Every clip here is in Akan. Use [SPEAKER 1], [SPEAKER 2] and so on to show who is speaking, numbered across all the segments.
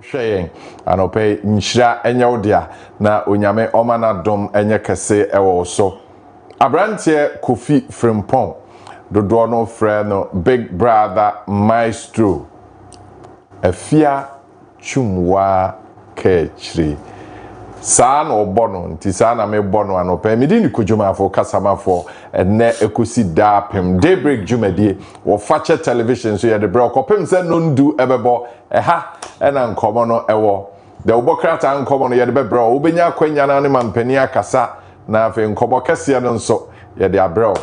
[SPEAKER 1] Sharing anope nhyira enya odia na onyame omana dom enye kese ewo so abrantie Kofi Frimpong dodo no frɛ no Big Brother Maestro Afia chumwa Kaakyire saa na obono nti saa na me bono anope medi ni Kojo Marfo kasamafo ene ekosi dapem Daybreak jumadie wo fache television so ye de bro kopem se no ndu ebebo eha ena nkomo no ewo de obokrata nkomo no ye de bebro obenya kwanya na ne mampani akasa na afi nkomo kese no nso ye de abro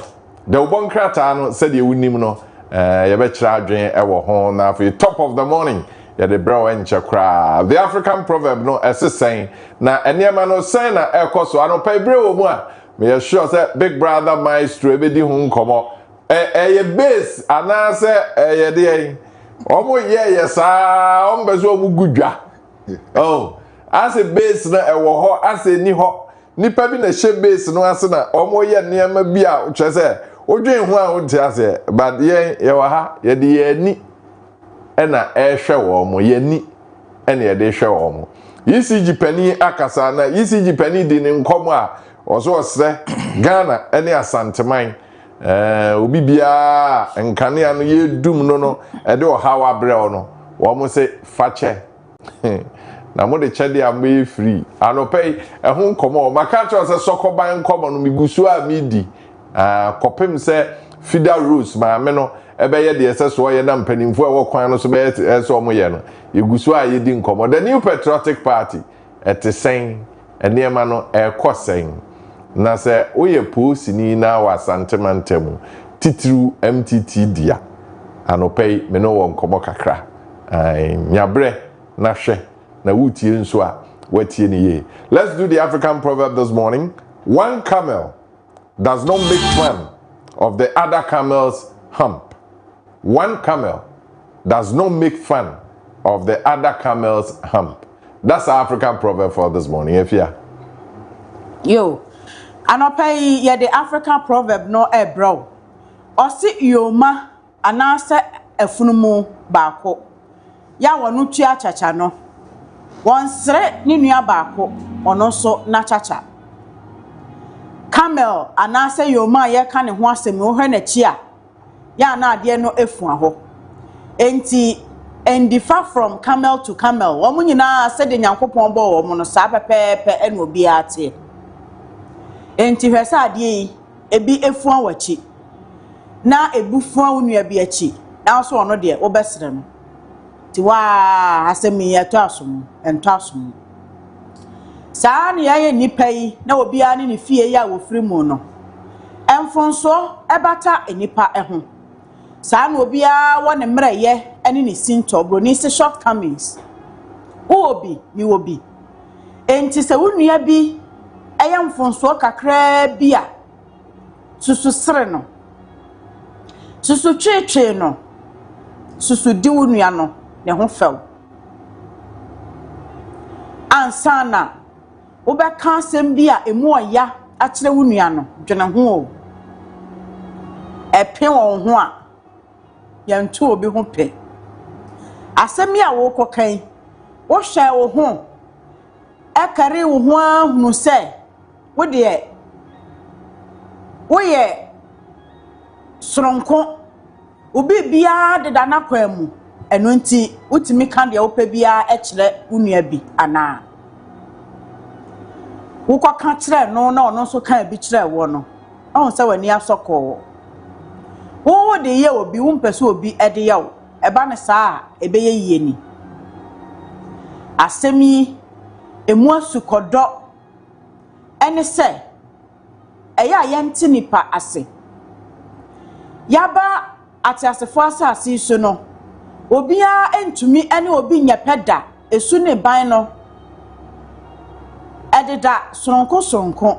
[SPEAKER 1] de obonkrata no se de wunim no ye be kira adwen ewo ho na afi top of the morning ye de bro enche kra the African proverb no esesen na eniema no sen na ekoso anopa ibre wo mu a me sure say Big Brother Maestro ebedi hu nkomo ye base anase ye de omo ye saa ombezo omu gudwa oh as a base na ewo ho as a ni ho nipa bi na hye base no ase na omo ye niam bi a twese odwen hu a odi ase but ye wa ha ye de ye ni ena ehwe wo mo ye ni ena ye de hwe wo mo ECG pani akasa na ECG pani di ni nkomo a oso osre Ghana ene asanteman obi bia nkane no ye dum no ede o hawa brɛ no wo mo se fache na mo de chede am be free anopei ehun nkomo maka cho se sokoban nkomo no migusu a midi kopem se Fida Rose ma me no ebe ye de ese so ye na mpanimfo e wo kwan no so be ese o mo ye no yegusu a ye di nkomo the New Patriotic Party etesen eniema no ekosen na se oye posini na wasantemantem titru MTT dia anopei me no won komo kakra nyabre na hwe na wutie nso a watie ni ye. Let's do the African proverb this morning. One camel does not make fun of the other camel's hump. One camel does not make fun of the other camel's hump. That's our African proverb for this morning. Afia.
[SPEAKER 2] Yo anopay ye the African proverb no bro osi yoma anase efunumu baako ya wonu tua chacha no wonsre ni nua baako ono so na chacha camel anase yoma ye ka ne ho asem wo hwe na chi a ya na ade no efu aho enti and differ from camel to camel wo munyina se de nyankopon bo wo mu no sa pepepe ene obi ate enti hwese ade ebi efuan wachi na ebufuan unua bi achi na so ono de wo besere no ti wa asemi yeto asom ento asom saa ne yaye nipa yi na obi ani ne fie ya wo firi mu no emfonso ebata enipa eho saa na obi a wo ne mreye ani ne sinto bro ni se shortcomings obi ni obi enti se unua bi eyam fonso kakra bia susu sere no susu twetwe no susu di wonua no ne ho few ansana wo be kan sem bia emu oya a kire wonua no dwene ho o epe won ho a yantu obi ho pe asemi a wo kokan wo hwe wo ho ekare wo ho ahunu se wo de woye soronko obi bia de dana kwamu eno nti utimi kan de opa bia e kire unua bi ana wo kwa kan kire no na ono so kan bi kire wo no on se wani asoko wo de ye obi wo mpese obi e de ye wo e ba ne saa e be ye yie ni asemi emu asukodo ene se eya yenti nipa ase yaba atiasefo asase so no obia entumi ene obi nyepeda esu ne ban no ededa sonko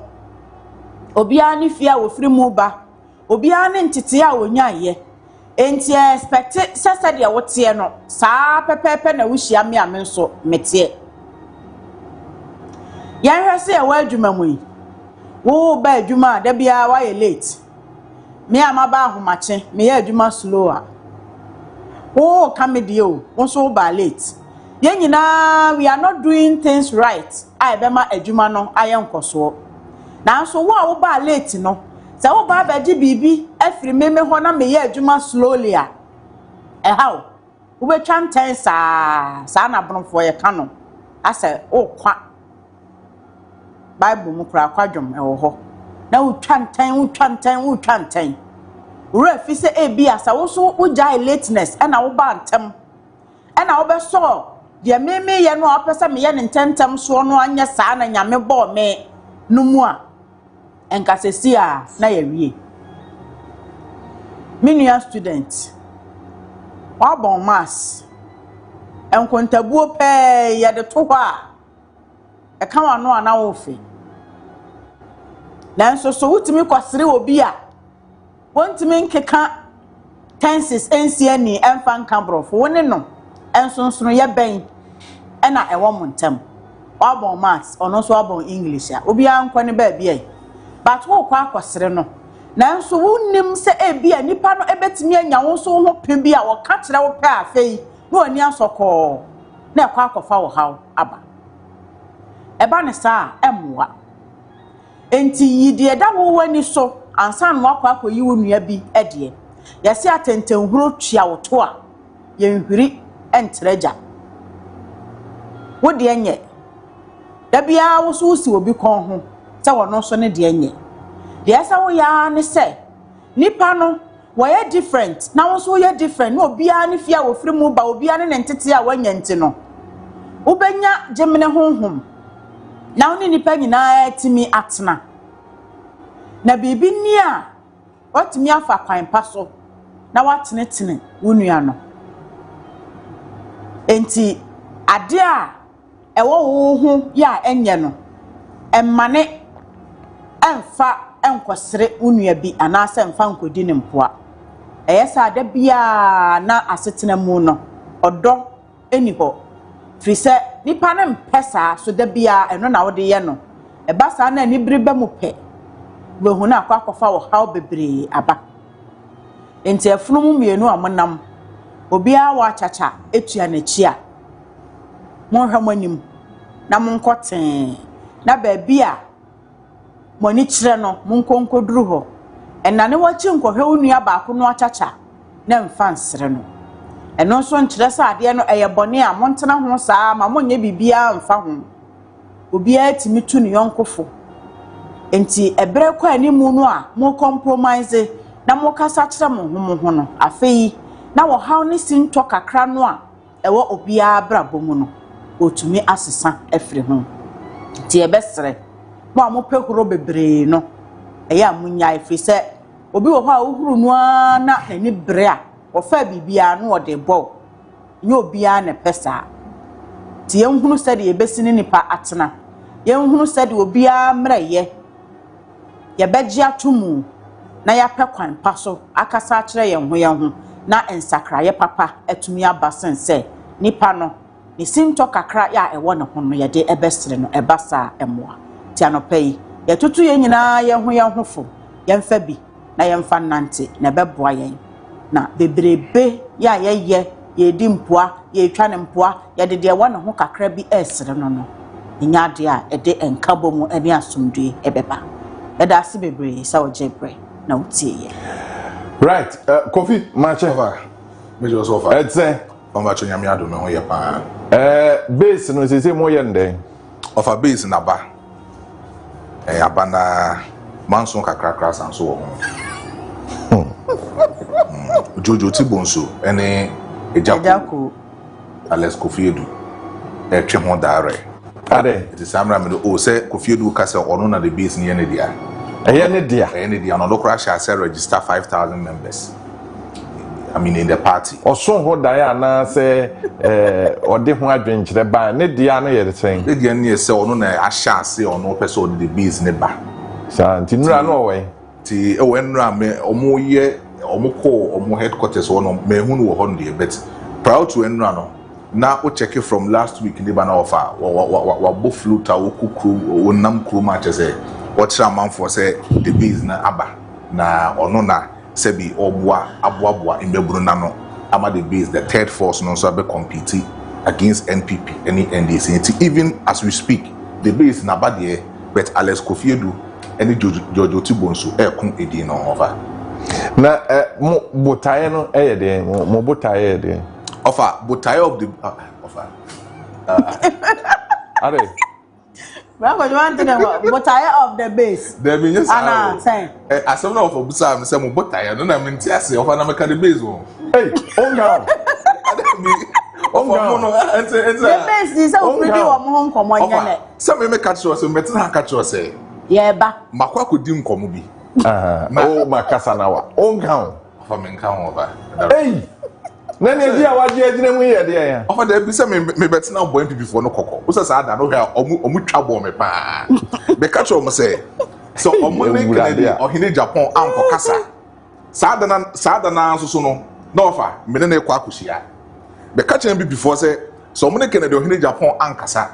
[SPEAKER 2] obia ne fia wo firi mu ba obia ne ntete a wonyaye enti expect sese de wote no saa pepepe na wuhia me ame nso mete yan hwese e wa adwuma mu yi wo ba adwuma da bia wa ye late me amaba ahomache me ye adwuma slower wo comedy o wo so ba late Yen nyina we are not doing things right. I bema adwuma no ayen koso. Na so wo a wo ba late no. Se wo ba beji bibi afiri meme ho na me ye adwuma slowly a. How? Wo be twan ten sa na bronfo ye ka no. Ase wo kwa Bible mu kura kwadwom ewo ho. Na wo twan ten. Ure fi se e bi asa wo so wo jai lateness na wo ba ntem. Na wo be so de meme ye no apesa me ye ntentem so no anya saa na nyame bo me no mu a enka sesi a na ye wie. Minua student wa bon mass enkontabuo pe ye de to ho a e ka wa no ana wo fe nanso so wutimi kwasere obi a wontimi nkeka tenses ensia ni emfa nkambrofo woni no ensonsono ye ben ena ewo montem wa bon maths ono so wa bon english a obi ankwa ne ba bia but wo kwa kwasere no nanso wonnim se ebia nipa no ebetimi anya wo so ho pe bia wo ka kire wo pe afei no ani asoko na ekwa akofa wo haw aba eba ne saa emwa enti yidie da wo wani so ansan no akwa akoyi wo nua bi edie yesi atentenhuro tua wo to a yenhwiri entreja wo de enye da bia wo so si obi kon ho se wono so ne de enye de esa wo ya ne se nipa no wo ye different na wo so ye different no obi a ne fia wo firi mu ba obi a ne ntete a wanya nti no wo benya gemene honhom na wo ne nipa nyina timi atena na bibi ni a watimi afa kwan paso na watenetene wo nua no enti ade a ewo wo ho ya enye no emmane emfa enkosere wo nua bi anase emfa nkodi ne mpoa eyesa ade bia na asetena mu no odo eni ho frise nipa ne mpesa so da bia eno na wo de ye no eba sa na ni biribe mu pe we hu na akwakofa wo haw bebre aba enti afunu mu mienu amonam obi a wa chacha etua na chi a mo hwamonim na mo nkoten na ba bia mo ni kire no mo nkonkoduru ho enane wachi nkohwe onua ba ko no chacha na mfa nsere no eno so nkire sa ade no eye bone a mo ntena ho saa ma mo nye bibia mfa ho obi a timi tu ne yonkofo enti ebre kwa animu no a mo compromise na mo kasa kire mo ho no afei na wo haw ne sinto kakra no a ewo obi a brabo mu no otumi asesa afiri ho ti ebesere mo amopehuro bebre no eya munya afiri se obi wo ha ohuru no na ani bre a ofa bibia no ode bo nye obi a ne pesa ti yenhunu se de ebesini nipa atena yenhunu se de obi a mreye ye beji atumu na ya pekwan paso akasa akire yenho na ensakra ye papa etumi abasen se nipa no ni sinto kakra ya ewo ne ho no ye de ebesere no ebasa emoa ti anopai ye tutu ye nyina ye ho fo ye mfa bi na ye mfa nante na beboa yen na bebrebe ya ye di mpoa ye twa ne mpoa ye de ewo ne ho kakra bi esere no nya de a ede enkabo mu ani asomdue ebeba eda ase bebre sa ojebre na utie ye
[SPEAKER 1] right Kofi Mache
[SPEAKER 3] Major Sofa
[SPEAKER 1] it's
[SPEAKER 3] Omacho nyame ado me ho ye pa
[SPEAKER 1] base no sese mo ye ndeng
[SPEAKER 3] of a base na ba abana manso kakrakra sanso wo ho Jojo Tibonso ene ejako Alex Kofiedu twe ho dare
[SPEAKER 1] ade
[SPEAKER 3] it is Samra me o say Kofiedu ka say ono na the base ne ne dia
[SPEAKER 1] eye ne dia
[SPEAKER 3] no lokra sha say register 5,000 members. I mean in the party.
[SPEAKER 1] Oso ho dan na say ode ho adwenkyere ba ne dia na ye de ten.
[SPEAKER 3] Ne dia ne say ono na ahya ase ono pese ode the base ne ba.
[SPEAKER 1] Sa ntinura no we.
[SPEAKER 3] Ti e wenura me omo ye omo ko omo headquarters ono me hu no ho ndie but proud to enura no na o check from last week ne ba na offer wa bo fluta wo kukru wonam kru ma chese what man for say the base na aba na ono na sebi oboa aboaboa imbeburu na no ama the base the third force no so be compete against NPP, any NDC. Even as we speak, the base in Abadie, but Alex Kofiedu, any Jojo Tibonsu, Ekun Edi no over.
[SPEAKER 1] Na botaye no de mo botaye de.
[SPEAKER 3] Offer botaye of the offer.
[SPEAKER 1] Are
[SPEAKER 2] Well, you want to know botaye of the base.
[SPEAKER 3] There be yes.
[SPEAKER 2] Ana say.
[SPEAKER 3] As some of Obusa me say mo botaye no na me ntiase offer na me ka the base wo.
[SPEAKER 1] Hey, onga.
[SPEAKER 2] The base is so pretty wa mo nkomo nyane.
[SPEAKER 3] Some me catch us, me tena catch us say.
[SPEAKER 2] Yeba.
[SPEAKER 3] Makwa ko di nkomo bi.
[SPEAKER 1] Oh, makasa na wa. Onga.
[SPEAKER 3] Offer me nka ho ba.
[SPEAKER 1] Hey. Na ne dia wa dia gina mu ye de ya.
[SPEAKER 3] Offer there be say me betena boy NPP for no kokko. Wo say sa da no hwa omu twa bo me pa. Be catch o mo say. So omo ne Canada ohine Japan anko kasa. Sa da na so no. No offer me ne kwa akusia. Be catch am before say so omo ne Canada ohine Japan ankasa.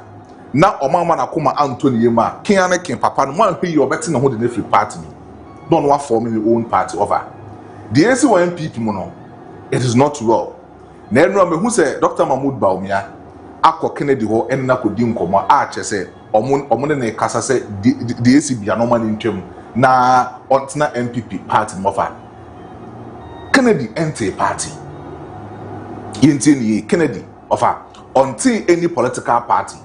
[SPEAKER 3] Na omama na koma Anthony Yema. Kin ane kin papa no man hwe obeti na ho de na free party me. No one form his own party over. The AC1 people no, it is not well. Na enu me hu say Dr. Mahmoud Baumia akọ Kennedy ho en na kodi nkomo a che say omo ne kasa say the AC bia no man ntwam na ontena MPP party mofa. Kennedy enter party. Yentini Kennedy offer until any political party.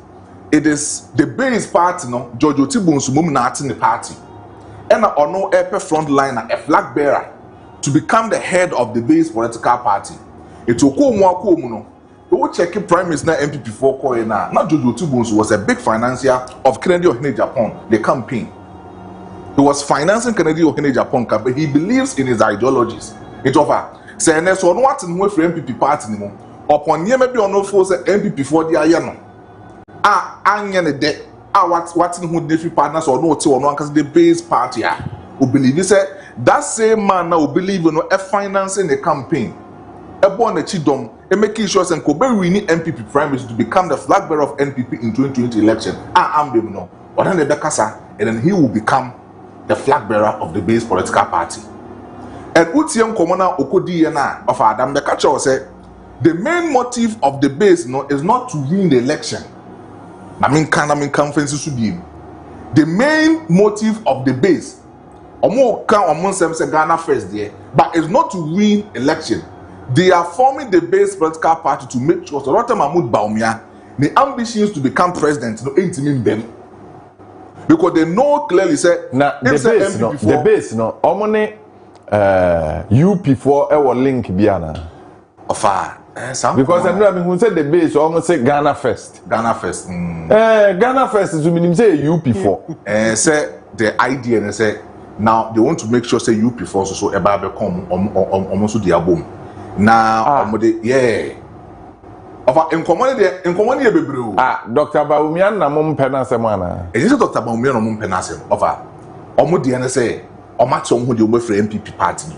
[SPEAKER 3] It is the base party no George Otibonsu mum na ati the party. And ono epe frontliner, a flag bearer, to become the head of the base political party. It will come no. We will check Prime Minister MPP for Koena. Not Jojo Tubunsu was a big financier of Kennedy Ohene Japan, the campaign. He was financing Kennedy Ohene Japan campaign. He believes in his ideologies. It offer. Say next one what in for MPP party anymore. Upon ye maybe on no force MPP for the ayano. Anya ne de. What in who different partners or no one because the base party who believe say that same man now believe in a financing the campaign a born a chidom and making sure and Kobe winning MPP Prime Minister to become the flag bearer of NPP in 2020 election. I'm the no or then the Bekasa and then he will become the flag bearer of the base political party. And Utiam Komona Okodi Yana of Adam Bekacha said the main motive of the base is not to win the election. I mean conferences should be the main motive of the base. Omo kan omo say Ghana first there, but it's not to win election. They are forming the base political party to make sure so Dr. Mahmoud Baumia the ambitions to become president no ain't mean them. Because they know clearly say
[SPEAKER 1] na the base no omo ne UP4 e link biana
[SPEAKER 3] ofa.
[SPEAKER 1] Because I know who said the base almost say Ghana first.
[SPEAKER 3] Ghana first.
[SPEAKER 1] Ghana first is mean say UP4.
[SPEAKER 3] Say the idea and say now they want to make sure say UP4 so eba become almost the album. Now yeah. Of in common bebreu.
[SPEAKER 1] Dr. Baumia na mum penase mana.
[SPEAKER 3] Is it Dr. Baumia no mum penase of omo de na say omato omo de omo free MPP party.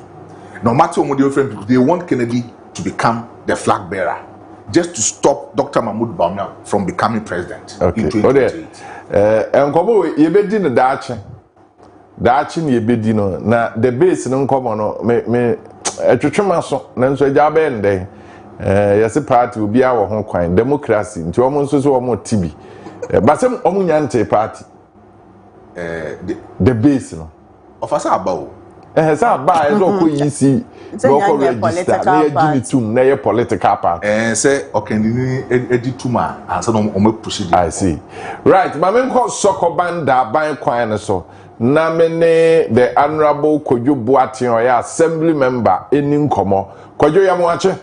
[SPEAKER 3] No matter omo de free they want Kennedy to become the flag bearer, just to stop Dr. Mahmoud Baumia from becoming president in 2028.
[SPEAKER 1] Enkomo yebedi no daache ni yebedi no na the base no nkomo no me etwetwema so na nso agya be ndey yesi party obi a wo ho kwan democracy nti omo nso so omo tibi basem omo nyante party the base no
[SPEAKER 3] ofasa abawo
[SPEAKER 1] sa ba ezo ko yisi go register na ye give tum na ye political party
[SPEAKER 3] say okandini edi tuma ansa no o push it.
[SPEAKER 1] I see. Right, but me ko sokobanda ban kwan ne so na me ne the honorable Kojo Boatin oya assembly member eni nkomo Kojo ya mo ache.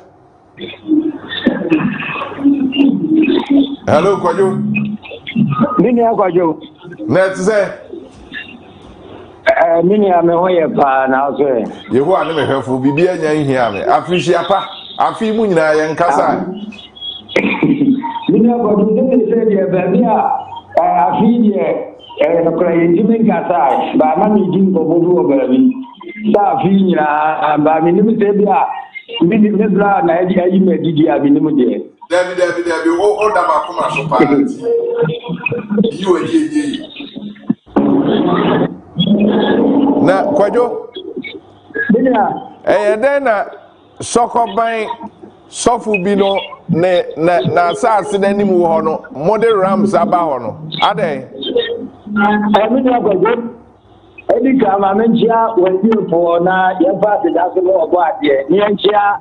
[SPEAKER 1] Hello Kojo.
[SPEAKER 4] Mini Kojo.
[SPEAKER 1] Net say
[SPEAKER 4] mini ame ho ye pa na so e
[SPEAKER 1] yehu ane me hwefo bibia nya nhia me afihia pa afi mu nyina ye nkasa
[SPEAKER 4] mini ko do de se de ba bia afi de no kra ye jimi nkasa ba ma mi jin ko bodu o ba bi sa afi nyina ba mi ni se bia mini me bra na e ayi me didi abi ni mu de
[SPEAKER 3] David o da ba kuma so pa you ye
[SPEAKER 1] na Kojo
[SPEAKER 4] Bina
[SPEAKER 1] den na sokoban sofu bi no na asase n'anim wo ho no model rams aba ho no ade
[SPEAKER 4] me na Kojo edi ka ma menjia wadi fo na ye ba de da so obo ade ni enjia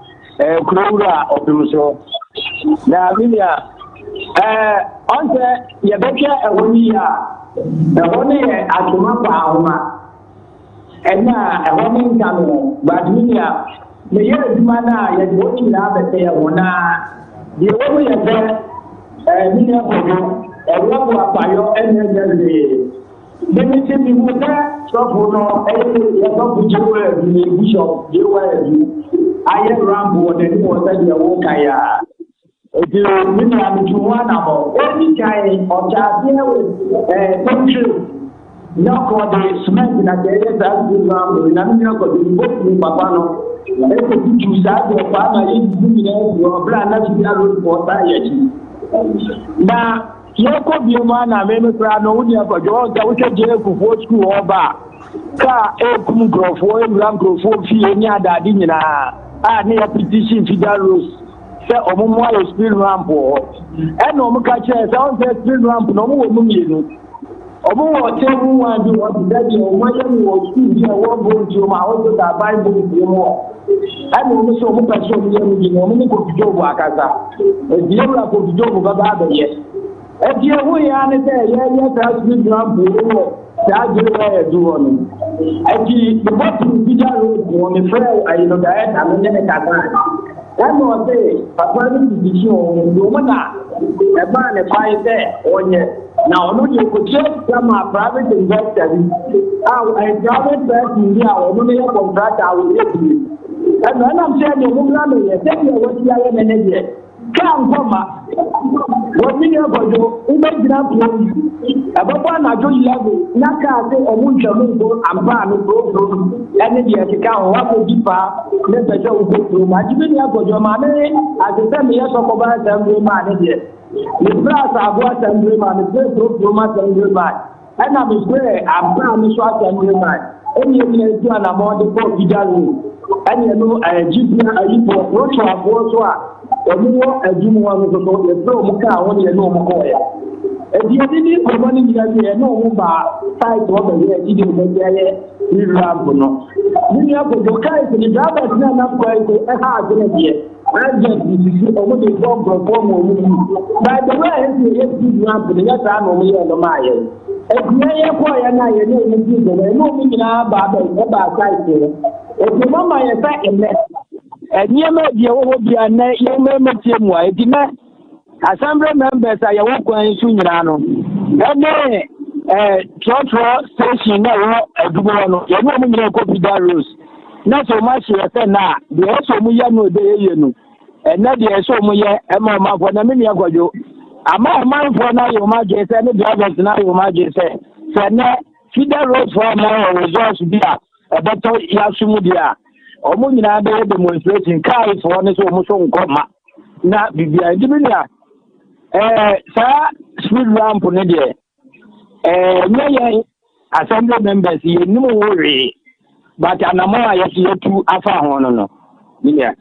[SPEAKER 4] kurura odumso na minia onse ye beke ewoni ya ewoni ye atuma kwa ahoma ena ewoni nkano but minia me ye aduma na ye do nyina beke ye wona ye wo ye be minia Kojo ewo bo apayo enenye Bẹ́ẹ̀ni tí mi mú dá sọ́ọ̀bù náà ẹ̀yẹ́ yẹ sọ́ọ̀bù jẹ́wọ́ ẹ̀dùn ní bíṣọ̀p jẹ́wọ́ ẹ̀dùn ayé rambo ọ̀dẹ̀ ní wọ́n sẹ́ni ẹ̀wọ́ kàyà. Èdè nínú àmìtú wọn ànàmọ̀ ó ní kàyé ọ̀jà àbíyẹ̀wò pẹ́ńtírì nyọ́kọ̀ ọ̀dẹ̀ sìmẹ́ntì nàkẹ́ ẹ̀yẹ sáà sí rambo ìnáwó nyọ́kọ̀ ọ̀dẹ̀ ìbò fún pàpà náà. Ẹ̀kọ́ tutù sáà jẹ́ ọ̀pá àmà yé dùdú mi náà ẹ̀dùn ọ̀bẹ̀rẹ̀ àná yeko biema na me kra no wudi abajo ga wuche je kufu school oba ka ekum grofo ewram grofo fi eni adadi nyina ni ya petition fidal rose se omumu ayo speed ramp e no mu ka che se on se speed ramp no mu wo mu mienu omu wo tebu wa bi wo dadi o ma ye wo school je wo bo ji o ma o do da bible bi mo no mu so mu pa so mu ye mu ji no mu ko bijo bo akaza e bi ewra ko bijo bo ba ba ye Eti ewu ya ni te ye ta speed ramp wo ta je wa do on. Eti the bottom video road on the I know that I mean na ka ta. That no say papa ni position on do mana e ba ne pai te onye na onu ni ko je kama private investor I private person dia onu ni contractor I will get you. And when I'm saying you move na me ye take your what ya ye ne ye. Come what me Kojo imagine plan ababa na jo level na ka se omunja mungo amba no pro ene dia ke ka wa ko dipa ne be jo ko pro ma jibe ni Kojo ma me azese me yeso ko ba zambe ma ne dia ni brasa abua zambe ma ne pro ma zambe ma ana me se amba me so zambe ma eni eni ti ana mo de ko bidaru eni no jibia ayipo ro to abo so a omuwo ajumu wa no so e pro mu ka won ye no mu ko ya e di ko mani ni ya no mu ba site wo be ye di mo ya ye ni ramp no ni ya ko do kai ni da ba na na ko e ha je ne die aje di omo de go go mo mu ba de wa ye di ramp ni ya ta no mu ye no ma ye ye ko ya na ye no mu di go no mu ni na ba ba site e mama ye sa eme Nyema die wo bia na ye memetie mu a edina assembly members a ye wo kwan su nyina no ene trotro station na wo adubo no ye no mu nyina ko bida rose na so ma hye se na de so mu ya no de ye no na de so mu ye e ma ma fo na me ne Kojo ama man fo na yo ma je se ne drivers na yo ma je se na fida rose for ma results bia e beto ya sumu dia omo nyina be demonstration kai for ne so mo so nkoma na bibia dibia sa speed ramp ne de nye assembly members ye nimu worry but anamo ayetu afa ho no bibia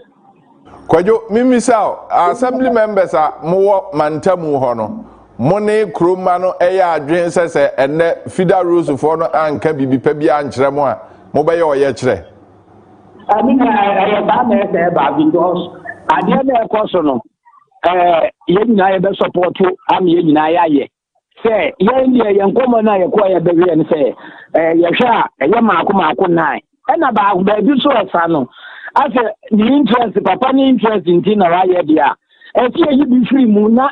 [SPEAKER 1] Kojo mimisa assembly members a mo mantamu ho no mo ne kroma no eya adwen sese enne fida rules for no anka bibi pa bia ankyere mo a mo be ye oye kire
[SPEAKER 4] I mean, I have because I didn't have a question. I have support you. I'm in Naya. Say, young woman, I acquire the real and say, Yasha, a young Makuma could nine. And about the so son. I said, the interest, Papa, interest in Tina Raya, dear. And here you be free, Muna,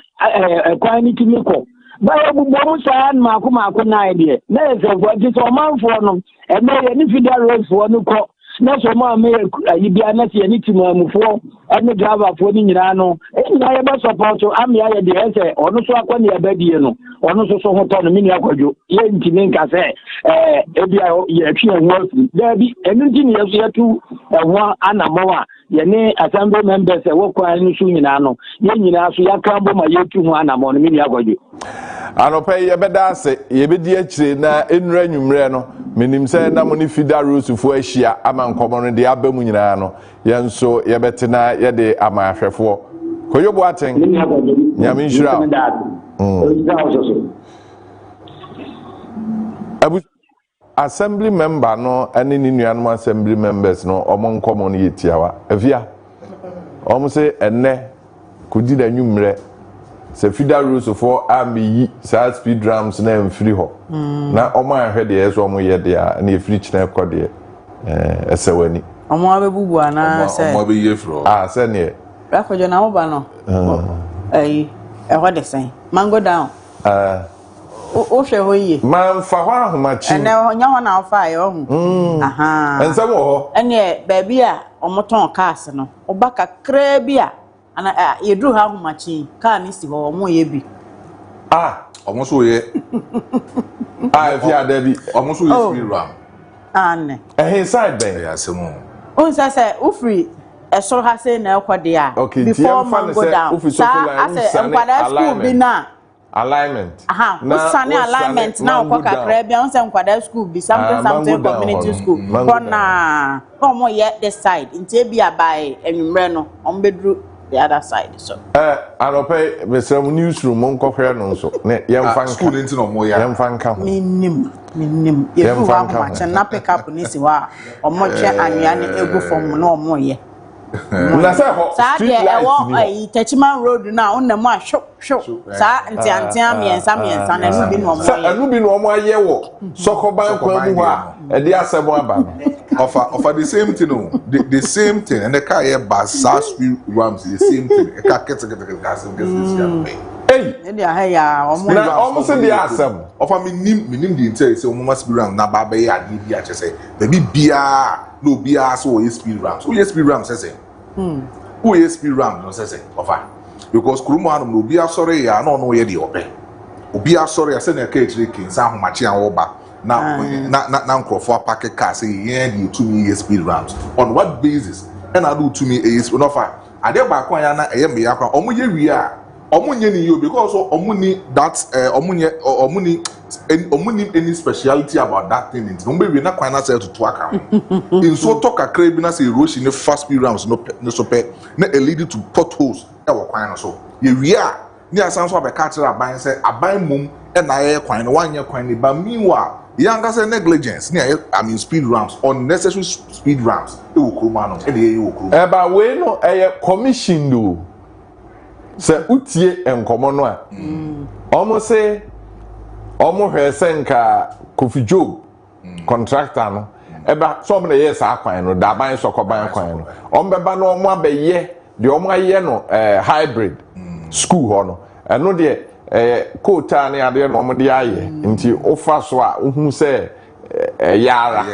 [SPEAKER 4] acquiring to Miko. But I would say, Makuma could nine, dear. There's a what is a man for them, and may any figure rose for no call. Na so ma me yibia na se ani timamufo ene driver fo ni nyina no nyina ye ba support am ya ye de ese onu so akwa ne abadie no onu so hoto no mini Kojo ye ntimi nka se ebia ye twe ho da bi enu ntimi ye so yetu ho anamo a ye ne assembly members e wo kwa ni su nyina no ye nyina so yakambo ma yetu ho anamo no mini Kojo
[SPEAKER 1] anope ye beda ase ye bedi akire na enura nwumre no menim se na mo ni fida rules fo ahia ama nkomo no de abamu nyina no ye nso ye betena ye de amahwefo Kojo Boateng. Nyame nhyira. Assembly member no any nuanum assembly members no omon common yetiawa. Afia. Say enne kudi da nwumre se fida rules for ami sa speed drums na mfiri ho. Na omo ahwe de yeso omo ye de a na efiri kina ekode esewani.
[SPEAKER 2] Omo abebubu ana se.
[SPEAKER 3] Omo be ye fro.
[SPEAKER 1] Se ne.
[SPEAKER 2] Rakojo na mo ba no. Ehwo de sen. Mango down. O hwe ho yi.
[SPEAKER 1] Man fa ho ahomachi.
[SPEAKER 2] Ene nya ho na ofa ye ohu. Aha.
[SPEAKER 1] Ensem ho.
[SPEAKER 2] Ene ba bia omoton cars no. Oba kakra bia ana yedru ha ahomachi. Car ni si ho omo ye bi.
[SPEAKER 3] Omo so ye.
[SPEAKER 1] If ya there bi.
[SPEAKER 3] Omo so ye free ram.
[SPEAKER 2] Ane.
[SPEAKER 1] Inside ben.
[SPEAKER 3] Ya asemo.
[SPEAKER 2] On say ufri eso ha say na ekode a
[SPEAKER 1] before man go down. Ufri so
[SPEAKER 2] nkwada school bi na
[SPEAKER 1] alignment.
[SPEAKER 2] Usane alignment na okwa kakra bia on say nkwada school bi something community school. Kona no mo ye this side ntie bia by enwumre no on bedru the other side so.
[SPEAKER 1] Anope mesem newsroom onko hwe no so. Ne yemfa
[SPEAKER 3] school nti no mo ya.
[SPEAKER 1] Yemfa nka ho.
[SPEAKER 2] Minim. Yefu wa ma na pick up ni si wa omo twe anwea ne egu fom na omo ye.
[SPEAKER 1] Na say ho street light
[SPEAKER 2] ni Techiman road na onam a hwo sa ntiantia miensa na nu bi no omo ye.
[SPEAKER 1] Anu bi no omo aye wo sokoban kwa mu ha e de asemo aba no.
[SPEAKER 3] Offer the same thing no. The same thing and the car here bazaar street rams the same thing. E ka get gas this
[SPEAKER 1] hey
[SPEAKER 2] e dey ha ya omo
[SPEAKER 1] na omo se dey asem
[SPEAKER 3] offer me nim the intel say omo must be ram na ba be ade bi a che say baby bia no bia so we speed rams who speed rams say who speed ram no say offer because kurumo anu no bia sorry ya no ye dey obe obi a sorry say na ka echire kin sa ahomachi an wo ba na nkrofo park car say yeah the 2 me speed rams on what basis and I do 2 me is no offer ade ba kwa ya na eye me ya kwa omo ye wi a omunye ni yo because omuni that omuni any speciality about that thing no be na kwan na say to aka in so talk akra bi na say erosion ne fast speed rams no so pe na lead to potholes e wo kwan no so ye wi a ni asan so be catch aban say aban mum e na ye kwan no wanye kwan ni ba meanwhile yanga say negligence ni speed rams unnecessary speed rams e wo kroma no e dey wo kroma
[SPEAKER 1] ba we no commission do se utie enkomo no a omo se omo hwese nka Kofi Job contractor no eba so na yes akwan no da ban so koban kwan no omo beba no omo abeye de omo aye no hybrid school ho no eno de quota ne ade no omo de aye nti ofa so a ohun se yara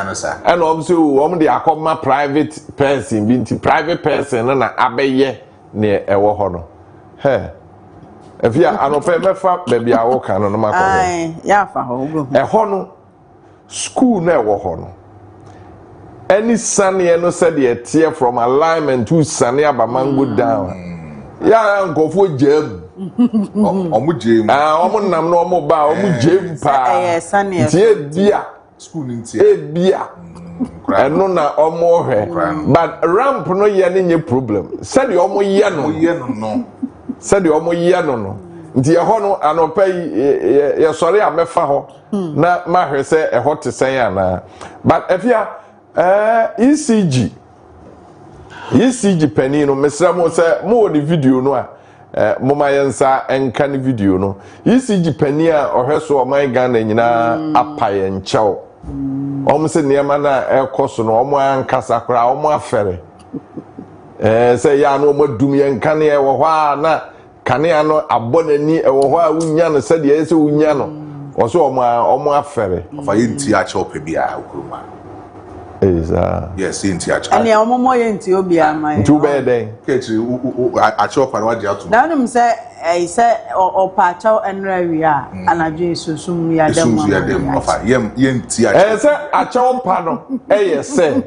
[SPEAKER 3] no sir
[SPEAKER 1] eno omo se omo de akoma private person bi nti private person na abeye ne ewo ho no Afia anope mefa baby a wo kan no makọ
[SPEAKER 2] ya fa ho go
[SPEAKER 1] ho no school na ewo ho no any sane no said the tear from alignment to sane abamango down ya nkofo jam
[SPEAKER 3] omo jam
[SPEAKER 1] omo nam no omo ba omo jam pa tie bia
[SPEAKER 3] school ntia
[SPEAKER 1] bia eno na omo hwe but ramp no ye ne problem said omo ye no said omo ye no nti ho no anopa ye sori amefa ho na ma hwe se ho te sen ana but afia ECG pani no mesra mo se mo the video no a mo ma yensa enka ne video no ECG pani a ohwe so o man Ghana nyina apaye nchew se niema na ekoso no omo ankasa kra omo afere se ya no madum ye nka ne wo hwa na kane ano abonani e wo hwa wunya no se de ye se wunya no wo so omo afere
[SPEAKER 3] afa yenti a chope bia okuruma
[SPEAKER 1] yes
[SPEAKER 3] yenti a chope
[SPEAKER 2] ani omo mo yenti obi ama
[SPEAKER 1] ntu be den
[SPEAKER 3] kechi a chope na waje atu
[SPEAKER 2] na nim se o pa chaw enra wi a anadwe susum ya dem
[SPEAKER 3] afa yenti a
[SPEAKER 1] se a chaw pa no se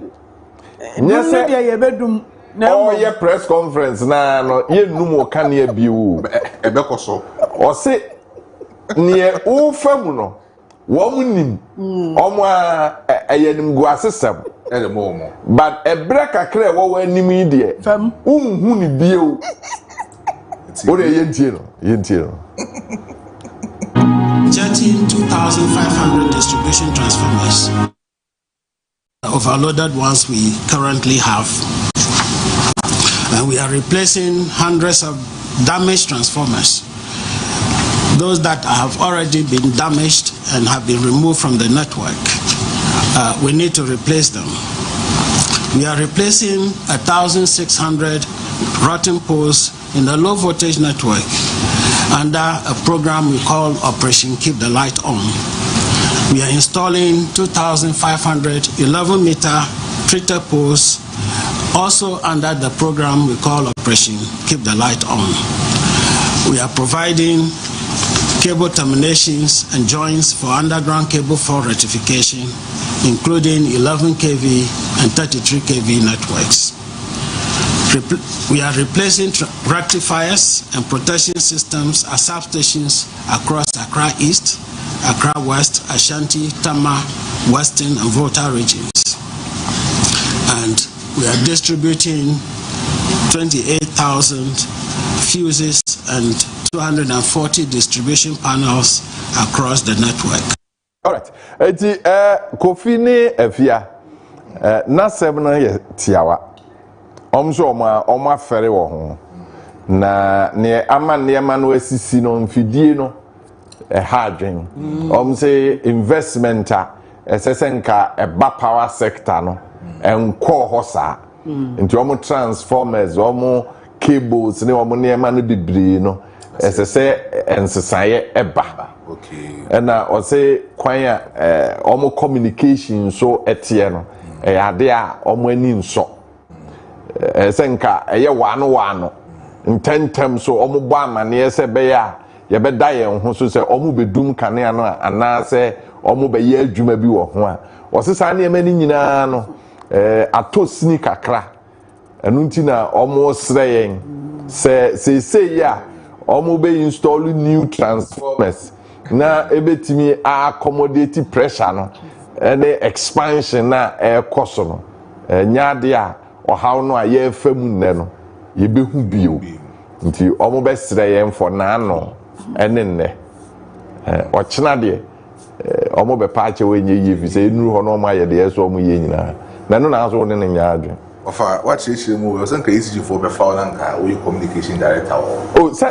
[SPEAKER 2] nyese de ye bedum
[SPEAKER 1] na ye press conference na no ye num o kan ye biu
[SPEAKER 3] ebe koso
[SPEAKER 1] o se nie o famu no wo munim omo a eyenim gu asesem but a break a clear what we need there. Who ni bio? What are you
[SPEAKER 5] 2,500 distribution transformers. Overloaded ones we currently have. And we are replacing hundreds of damaged transformers. Those that have already been damaged and have been removed from the network, we need to replace them. We are replacing 1,600 rotten poles in the low voltage network under a program we call Operation Keep the Light On. We are installing 2,500 11-meter treated poles also under the program we call Operation Keep the Light On. We are providing cable terminations and joints for underground cable fault rectification, including 11 kV and 33 kV networks. We are replacing rectifiers and protection systems at substations across Accra East, Accra West, Ashanti, Tama, Western, and Volta regions. And we are distributing 28,000 fuses and 240 distribution panels across the network.
[SPEAKER 1] All right. Kofi ne Afia na sebna ye tiawa. Omso oma fere wo ho. Na ne ama ne ma no asisi no mfidie no hadwen. Omse investment a esesenka eba power sector no enko ho sa. Nti omo transformers, omo cables ne omo ne ma no bebre no esese ensesaye eba.
[SPEAKER 3] Okay.
[SPEAKER 1] And I say kwanya omo communication so etie no ade a omo ani nso senka eye wano intentem so omo bo amane se be ya ye be da ye ho so se omo bedum kanea no ana se omo be ye adwuma bi wo ho a osesa ne mani nyina no atosini kakra enu ntina omo sreyen se ya omo be install new transformers na ebetimi accommodate pressure no any expansion na koso no nyaade a ohaw no aye famu nne no ye behu bio nti omo be sere yen for na no ene nne ochina de omo be paache wenye ye fi se enuru ho no omo aye de yeso omo ye nyina na no na aso ne nyaade
[SPEAKER 3] Ofa what chiri mu we sanka ECG for be fa na nka we communication director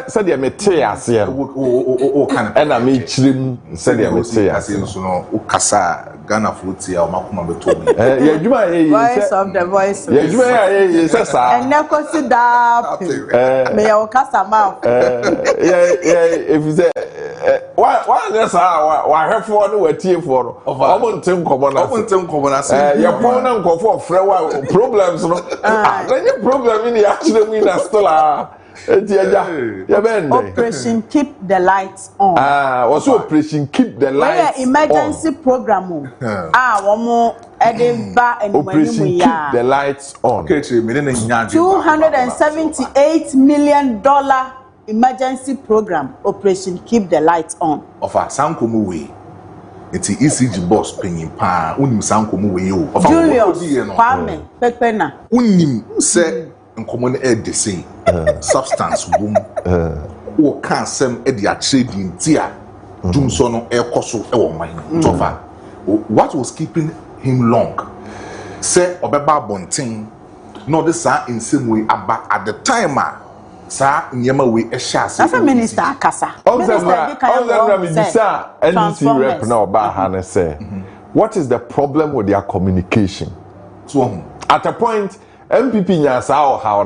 [SPEAKER 1] said de mete ase
[SPEAKER 3] o kan
[SPEAKER 1] na me chiri mu said de mete ase
[SPEAKER 3] so no o kasa Ghana fruit ya o makoma beto mi
[SPEAKER 1] ya djuma ye
[SPEAKER 2] voice of the voice
[SPEAKER 1] ya djuma ye se sa
[SPEAKER 2] and na consider me ya o kasa ma
[SPEAKER 1] if you say why this why hefo no watie for no omo ntem komo na say ya pon na nkofo frɛ problems no any problem in the actually we na still
[SPEAKER 2] Operation Keep the Lights On.
[SPEAKER 1] Also Operation Keep the Lights On.
[SPEAKER 2] Emergency program. Womo edeba
[SPEAKER 1] Operation Keep the Lights On.
[SPEAKER 2] $278 million emergency program. Operation Keep the Lights On.
[SPEAKER 3] Ofa sankomu we. Iti ECG boss penyin pa unim sankomu we yo.
[SPEAKER 2] Julius Kwame Pekpena.
[SPEAKER 3] Unim se nkomo na e de say substance wom o kan sem e de a trading tia dum so no e koso e wo man tofa what was keeping him long say obeba bonten no de sa nsem we aba at the time sa nyema we e sha say
[SPEAKER 2] that's a minister akasa
[SPEAKER 1] minister NDC rep na oba ha ne say what is the problem with their communication
[SPEAKER 3] so
[SPEAKER 1] at a point MPP nyasa o how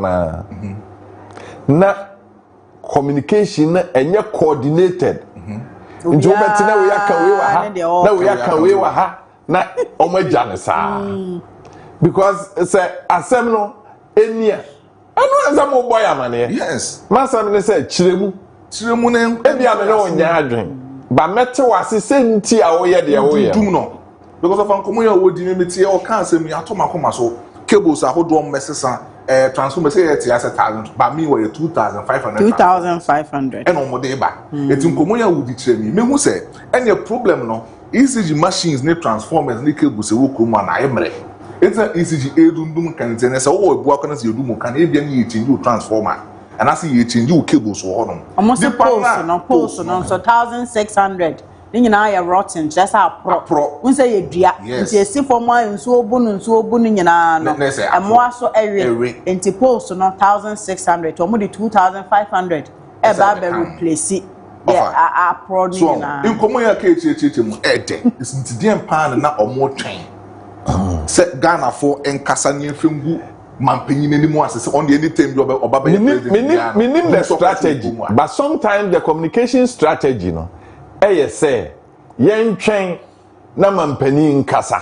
[SPEAKER 1] na communication na enye coordinated nti obetina we aka we wa ha na we aka we wa ha na omagya ne saa because say asem no enia anu asem boy amane
[SPEAKER 3] yes
[SPEAKER 1] masam ne say chiremu
[SPEAKER 3] ne
[SPEAKER 1] ebi amene onya adwen ba mete wase senti a wo ye de wo ye
[SPEAKER 3] dum no because of ankomo ya wo di me tie o kan asem ya to makoma so cables ahodo mmesesa transformer say it as 1,000 but me were 2,500 and omo dey ba eti nkomo ya wudi kire mi mehu say any problem no ECG machines ne transformers ne cables e wo krom na emre it's an ECG edundum can say so oh bua kan say edum kan e bia na change you transformer and I see you change you cables for hono
[SPEAKER 2] almost a pulse no so 1600 ni nyina ya rotten just a pro un say edua nti esi for my nso obu ni nyina no emo so ewe nti pulse no 1600 to mo di 2500 e ba be replace a pro ni nyina
[SPEAKER 3] in komo ya ka echiche mu ede nti dem pan na omo twen se Ghana for enkasa ni mfengu mampanyin animu asese on the anytime you oba be president
[SPEAKER 1] minim the strategy but sometimes the communication strategy no say yen twen na mampanyin kasa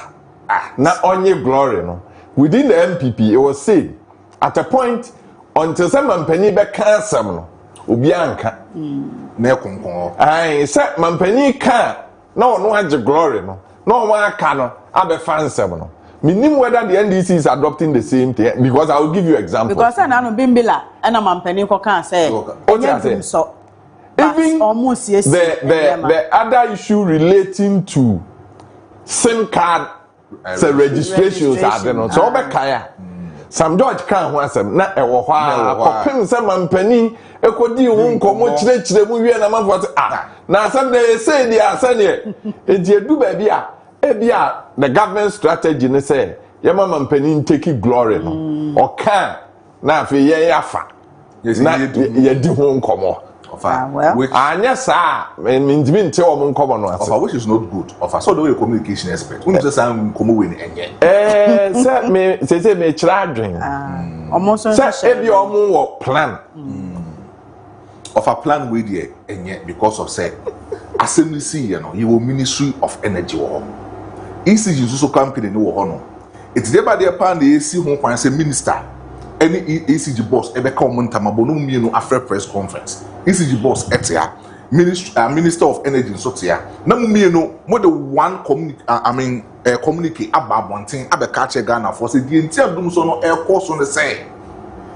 [SPEAKER 1] na onye glory no within the MPP it was said at a point until some mampanyin be cancel no obi anka
[SPEAKER 3] na ekonkon
[SPEAKER 1] ai say mampanyin ka na ono age glory no na o aka no abe fansem no minim whether the NDC is adopting the same thing because I will give you example
[SPEAKER 2] because na no bimbila na mampani ko kan say so
[SPEAKER 1] even
[SPEAKER 2] almost yes
[SPEAKER 1] the other issue relating to SIM card registrations are there no so obekaya Sam George kan ho asem na ewo ho a kopem se mampani ekodi ho nkomo kirekire mu wie na mafo na asem dey say dey asane enti edu ba bia the government strategy ne say yema mampani take glory no o kan na afi ye yafa na ye di ho nkomo anya sa mindimi nte o nkomo no ase
[SPEAKER 3] which is not good so the way communication expert we just say nkomo we enye
[SPEAKER 1] say me kira adwen
[SPEAKER 2] almost
[SPEAKER 1] say ebi omo wo plan
[SPEAKER 3] of a plan we there enye because of say assembly see you know you will Ministry of Energy wo ECG so company no wo no it's there by the pan the AC ho kwan say minister any ECG boss ebe ka omontamabo no mienu after press conference ECG boss etia minister of energy so tia na mienu mo the one communicate about one thing abe ka che Ghana for say the entire dum so no air course on the say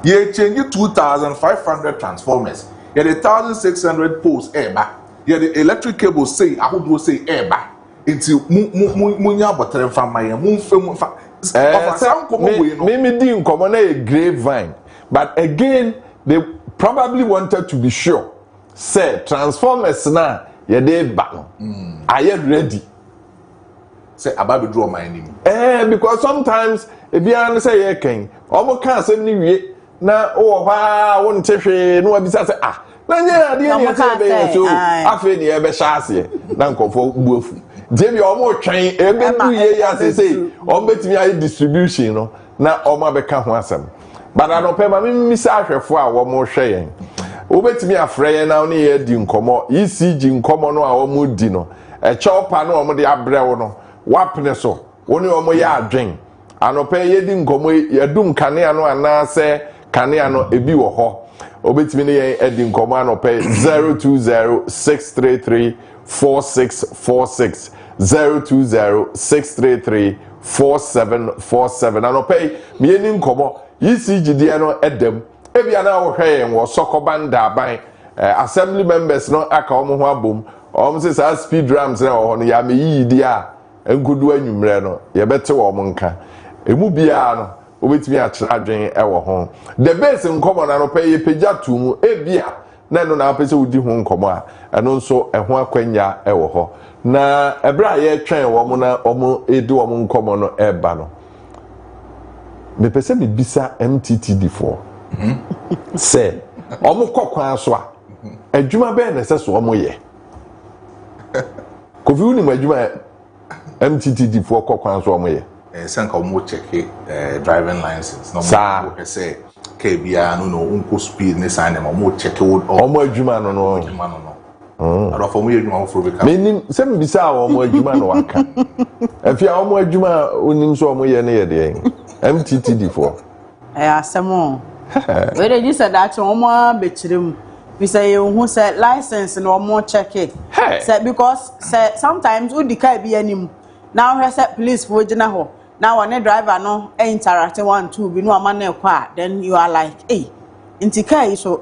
[SPEAKER 3] ye change 2500 transformers ye the 1600 poles eba ye the electric cables say ahodo say eba enti munya botere fama ye mumfem fa
[SPEAKER 1] me di nkomo na a grapevine but again they probably wanted to be sure say transformers na ye dey ba no are you ready
[SPEAKER 3] say about draw my name
[SPEAKER 1] because sometimes e bia no say ye kan omo kan asem ni wie na o ha won tehwe no abisa say na nye ade ni say be so afi ni e be shaase na nkofo gbuafu Jemi omo twen ebe du ye ya say omo betimi ayi distribution no na omo abeka ho asem but anope ma mimisa ahwefo a wo mo hwe yen obetimi afre yen na oni ye di nkomo ECG nkomo no a omo di no e chopa no omo de abrewo no wapne so woni omo ya adwen anope ye di nkomo yedum kanea no anase kanea no ebi wo ho obetimi ne yen edi nkomo anope 0206334646 0206334747 anope mieni nkomo ECG die no edem ebia na wo hwe yen wo sokobanda aban assembly members no aka omo ho abom omo se sa speed drums na wo no ya meyi di a enkudu anwumre no ye bete wo mo nka emu bia no obetimi a kira adwen ewo ho the base nkomo na no pe ye pagya tumu ebia na no na pese udi ho nkomo a eno nso eho akwanya ewo ho na ebra ye twen wo mo na omo edi wo mo nkomo no eba no me pese me bisa MTTD for say omo kokwan so a adwuma be na se so omo ye kofi uni mo adwuma MTTD for kokwan so omo ye
[SPEAKER 3] sanka omo check driving license no mo say kbia no unko speed ne sign them omo check
[SPEAKER 1] omo adwuma no
[SPEAKER 3] aro for mo adwuma for be ka
[SPEAKER 1] menim se me bisa omo adwuma no waka afia omo adwuma onim so omo ye ne ye de MTTD for
[SPEAKER 2] asemo we dey just that omo bechirim we say you say license no omo check it say because say sometimes we dika bi anim now we say police for gina ho now one driver no interact 1 2 bi no amana ekwa then you are like hey intika so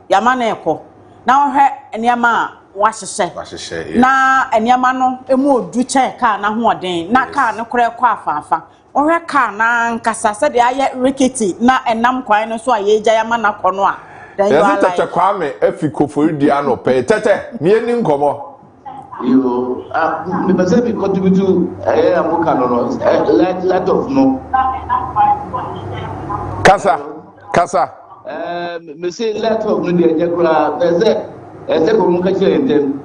[SPEAKER 2] yamana ekọ now he eniama wahyehyɛ na eniama no emu odu kyɛ car na hoɔden na car no kora kɔ afafa ohwe car na nkasa sɛ de ayɛ rickety na enam kwan no so aye gya yama na kɔ no a then you are like
[SPEAKER 1] tete kwame afi koforidua no pɛ tete me ni nkomo
[SPEAKER 6] you me pese be contribute to amuka no lot of no
[SPEAKER 1] kasa
[SPEAKER 6] me say lot of no dey kura ese ko mu ka kire ntem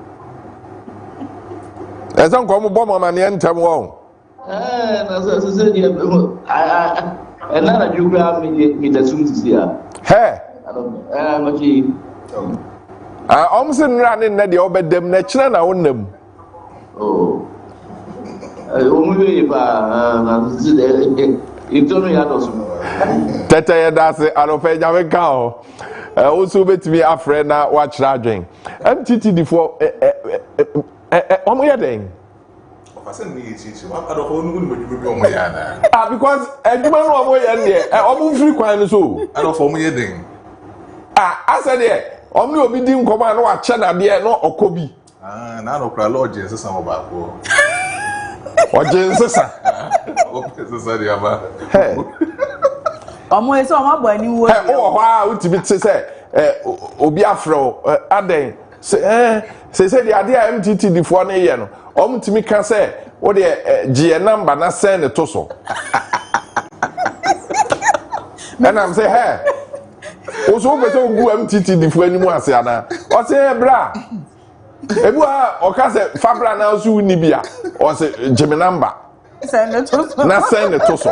[SPEAKER 1] ese nkomo bɔ mama ne ntem won
[SPEAKER 6] na so dey na na jukura me da sum tisia
[SPEAKER 1] he
[SPEAKER 6] machi
[SPEAKER 1] omse nra ne na de obedem na kire na wonnam
[SPEAKER 6] omuwe ba na itono ya dosu
[SPEAKER 1] tete ya dase arope jame ka o osu betimi afre na wa kira adwen mtt difo omo ye den because eduma no omo ye ne omo free kwan no so
[SPEAKER 3] omo ye den
[SPEAKER 1] asa de omo obi di nkoma na wa che na de no okobi
[SPEAKER 3] na no kra lodge nsesa mo ba ko
[SPEAKER 1] oje nsesa
[SPEAKER 3] nsesa de aba
[SPEAKER 2] omo eso omo agba ni wo
[SPEAKER 1] o ho a utibi tse se obi afro aden se de ade a mtt di fo na ye no omo timi ka se wo de gie number na send ne to so and I'm say hey o so be so gu mtt di fo animu ase ana o se bra ebu a o ka se fabra na so ni bia o se gie number
[SPEAKER 2] send ne to so
[SPEAKER 1] na send ne to so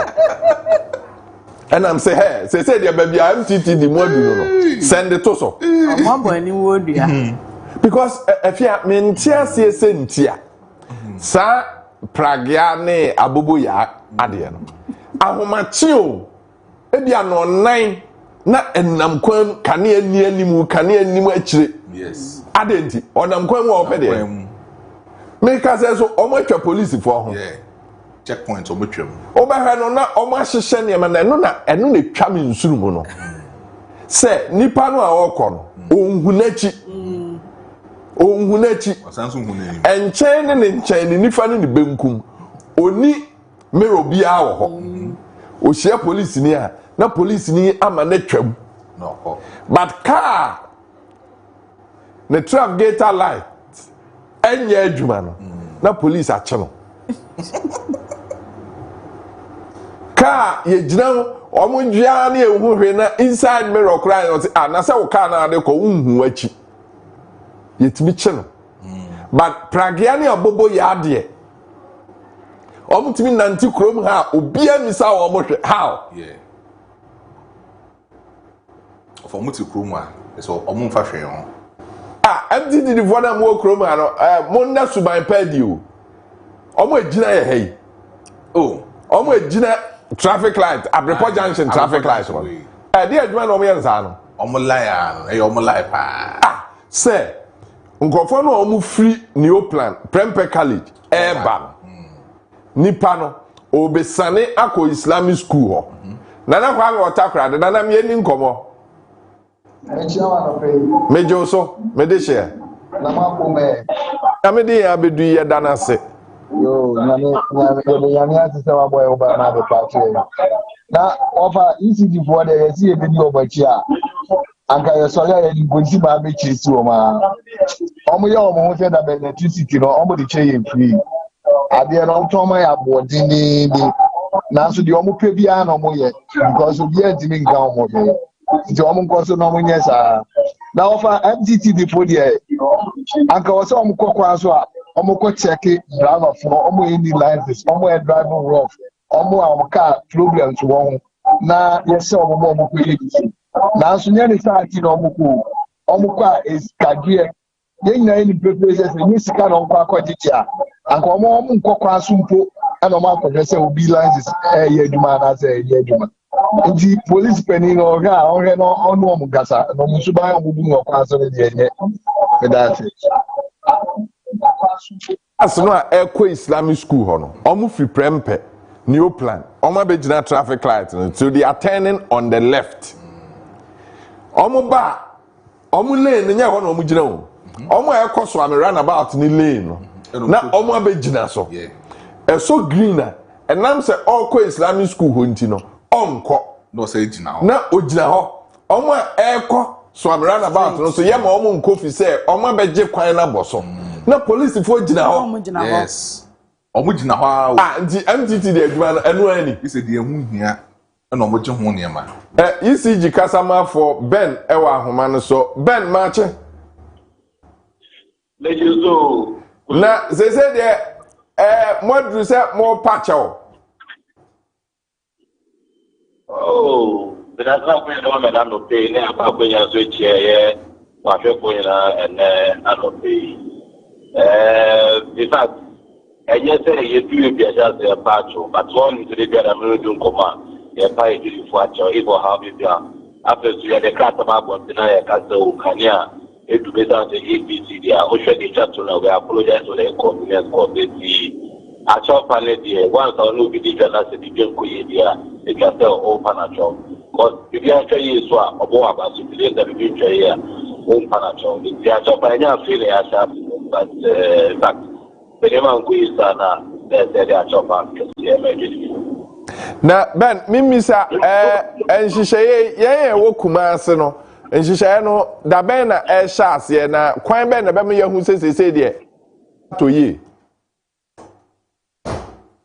[SPEAKER 1] and I'm say hey say the baby mtt di mo du no send it to so
[SPEAKER 2] omo agba ni wo dua
[SPEAKER 1] because afia mentia se ntia sa pragia ne abobo ya ade no ahomachi o ebia no nan na enam kwan kane ani animu akire
[SPEAKER 3] yes
[SPEAKER 1] ade nti onam kwan wo opede me ka se so omo atwa police fo ho
[SPEAKER 3] yeah checkpoint omo twam
[SPEAKER 1] obehwe no na omo ahyehye ne ma na eno na twa me nsuru mu no se nipa no a okọ no onhu nachi
[SPEAKER 3] osanso hu na
[SPEAKER 1] enchen ne nchen ne nifa ne benkum oni mero bia wo ho ohia police ni a na police ni ama na twam
[SPEAKER 3] no
[SPEAKER 1] but car ne traffic gator light enye adwuma no na police ache no car ye gina omo dua na ehu hwe na inside mirror cry no na se wo car na ade ko unhu achi yetimi che no but pragia ne abobo ya de omo timi nanti krom ha obia misa omo hwe how
[SPEAKER 3] yeah of omo ti krom a so omo mfa hwe ho
[SPEAKER 1] mdd di fona mo krom ha no mo na suban padi o omo agina ye hey omo agina traffic light Abrepo junction traffic light one dey adwuma no omo ye nsa no
[SPEAKER 3] omo lie no omo lie pa
[SPEAKER 1] say nkofo no omo free Neoplan Prempeh College eba nipa no obesane akọ Islamic school ho nana kwa me otakra de nana me ni nkomo mejo so me de share
[SPEAKER 7] na mapo me
[SPEAKER 1] na me de ya bedu ye dana se
[SPEAKER 7] yo nyame atise wa boy oba na be party na ofa ECD for the yesi e bi obachi a anka ye so ya di gonti ba be chisi o ma omo ye omo ho se da be electricity no omo di che ye free ade no to ma ya bodin ni na so di omo pe bia na omo ye because obi antimi nka omo ye ti omo nko so na omo nye sa na ofa MTT before the anka wo se omo kokwa so a omo ko check driver for omo any license omo e driving rough omo car problems won na yese omo ko yi na so nye ni sa ti no omo ko is Kaakyire ye nyina ni preparation ni sika no nko akọjiji a anka omo nkokwa asumpo ana omo akọje se obi license ye aduma na se ye aduma nti police penny no ga onhe no onu omo gasa no musuba omo bu no kwa so de ye that's it
[SPEAKER 1] asno a ekọ Islamic school ho no omo free Prempeh Neoplan omo abegina traffic light so they are turning on the left omo ba omo lane nya ho no omo gina o Omo e ko so am runabout ni lane no. Na omo abegina so. So green na enam se all Islamic school ho nti no onko
[SPEAKER 3] no say gina ho
[SPEAKER 1] na ogina ho omo eko so am runabout no so ye ma omo nko fi se omo beje kwan na boso na police fo gina ho
[SPEAKER 3] yes omo gina ho
[SPEAKER 1] nti MTT de adwuma no enu ani
[SPEAKER 3] ise de ehu hia na omo je ho ne ma
[SPEAKER 1] ECG kasama for Ben ewa ahoma no so Ben mache
[SPEAKER 8] lejezo
[SPEAKER 1] na zeze de modru se mo pacho
[SPEAKER 8] oh but that's not when the man no pay na apa kwenya so chie wa hwe ko ina no pay in fact enye say ye do be just a pacho but one to the other me do nkoma ye pay do for acho if or how be there after you the class about what na ye ka so kania it to be down to ABC there o share the chat to now we apologize to the inconvenience for the acho panel there once I know be the as the game ko ye there it can tell open acho because if you actually so obo about to be the future here open acho the acho panel feel as but in fact the game go is na the acho panel
[SPEAKER 1] na Ben mimisa enhihye ye wo kumase no enhihye no da Ben na sha ase na kwan Ben na be me yahu sesese de to yi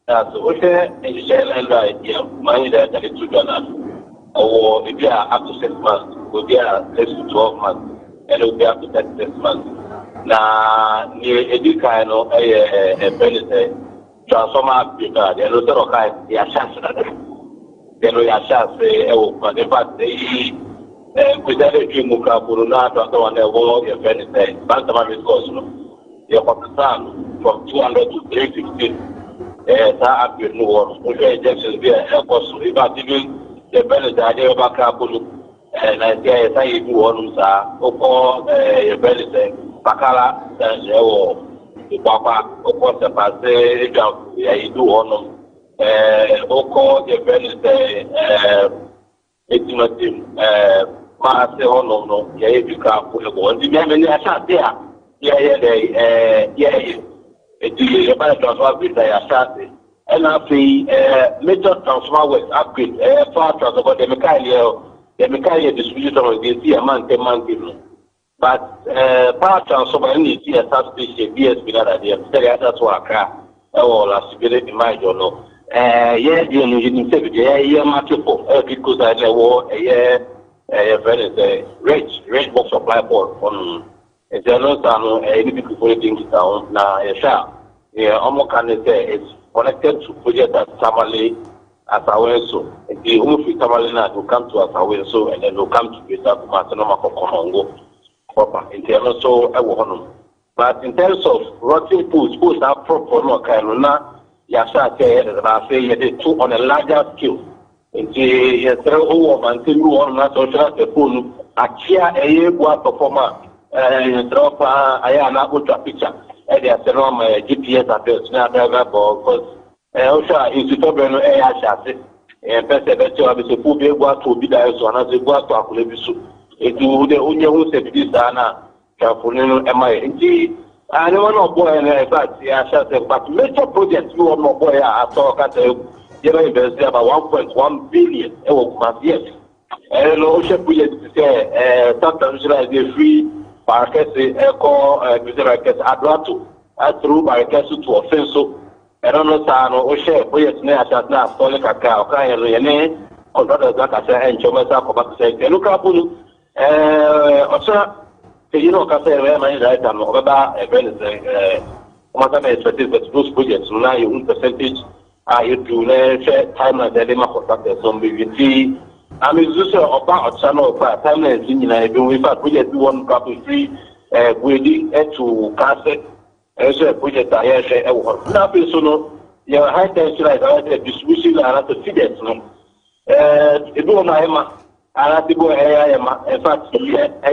[SPEAKER 8] so okay enhihye na yeah man that to Ghana or if you are up to 6 months will be less to 12 months and will be up to 36 months na ni edika no benefit transformer because they no tell okay ya chance na they no ya chance but in fact we dey dream muka corona to one level your benefit but the man is cost no your capital from 200 to 350 that up no one we injections be cost if I even the benefit dey back up and I say you one sa oko your benefit bakala Papa, of the passage of the Idu Oko, the Venice, Etimatim, Master Hono, Yabika, Pulabo, the Yamini Asha there. It's about transfer with the Ashati. And after major transfer was upgrade, far transfer, the Mikalia distributor of the man, but power transformer need to substation BSB that they that's what I all as in my journal. Yeah, you say, yeah, market for because I know a rich box supply board on a general any people things down now. Yeah, almost can say it's connected to project that Tamale as our so. The only family will come to us away so and then will come to Beta Masanoma for Congo. In terms of but in terms of rotting foods are proper no kind na yasa say they two on a larger scale. In the over until on na social phone achia performer drop ayana ultra picture and they are my GPS address na driver because also institute no chassis and person that you have to put be to be there so na say go to akulebisu etu de onye hu service ana kafunino emai nti ani one boy na fact ya shase but major project you one boy ato kata you know invest about 1.1 billion e wo kuma yes no she project say sometimes like the free market eco business adrato through market to offense so I don't know sa no o she project na asat na stole kaka o kan ye ne on that that say enchoma sa ko ba say look up also, you know, because right now, about a benefit, what I'm expecting that those projects now your percentage are you to time and the contract some BVT. I mean, this is about channel time and in we have project one couple free waiting to cassette as a project I share. Now, personal, your high tension like distribution and the figures. It don't know. Aratibo in fact, I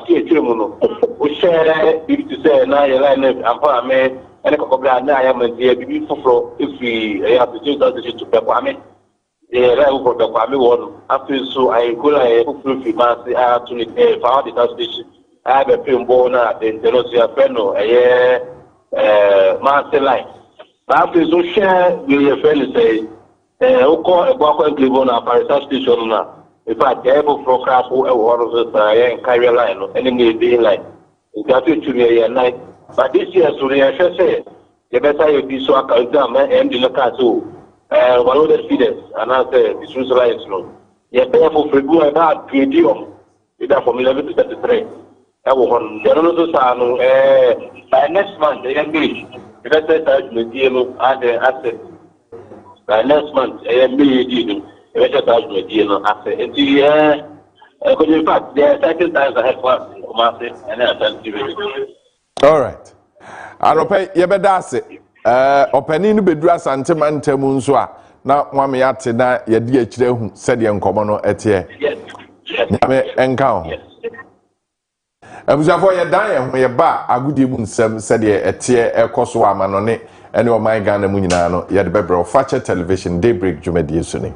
[SPEAKER 8] see a criminal who share it to say, now your line and for me, and a couple of I am a beautiful if we have to change that to Pepper. right over the Kwame one. After so I go like free mass I to the power data station. I have a film born at the Interosia Feno, master line. After so share with your friend say, who call a walk and live on a Paris station now. In fact, the able for craft who one of the Kaakyire line or any day line. It's got to be a night. But this year, so they are say, the better you be so account and the local. One of the students, and I said, this was right. You pay for free go about PDM. It's for me 11 to 33. I will on the other side. By next month, they engage. If I say that, the deal at the asset. By next month, I am being if I touch my deal asset. And in fact, there are certain times I have worked in Kumasi and I have to.
[SPEAKER 1] All right. I don't pay you better. Openi no bedura asante mantemu nso a na mwame ate na ye di akire hu sede nkomo no ete nyame enka ho abusafo ye dan ye ho ye ba agudi mu nsem sede ete ekoso amanone ene o man Ghana mu nyina no ye de bebre Fache television Daybreak dwumadi so ni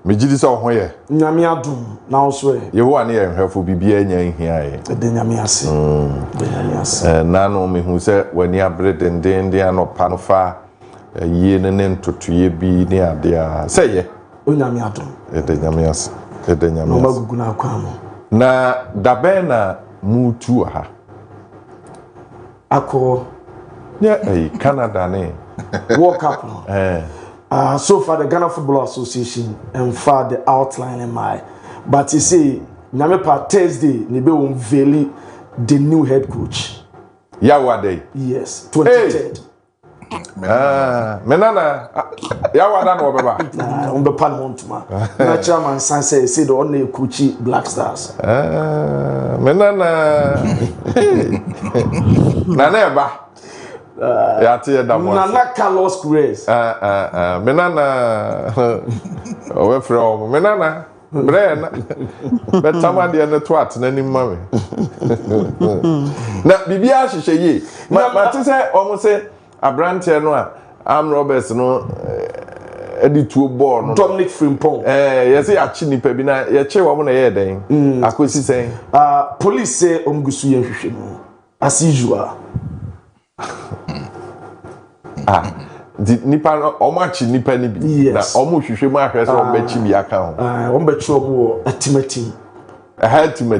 [SPEAKER 1] Mejidi so ho ye
[SPEAKER 9] nyame adum na oso e
[SPEAKER 1] Yehowa ne yenhwefo bibia nya nhia ye
[SPEAKER 9] de nyame ase de nyame ase
[SPEAKER 1] na no mehu se wani abre dendende anopa no fa yie ne ntotoye bi ne ade a se ye
[SPEAKER 9] onyame adum
[SPEAKER 1] de nyame ase de nyame
[SPEAKER 9] no
[SPEAKER 1] ase
[SPEAKER 9] magugu na akwa mo
[SPEAKER 1] na dabe na mutu ha
[SPEAKER 9] akọ
[SPEAKER 1] ya Canada ne
[SPEAKER 9] World Cup no so far the Ghana Football Association and far the outline in my but you see Nyamepa Thursday ni be unveil the new head coach
[SPEAKER 1] Yawade
[SPEAKER 9] yes 23rd
[SPEAKER 1] menana Yawada no beba
[SPEAKER 9] on be pan montuma na chairman say the only coach Black Stars
[SPEAKER 1] menana na eba ya tie da mo
[SPEAKER 9] Nana Carlos Cruz
[SPEAKER 1] menana we from menana brena betama de na to at na nim mame na bibia hihye yi ma te se omo se abrante no a Am Roberts no edituo ball no
[SPEAKER 9] Dominic Frimpong
[SPEAKER 1] yes ya chi nipa bi na ye che wo mo na ye den akosi sen
[SPEAKER 9] police say omgusu ye hwehwe no as usual
[SPEAKER 1] di nipa omachi nipa ni bi na omo hwehwe mu ahwe so obachi bi aka ho
[SPEAKER 9] ombachi omo atimatim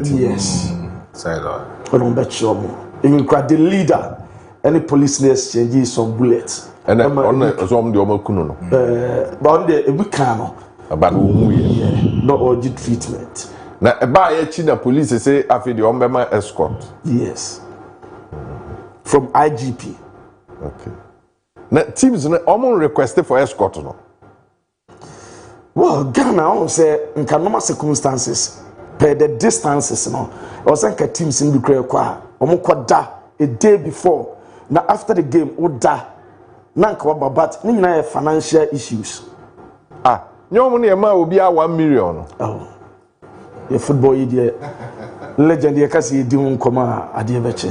[SPEAKER 1] yes
[SPEAKER 3] say that
[SPEAKER 9] ombachi omo even the leader any police exchange some bullets
[SPEAKER 1] and on some the omo kunu no
[SPEAKER 9] but on the we can no
[SPEAKER 1] about wo
[SPEAKER 9] no urgent treatment
[SPEAKER 1] na eba ya chi na police say afi the ombema escort
[SPEAKER 9] yes from IGP.
[SPEAKER 1] Okay. Now teams no requested for escort no.
[SPEAKER 9] Well, Ghana on say in normal circumstances, per the distances no. Or say teams in the kwa omokoda a day before na after the game oda nanka waba but ni nyina financial issues
[SPEAKER 1] nyom ne ma obi a 1 million
[SPEAKER 9] your football idiot legend ye kasi di hun koma ade beche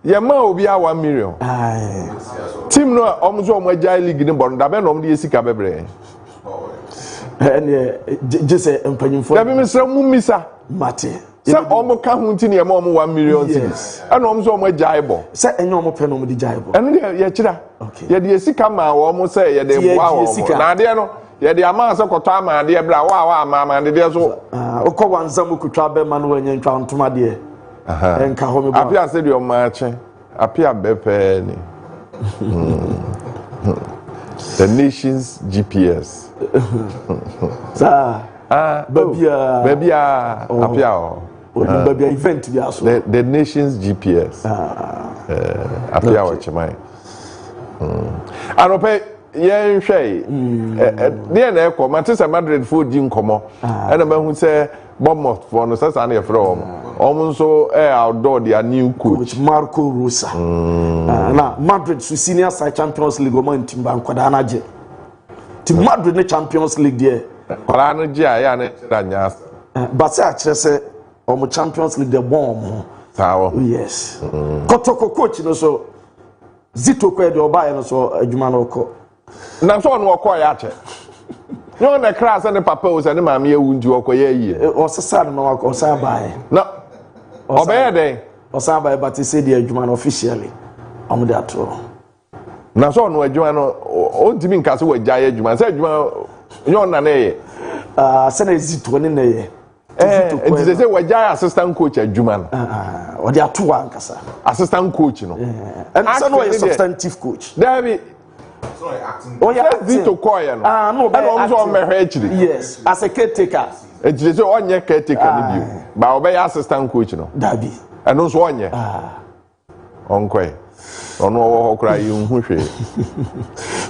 [SPEAKER 1] ye ma obi a 1 million team no omzo omagya league ni bon da be no de sika bebre
[SPEAKER 9] just empanyimfo
[SPEAKER 1] da be misra mu misa
[SPEAKER 9] mate
[SPEAKER 1] se omo ka hu nti ne ma omo 1 million and omzo omagya ibo
[SPEAKER 9] se enye omo pe no mo di jaibo
[SPEAKER 1] enu ye kira ye de sika ma wo mo se ye de boa wo na de no ye de ama se koto ama de bra wa ama de so
[SPEAKER 9] okọ wanzam kutwa be ma no wanya ntwa ntoma de enka ho me bo
[SPEAKER 1] apia se de o ma che apia bepe ni the nation's GPS babia apia
[SPEAKER 9] babia event bi aso
[SPEAKER 1] the nation's GPS apia wa chimai anope yen hwei ne na ekọ Manchester Madrid fo di nkomo na ma hu se Bournemouth for no sasa na yefro omo so outdoor their new coach
[SPEAKER 9] Marco Rosa na Madrid su senior side Champions League o man timba nkwada na je ti Madrid ne Champions League there
[SPEAKER 1] kwala no je ya na nya
[SPEAKER 9] but say a kire se omo Champions League the bomb
[SPEAKER 1] sawo
[SPEAKER 9] yes kotoko coach no so Zito kwa de obaye no so adwuma no ko
[SPEAKER 1] na so no ko ya che no na class and papa o se ne maame ewu ndi okoye yi
[SPEAKER 9] o sesa no o sa bae
[SPEAKER 1] na obeye den
[SPEAKER 9] o sa bae but he said the adwuma no officially am dey ato
[SPEAKER 1] na so no adwuma no o ntimi nka se wagya ya adwuma se adwuma nyo na na ye
[SPEAKER 9] se na Zito ne na ye
[SPEAKER 1] nti se wagya assistant coach adwuma no
[SPEAKER 9] o dey ato ankasa
[SPEAKER 1] assistant coach no
[SPEAKER 9] and so no a substantive coach
[SPEAKER 1] David
[SPEAKER 3] sorry acting
[SPEAKER 1] Zito koya no
[SPEAKER 9] no
[SPEAKER 1] and also mehwe achiri
[SPEAKER 9] yes as a caretaker
[SPEAKER 1] nti se onye caretaker ni bio ba obey assistant coach no
[SPEAKER 9] dabi
[SPEAKER 1] and also onye onkwe ono wo kra yi nhwe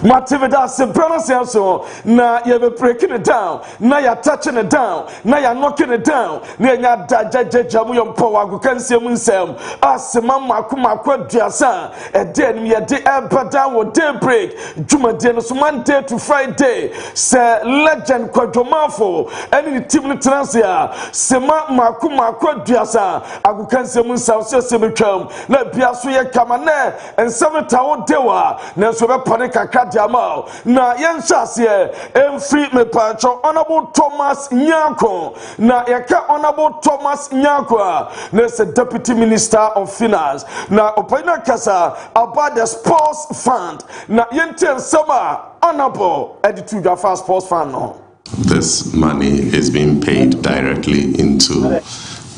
[SPEAKER 9] Mativida Semprana so na you be breaking it down na you touching it down na you knocking it down na nya jajajamu yom power go kan se mun sem asema makuma kwaduasa e de nim ye de ebada wo Daybreak Jumade no so Monday to Friday se legend Kojo Marfo any team no transia sema makuma kwaduasa agukan se mun sam se betwam na bia so ye kamane en semetawo dewa na so be pone kakra diamao na yenshase free me pancho honorable Thomas Nyanko na yaka honorable Thomas Nyanko na se deputy minister of finance na opina kasa about the sports fund na yente sama honorable editor of sports fund no.
[SPEAKER 10] This money is being paid directly into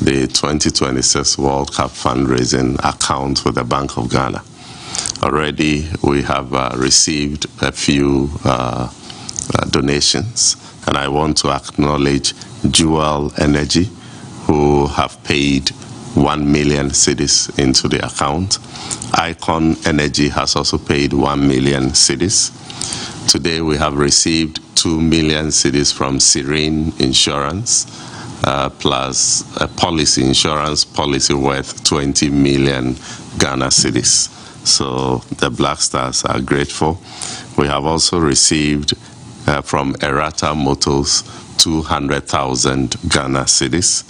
[SPEAKER 10] the 2026 World Cup fundraising account with the Bank of Ghana. Already we have received a few donations, and I want to acknowledge Jewel Energy, who have paid 1 million cedis into the account. Icon Energy has also paid 1 million cedis. Today we have received 2 million cedis from Serene Insurance, plus a policy insurance policy worth 20 million Ghana cedis. So the Black Stars are grateful. We have also received from Errata Motors 200,000 Ghana cedis.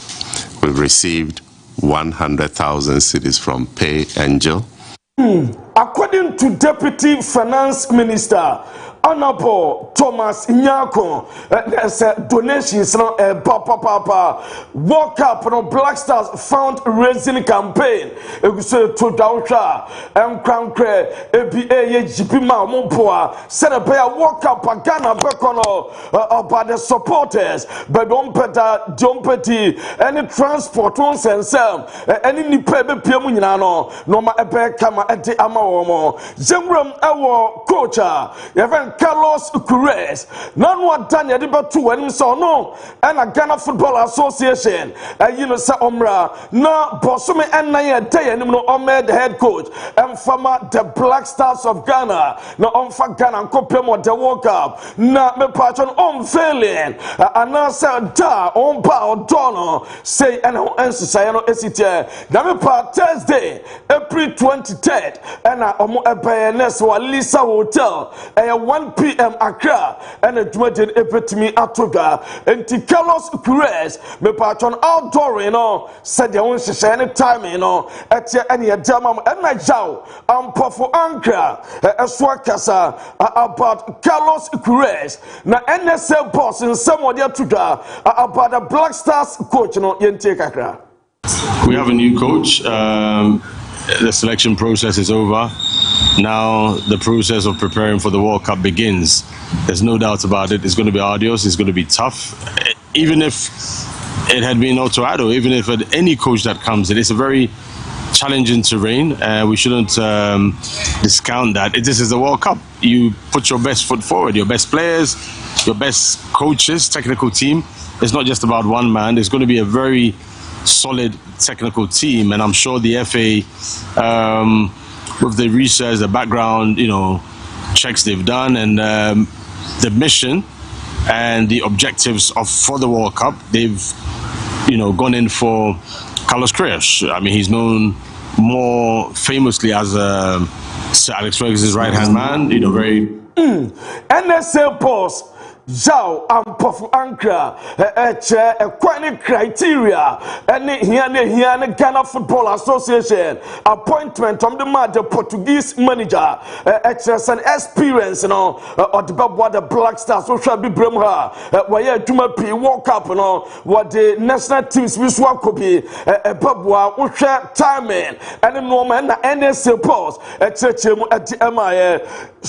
[SPEAKER 10] We've received 100,000 cedis from Pay Angel.
[SPEAKER 9] According to Deputy Finance Minister Honorable Thomas Nyako, there's donations no papa walk up no Black Stars fundraising campaign. Say to Dausha Krankre ABA GP ma Mompoa said a bear walk up Ghana Bekono about the supporters, but don't petty any transport on sensem any nipebe piamunano no ma ebe kama eti ama womo Zembram ewo coach even Carlos Kures na no adanya de beto anim so no na Ghana Football Association you know say omra na bosome ennan ya day anim no the head coach and former the Black Stars of Ghana na onfa Ghana nkopem the World Cup na me patron failing anasa da on ba odono say and ensisa no esitie na me pa Thursday April 23rd and omo ebenes wa Lisa Hotel 1 p.m. Accra and a dwedin epitimi atoga enti Carlos Kures me patron outdoor said the own any time etia any jamam and na jaw for Ankara eswakasa about Carlos Kures na NSL boss in somewhere atoga about the Black Stars coach yente kakra.
[SPEAKER 11] We have a new coach. The selection process is over. Now the process of preparing for the World Cup begins. There's no doubt about it. It's going to be arduous. It's going to be tough. Even if it had been Otto Addo, even if any coach that comes in, it's a very challenging terrain. We shouldn't discount that. This is the World Cup. You put your best foot forward, your best players, your best coaches, technical team. It's not just about one man. There's going to be a very solid technical team, and I'm sure the FA, with the research, the background, checks they've done, and the mission and the objectives for the World Cup, they've, gone in for Carlos Kures. I mean, he's known more famously as Sir Alex Ferguson's right-hand man. Very
[SPEAKER 9] NSL boss. Zao ampofu Ankara quite criteria and here Ghana Football Association appointment of the Portuguese manager an experience or the Black Stars so shall be Bremha where Juma P World Cup what the national teams we swap copy Babwa Usha timing and the moment NSL post at the MIA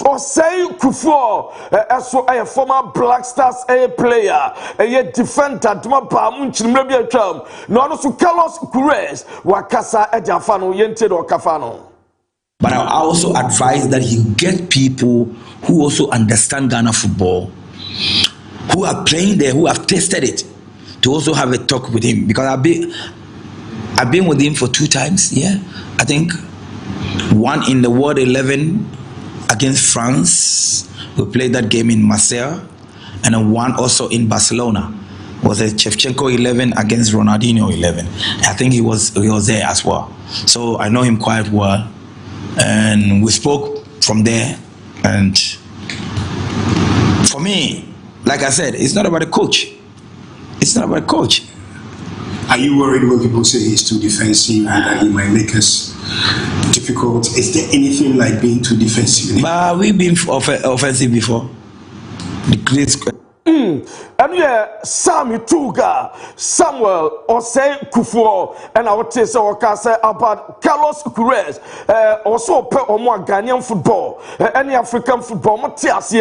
[SPEAKER 9] or say Kufuor so a former Black Stars a player a defender duma pa munchimre bi atwam no no so Carlos Kures wakasa ejafano yente do kafano.
[SPEAKER 12] But I also advise that he get people who also understand Ghana football, who are playing there, who have tasted it, to also have a talk with him, because I've been with him for 2 times. I think one in the World 11 against France. We played that game in Marseille, and then one also in Barcelona. Was a Shevchenko 11 against Ronaldinho 11. I think he was there as well. So I know him quite well, and we spoke from there. And for me, like I said, it's not about the coach. It's not about the coach.
[SPEAKER 13] Are you worried when people say he's too defensive and that he might make us difficult? Is there anything like being too defensive?
[SPEAKER 12] But we've been offensive before. The great
[SPEAKER 9] And Sami Tuga, Samuel, or say Kufuor, and I would say about Carlos Kures, also per or more Ghanaian football, any African football, Matias,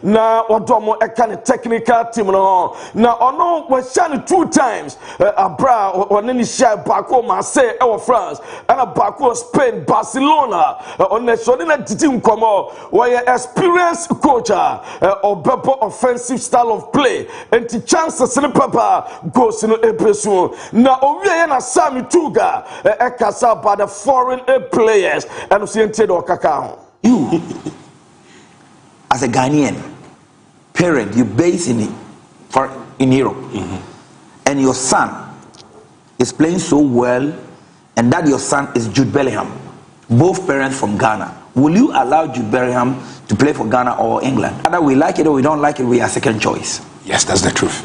[SPEAKER 9] now or domo a kind of technical team. Now, no, we're shining 2 times, Abra or any share Baco, Marseille, or France, and a Baco, Spain, Barcelona, on the Shodina team come out, where experienced coach or better offensive style of play. And the chances in papa goes in episode. Now, Owe na Sami Tuga, Ekasa by the foreign players, and Usiente or Kakao.
[SPEAKER 12] You, as a Ghanaian parent, you base in Europe, and your son is playing so well, and that your son is Jude Bellingham, both parents from Ghana. Will you allow Jude Bellingham to play for Ghana or England? Either we like it or we don't like it, we are second choice.
[SPEAKER 13] Yes, that's the truth.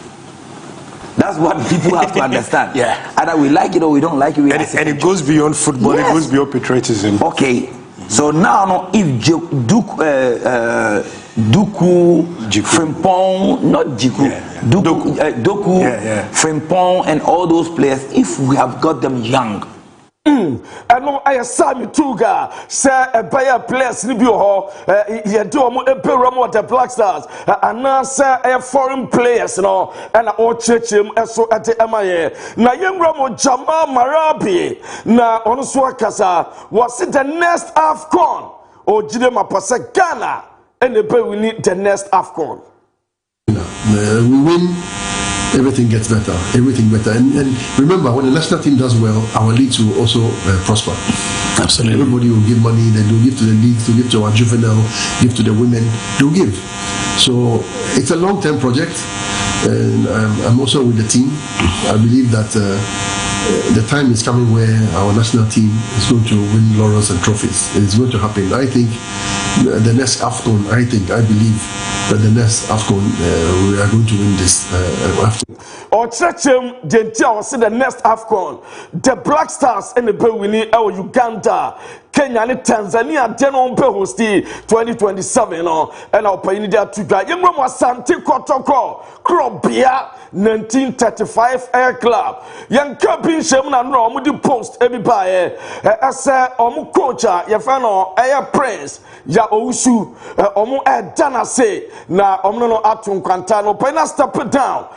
[SPEAKER 12] That's what people have to understand. Either we like it or we don't like it, we are second choice.
[SPEAKER 13] And it goes beyond football, it goes beyond patriotism.
[SPEAKER 12] Okay, so now if Duku, Frimpong, not Jiku, Doku, Frimpong, and all those players, if we have got them young,
[SPEAKER 9] And no, I saw me too, say a buyer place, Libyo, you do a pyramid of the Black Stars, and now say a foreign players, and all church him so at the MIA. Now, young Ramo Jamal Marabi, now on Swakasa, was it the next AFCON or Jidema Pasa Ghana? and we need the next AFCON.
[SPEAKER 14] We win, everything gets better, and remember, when the national team does well, our leagues will also prosper.
[SPEAKER 12] Absolutely.
[SPEAKER 14] Everybody will give money, then they'll give to the leagues, they'll give to our juvenile, give to the women, they'll give. So it's a long-term project, and I'm also with the team. I believe that the time is coming where our national team is going to win laurels and trophies. It's going to happen. I think the next AFCON, I believe that the next AFCON, we are going to win this AFCON.
[SPEAKER 9] Or Churcham, the next AFCON, the Black Stars in the Bewini, Uganda, Kenya, and Tanzania, Denon hosti 2027, and our pioneer to die. Young Roma Santi Kotoko, Krobia, 1935 Air Club. Young Captain Sherman and Rome, the post, everybody, as a Omukocha, Yafano, Air Prince, Ya Oushu, Omu Dana say, na Omno Atum Quantano, Pena step down,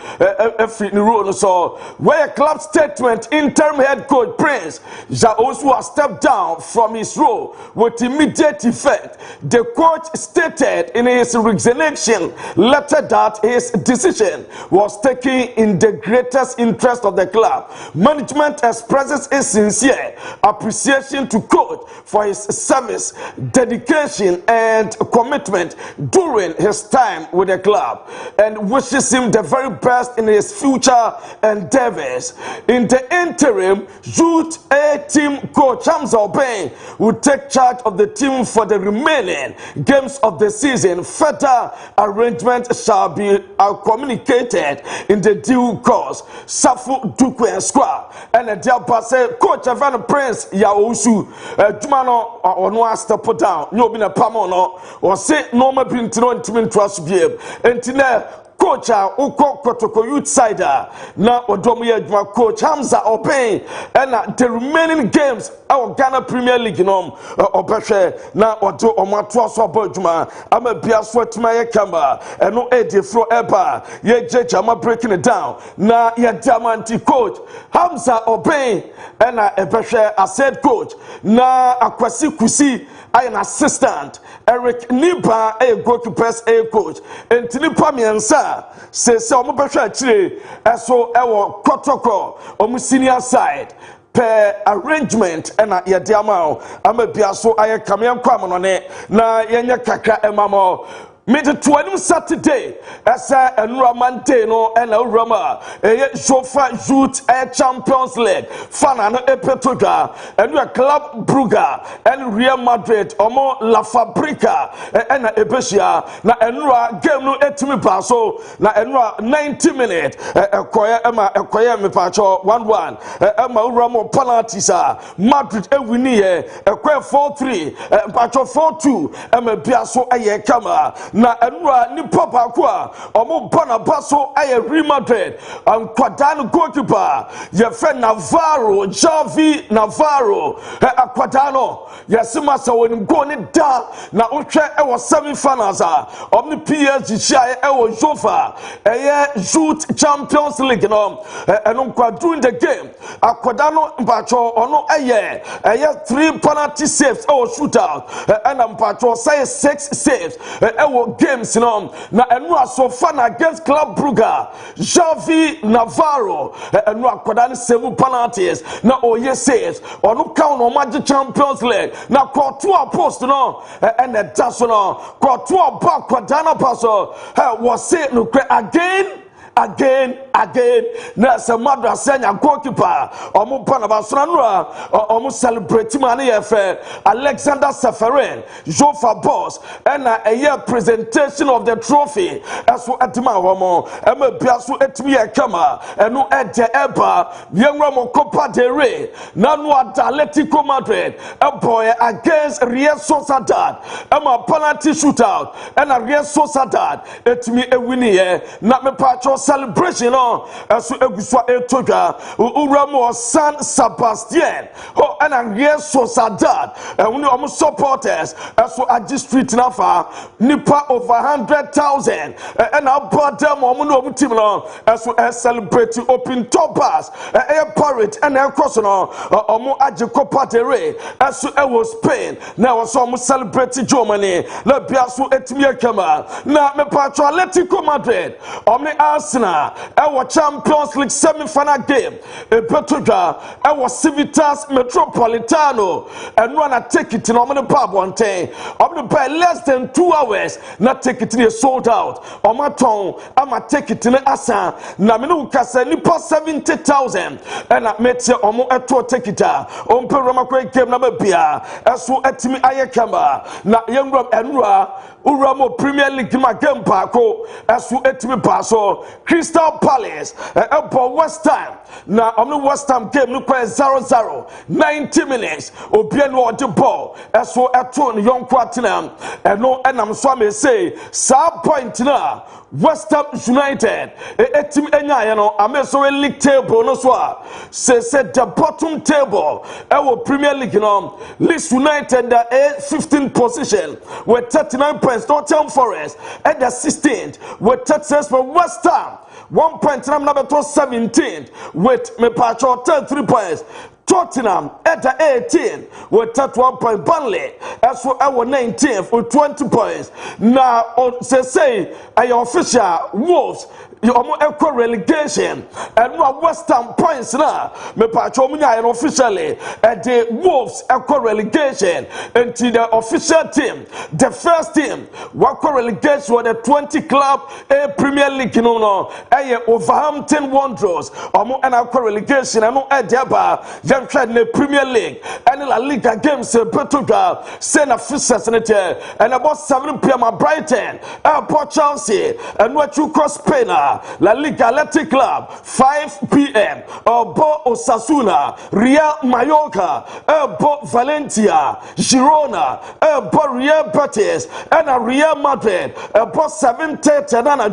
[SPEAKER 9] so where a club statement, interim head coach Prince, Ja Oushu has stepped down from his role with immediate effect. The coach stated in his resignation letter that his decision was taken in the greatest interest of the club. Management expresses its sincere appreciation to coach for his service, dedication, and commitment during his time with the club, and wishes him the very best in his future endeavors. In the interim, youth A team coach Hamza Obeng will take charge of the team for the remaining games of the season. Further arrangements shall be communicated in the due course. Safu Duku and Squad and the Diabase coach Evan Prince Yaosu Jumano or no step down. No been a pamono or say no more been to no trust be and coach Uko Kotoko youth sider now Odomu coach Hamza Obeng and the remaining games our Ghana Premier League Obeshe now Odo Omatwa Sobojuma I'm a Biaswa Timaya Kamba and no Eddie Fro Eba ye Jama breaking it down now ye Diamanti coach Hamza Obeng and Ebeshe I said coach now Akwasi Kusi I an assistant Eric Niba a goalkeepers a coach and Tinipa Miansa says so actually so our protocol on senior side per arrangement and yadiamao I'm a biaso I come on it na yenya kaka emamo mid 20 Saturday as a Ramante no and a Rama a Sofa Youth Air Champions League Fanano Epetoga and we are Club Brugge and Real Madrid Omo La Fabrica and Ebesia na enra game no etimi paso na enra 90 minutes ekoya me pacho 1-1 ema Ramo penalties Madrid ewini ekoya 4-3 pacho 4-2 ema biaso aye kama na enura ni papa kwa omo bana baso aye Real Madrid kwadano goalkeeper ye friend Navarro Javi Navarro akwadano yesima sa woni go ni da na ohwe e semi-finals omni PSG shy e Jofa Youth Champions League no eno during the game akwadano mpacho ono aye 3 penalty saves shootout and mpacho say 6 saves games na enu asofana against Club Brugge Javi Navarro enu akwada ni 7 penalties na oye saves onu count no match Champions League na quartu post no and that's no quartu back kwadana paso was say no again na se madra senya goalkeeper omo pana basranura omo celebrate mani efe Alexander Seferin Jofa boss and a presentation of the trophy aso etima homo ema biaso etimi ekama eno eje eba yenwa mo Copa del Rey na no Atletico Madrid boy against Real Sociedad ema penalty shootout and Real Sociedad etimi ewini na me patcho celebration no eso eguswa etoga uramo San Sebastian oh and Anglia Sociedad and omo supporters eso agi street nafa nipa over 100,000 and about them omo no team no eso celebrate open toppers air parade and air cross no omo agi Copa del Rey eso e was Spain now so omo celebrate Germany na bia so etimi akama na me patro Atletico Madrid omo Arsenal e was Champions League semi-final game e Portugal e was Civitas Metropolitano and one a ticket in omo pub one day omo pay less than 2 hours na ticket is sold out omo ton ama ticket in asa na me no kasa nipa 70,000 and na mete omo eto ticket a ompe Roma game na bia eso etimi ayekama na yengram enura Uramo Premier League ma game paako eso etimi paso Crystal Palace ebo West Ham na omo West Ham game no kwa 0-0 90 minutes obia no the ball eso eto no yonko atena eno enam so am say sa point na West Ham United etim enya no ameso league table no so a say the bottom table our Premier League no Leeds United the 15th position with 39 points. Nottingham Forest at the 16th with 36 for West Ham 1 point. Number 17th with me patro 33 points. Tottenham at the 18th with 31 points. Burnley as for our 19th with 20 points. Now say official Wolves Omo equal relegation and no West Ham points na me patcho munya officially at the Wolves equal relegation into the official team the first team equal relegation with the 20 club Premier League no Wolverhampton Wanderers omo and equal relegation and no edeba jam trade the Premier League and La Liga games Portugal send officials in it and about 7 p.m. at Brighton Port Chelsea and what you cross Spain La Liga Athletic Club 5 p.m. Bo Osasuna Real Mallorca Bo Valencia Girona Bo Real Betis and Real Madrid Bo 7:30 and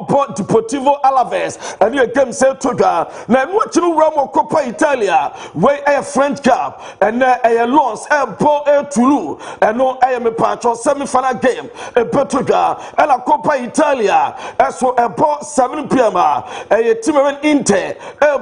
[SPEAKER 9] Bo Deportivo Alaves and your game set to ga na what you Ramo Coppa Italia where a French Cup and a Lens Bo Toulouse and no I am a patro semi-final game Portugal and a Coppa Italia as for a 7 p.m. A team Inter,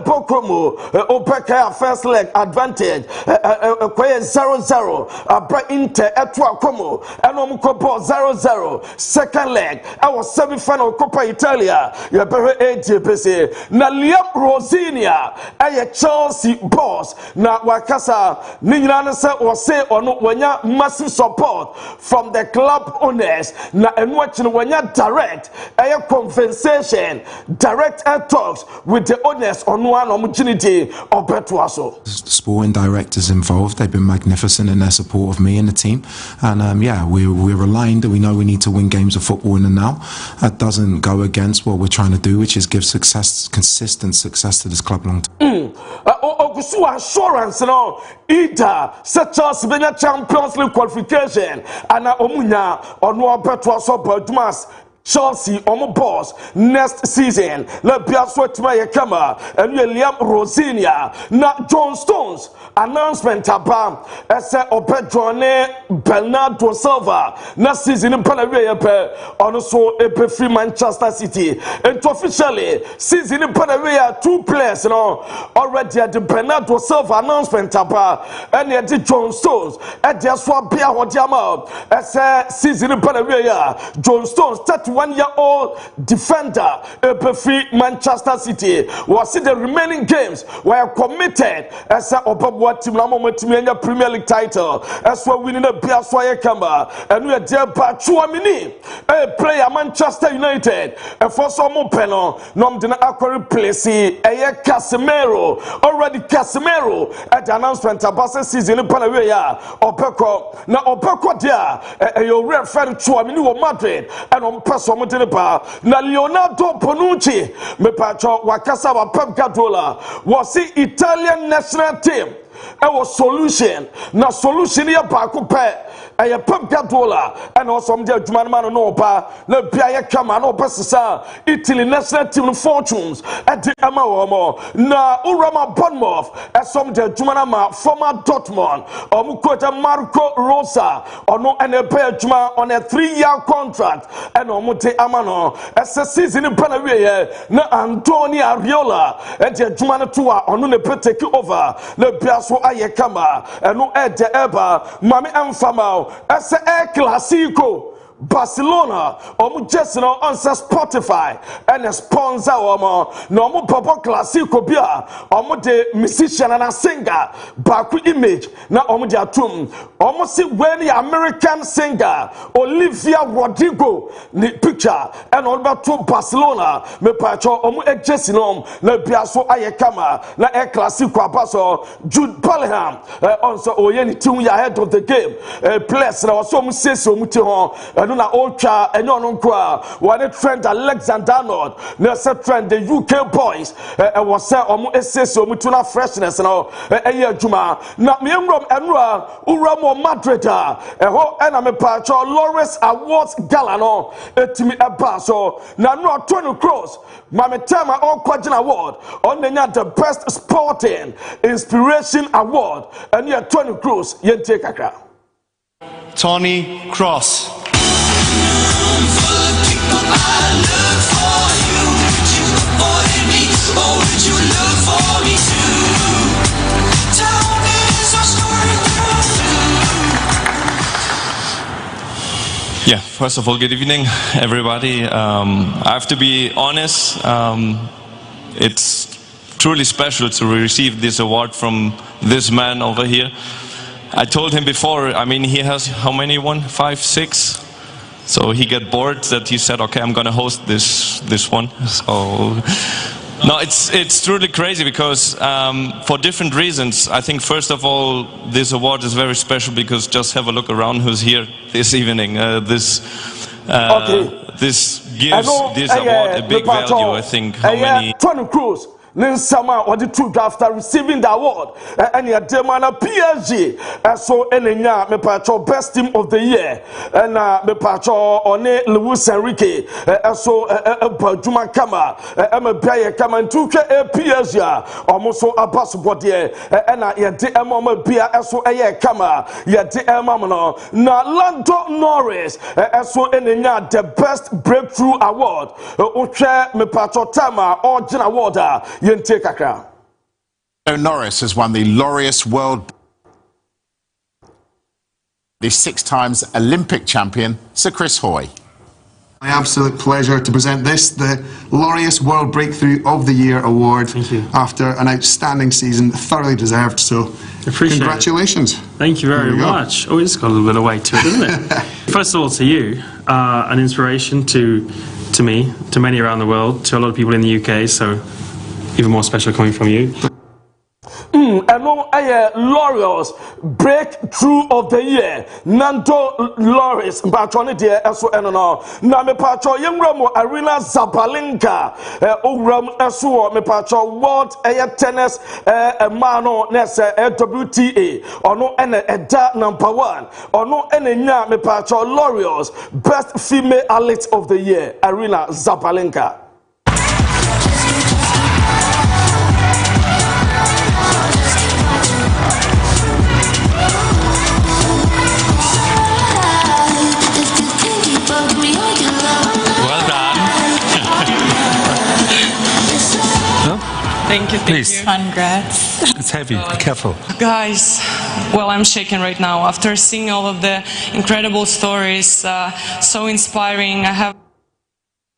[SPEAKER 9] Bokomo, Opeka first leg advantage, 0-0, Inter at Como, and Omcopo 0-0, second leg, our semi-final Coppa Italia, your very 80%. Na Liam Rosinia, a Chelsea boss, na Wakasa, Ninana was say or no, when you massive support from the club owners, na and watching when you direct, a compensation. Direct talks with the owners on one opportunity or Betuaso.
[SPEAKER 15] Sporting directors involved, they've been magnificent in their support of me and the team. And we're aligned. We know we need to win games of football in the now. That doesn't go against what we're trying to do, which is give consistent success to this club long term.
[SPEAKER 9] Assurance, no, either such as the Champions League qualification and Omunya or no Betuaso Berdumas. Chelsea on boss next season. Let be a sweat my camera and Liam Rosinia. Not John Stones announcement about as a Pedrone Bernardo Silva next season in Panaway also a free Manchester City. And officially season in Panaway 2 players already at the Bernardo Silva announcement about and at the John Stones at the Swabia Hodiama as a season in Panaway John Stones 1-year-old defender free Manchester City was in the remaining games were committed as a team Premier League title as well winning a Biaswaya Kamba and we are there by Chuamini a player Manchester United and for some panel nom dina acquire place a Casemiro already Casemiro at the announcement about the season in Panawaya Opeko now Opeko there your referee Chuamini or Madrid and on na Leonardo Bonucci me pacho wakasa wa Pep Guardiola was the Italian national team. Our solution na solution ya baako pe ɛyɛ Pep Guardiola ɛna ɔsɔm de adwuma no ma no pa na bia yɛ kama na ɔpɛsesa Italy national team fortunes ɛde ɛma wɔn na urama Bournemouth ɛsɔm de adwuma no ma former Dortmund ɔmo coach Marco Rosa ɔno ɛna ɛpɛ adwuma on a 3-year contract ɛna ɔmo de ama no ɛsɛ season bana wie na Antonio Ariola ɛde adwuma no to a ɔno ne pɛ take over na bia so ayɛ kama ɛno ɛde ɛba mame ɛmfama ɛsɛ Clásico Barcelona jersey no on Spotify and a sponsor na Papa Clásico bia de musician and a singer back image na de atum si when the American singer Olivia Rodrigo ni picture and to Barcelona me pacho jersey no na bia so ayekama na Clásico abaso Jude Bellingham on so oyeni team ahead of the game players na so say so muti ho na ultra and no kwa one trend Alexander-Arnold na se trend the UK boys and was say so mutuna freshness now adwuma na me enrom enra uramo Madrid ho na me pacho Laureus Awards gala no etimi eba so na no Tony Kroos ma me tema on Kojo award on the best sporting inspiration award and ya Tony Kroos yente kakra
[SPEAKER 16] Tony Kroos.
[SPEAKER 17] Yeah, first of all, good evening, everybody. I have to be honest, it's truly special to receive this award from this man over here. I told him before, I mean, he has how many won? 5, 6? So he got bored that he said, okay, I'm going to host this one. So no, it's truly crazy because for different reasons. I think first of all, this award is very special because just have a look around who's here this evening. This gives this award a big value. I think how many.
[SPEAKER 9] Tony Kroos. Ninsama or the truth after receiving the award and your demana PSG so enenya me pacho best team of the year and me pacho one Luis Enrique so Juma Kama me bia kama ntuke PSG almost abaso body and ye de me bia so kama ye de no na Lando Norris so enenya the best breakthrough award ohwe me pacho tama origin award
[SPEAKER 18] Norris has won the Laureus World, the 6 times Olympic champion, Sir Chris Hoy.
[SPEAKER 19] My absolute pleasure to present this, the Laureus World Breakthrough of the Year Award.
[SPEAKER 20] Thank you.
[SPEAKER 19] After an outstanding season, thoroughly deserved. So, congratulations.
[SPEAKER 20] Thank you very much. Oh, it's got a little bit of weight to it, doesn't it? First of all, to you, an inspiration to me, to many around the world, to a lot of people in the UK. So. Even more special coming from you.
[SPEAKER 9] Laureus Breakthrough of the Year. Nando Laureus Patroni dear eso enono. Na me patro yengramo Arena Zabalenka. Ogram eso me patro World Tennis mano nese WTA. Ono ene eda #1. Ono ene nya me patro Laureus Best Female Athlete of the Year. Arena Zabalenka.
[SPEAKER 21] Thank you.
[SPEAKER 22] Please.
[SPEAKER 21] Congrats.
[SPEAKER 22] It's heavy. Be careful.
[SPEAKER 21] Guys, well, I'm shaking right now. After seeing all of the incredible stories, so inspiring. I have.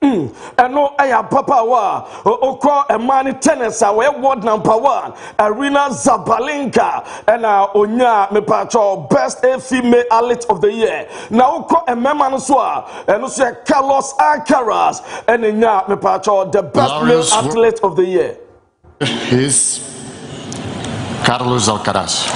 [SPEAKER 9] No, I am Papa Wa. Okro a man tennis away world #1. Arena Zabalenka and Onya me pacho best female athlete of the year. Now okro a man so and also Carlos Alcaraz and Nya me pacho the best male athlete of the year.
[SPEAKER 18] Is Carlos Alcaraz.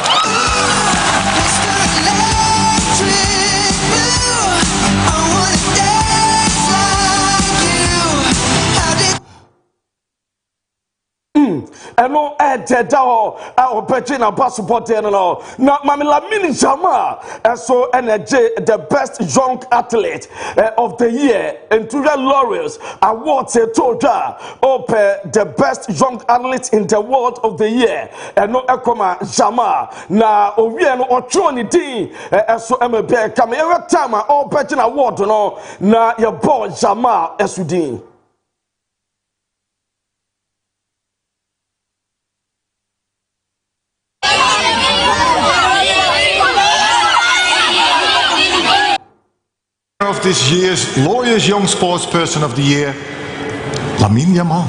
[SPEAKER 9] ɛno ɛdɛda hɔ a ɔbɛgye na basketball day no na Mamila Mini Jama ɛso ɛnɛgye the best young athlete of the year Enturia Laureus award se toja ope the best young athlete in the world of the year ɛno ɛkɔma Jama na owie no ɔtwerɛ ne din ɛso ɛmɛbɛ kama every time a ɔbɛgye na award no na yɛbɔ Jama ɛso din.
[SPEAKER 4] Of this year's Lawyers Young Sportsperson of the Year, Lamine Yamal.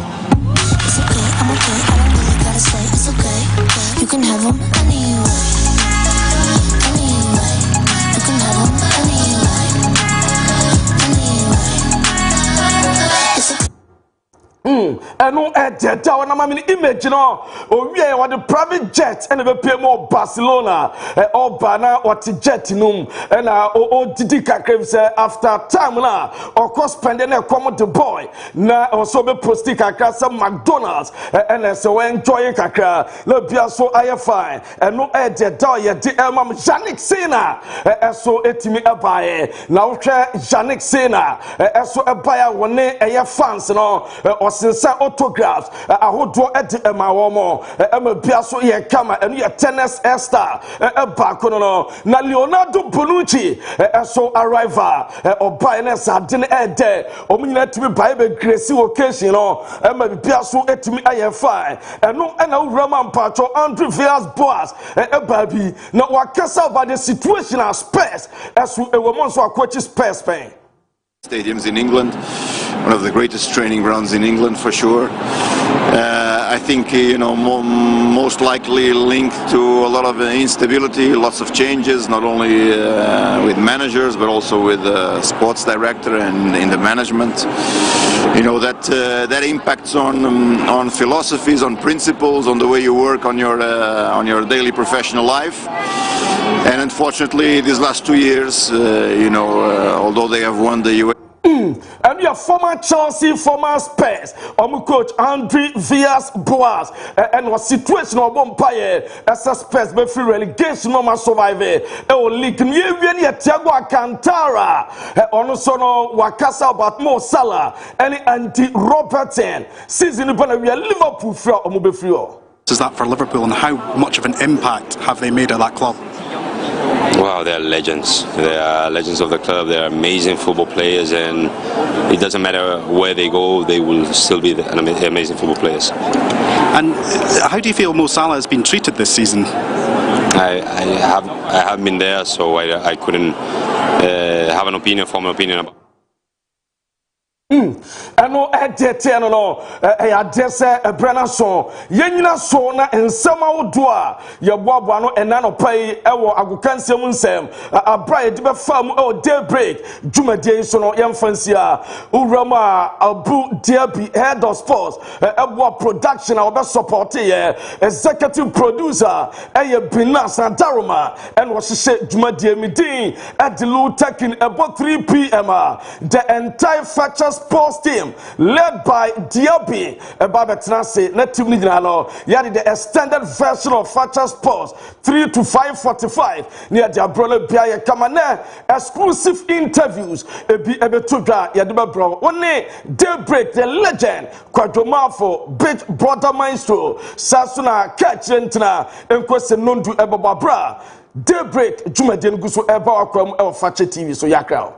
[SPEAKER 22] It's okay, I'm okay, I don't really gotta say it's okay. You can have them anyway. Anyway, you can have them anyway. Anyway, it's okay.
[SPEAKER 9] Eno ejeta wana mami image no owie wa the private jet ene be pay mo Barcelona oba na what jet num na o didi kakra say after time na o spend na come the boy na also be posti kakra say McDonald's and say we enjoy kakra na bia so aye fine eno ejeta ye di elmam Yannick Sena eso etimi ebae na wo hwe Yannick Sena eso ebae woni eye fans no since autographs ahodo edi emawomo emabia so ye kama enu ye tennis star back no na Leonardo Bonucci so arrival obai na sadin ede omunyina timi bai be grace occasion no emabia so etimi aye fine enu na urama mpacho Andre Villas-Boas baby na wakasa about the situation at Spurs esu ewomo so akwachi Spurs Spain
[SPEAKER 23] stadiums in England, one of the greatest training grounds in England for sure. I think most likely linked to a lot of instability, lots of changes, not only with managers but also with the sports director and in the management. That impacts on philosophies, on principles, on the way you work on your daily professional life. And unfortunately, these last 2 years, although they have won the US.
[SPEAKER 9] And your former Chelsea, former Spurs, coach Andre Villas-Boas, and was situation of Bompire as a Spurs be free relegation no survive. League new Thiago Alcantara, also no wakasa about Mo Salah, and Andy Robertson. Season upon we are Liverpool free or Mobe free.
[SPEAKER 24] Is that for Liverpool and how much of an impact have they made at that club?
[SPEAKER 25] Wow, they are legends. They are legends of the club. They are amazing football players, and it doesn't matter where they go, they will still be amazing football players.
[SPEAKER 24] And how do you feel Mo Salah has been treated this season?
[SPEAKER 25] I haven't been there, so I couldn't have an opinion, form an opinion about.
[SPEAKER 9] Eno ejete no adese ebrana so yenyina so na ensem awodo a yeboabo no ena no pai ewo agokansem nsem abra ye be fam Daybreak dwumadie so no yemfansia urama Abu Dhabi head of sports ebo production a obe support ye executive producer eye Binas Daruma and was dwumadie midin adilu taking about 3 p.m. The entire Future Sports team led by Diaby Babetrase na team ni no yadi the extended version of Future Sports 3 to 5:45 near the Abrole Bia Kamane exclusive interviews ebetodwa yadi be bro one Daybreak the legend Kojo Marfo big brother Maestro Sasuna Kaakyire 6Am enkwese nondu ebababra Daybreak dwumadie nguso eba akwam e Future TV so yakra.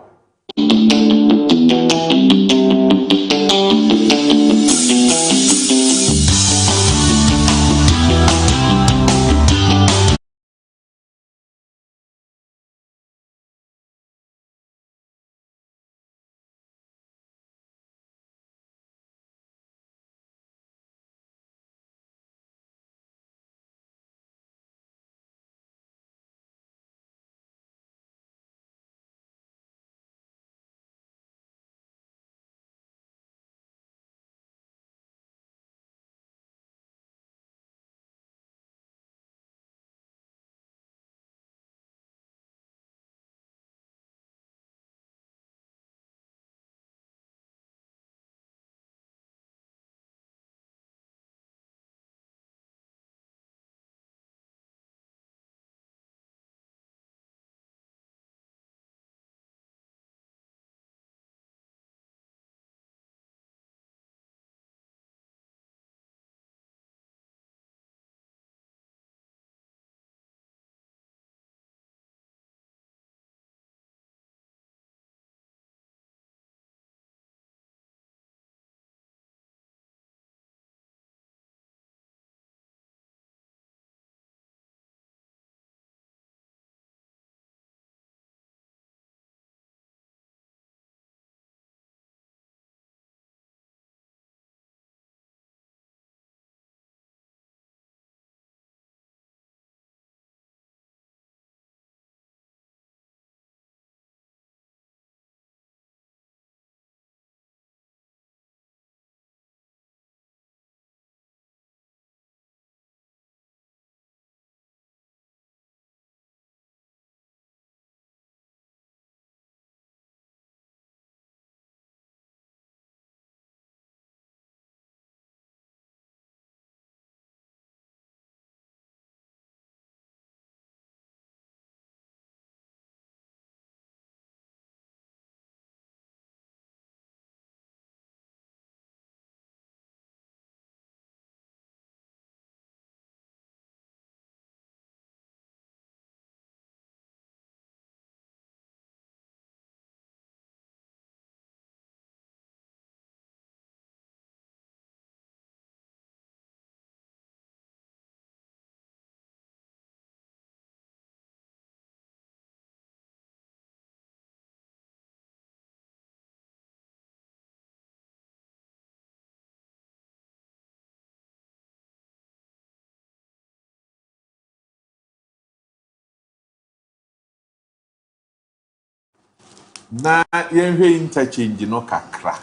[SPEAKER 1] na yenhwe interchange no kakra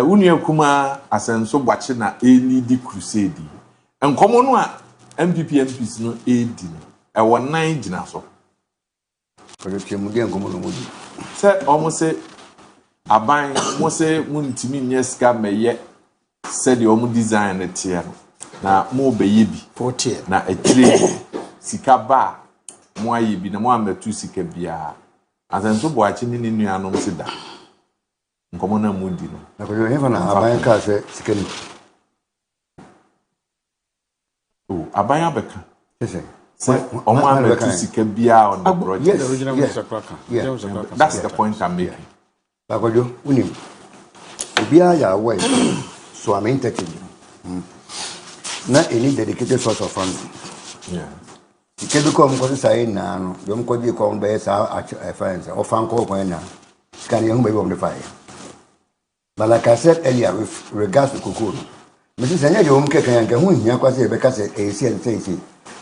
[SPEAKER 1] unu kuma asenso bwache na lead crusade enkomo no a MPs no edi no ewo 9 gina so
[SPEAKER 2] koletwe mu de enkomo no mudi
[SPEAKER 1] se omo se aban mo se muntimi nyeska meye se de omo design na tie no na mo beye bi
[SPEAKER 2] 40
[SPEAKER 1] na etire sika ba mo ayi bi na mo ametu sika bia asenso bwache ni nuanom se da nkomo na mudi no
[SPEAKER 2] na kojo hefa na aban ka se sika ni
[SPEAKER 1] aban abeka
[SPEAKER 2] yes
[SPEAKER 1] omo ametu sika bia on the project
[SPEAKER 2] yes,
[SPEAKER 1] yes. That's the point I'm making.
[SPEAKER 2] Bakojo unim obia ya way so am interchange na any dedicated source of funds ike ko mo ko say na no dem ko di ko be sa finance o fan ko ko na scan young baby on the fire but like I said earlier with regards to Kojo me say nya dem keke yanka hu hia kwa say be ka say e say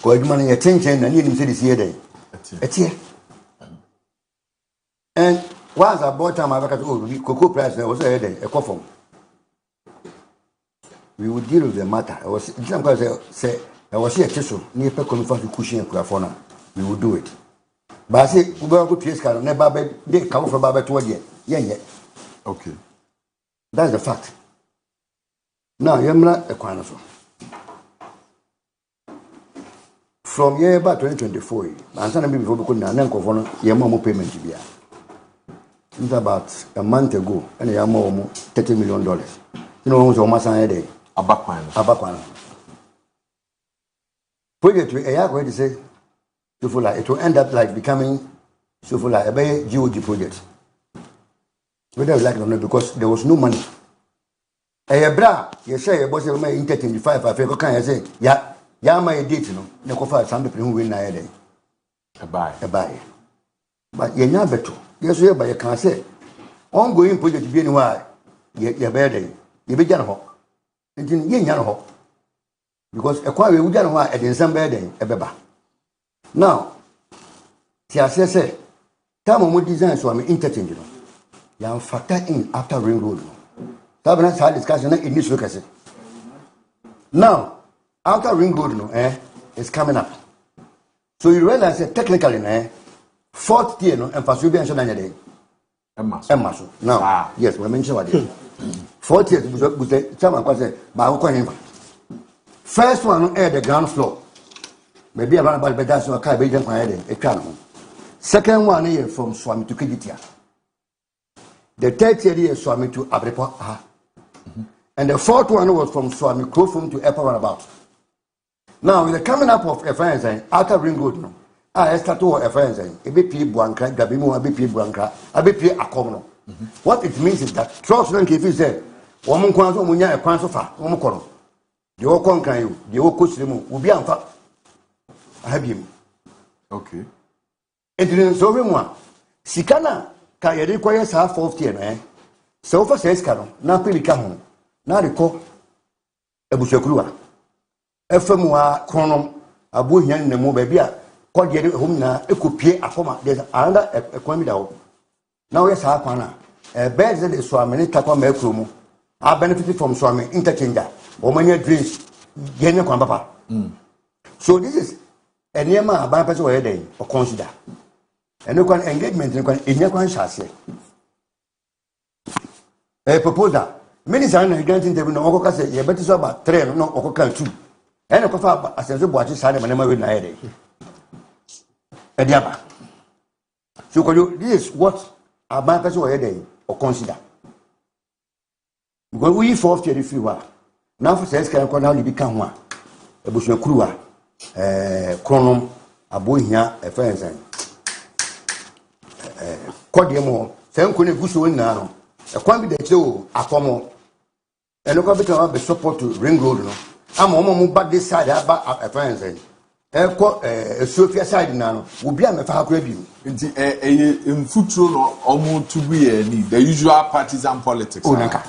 [SPEAKER 2] ko aduma na ye tenchen na ni nim say this year dey etie and once I bought time, I got to cocoa price. I was a coffin. We would deal with the matter. I was say I was here tissue near Pecon to cushion and Crafona. We would do it. But I say, we go to Piescar, never they come from Baba toward yet. Yeah.
[SPEAKER 1] Okay.
[SPEAKER 2] That's the fact. Now, you're not a quanaso. From year about 2024, I'm telling you before we couldn't and your mom payment to be. It's about a month ago, and I am $30 million. You know, who's almost a day?
[SPEAKER 1] A backman.
[SPEAKER 2] Project, I are going to say, it will end up like becoming so for like a very GOG project. Whether like it or not, because there was no money. You say, boss, you may entertain 5. I feel, can I say, yeah, my date, you know, the coffee, some people who win a day.
[SPEAKER 1] A buy.
[SPEAKER 2] But you're not better. Yes, but you can't say. Ongoing project be anywhere. You're better. You be general. And then you know. Because a quiet we don't want at some bed a beba. Now, see, say, time on design so I'm interchangeable. You are factor in after ring road. That's how discussion in this look. Now, after ring road, is coming up. So you realize that technically, fourth tier no emphasis be answer na day emma so now yes we mention what it fourth tier we say chairman kwa say ba ko him first one no air the ground floor maybe about better so kai be den kwa dey etwa no second one here from Swami to Kijitia, the third tier is Swami to Abrepo and the fourth one was from Swami Krofum to Upper Runabout. Now with the coming up of a friend outer ring road no I start to a friend saying, a BP Buanka, Gabimu, a BP Buanka, a BP Akomo. What it means is that trust and if you say, Woman Kwanzo Munya, a Kwansofa, Omokoro, the Okon you, the Okusrimu, will be on top. I have him.
[SPEAKER 1] Okay.
[SPEAKER 2] And then so one. Sikana, Kaya requires half of tier, so for says Caro, now Pilicamo, now the cook, a Bushakrua, a Femua, Chronom, a Buyan, the Mobabia. Kojo home na ekopie akoma there's another economy that now yes akwana bed the swami takwa makro mu I benefit from swami interchanger omanya drinks genya kwa papa so this is enema aban person we dey or consider and no engagement no enya kwa shase proposal minister na grant interview no okoka say ye better so about 3 no okoka 2 and okofa asenso boachi sane manema we na here Ediaba. So this is what our bankers were heading or consider. Because we forced the free war. Now for says can now become one. A bushman crew, chronom, a boy here, a friend saying. Codiamo, Sam couldn't go so now. A quantity that you are common. And look a bit of the support to ring road. I'm almost back this side about a friend saying. Sophia side now will be a faculty.
[SPEAKER 1] In football or almost to be the usual partisan politics.
[SPEAKER 2] Oh, Naka.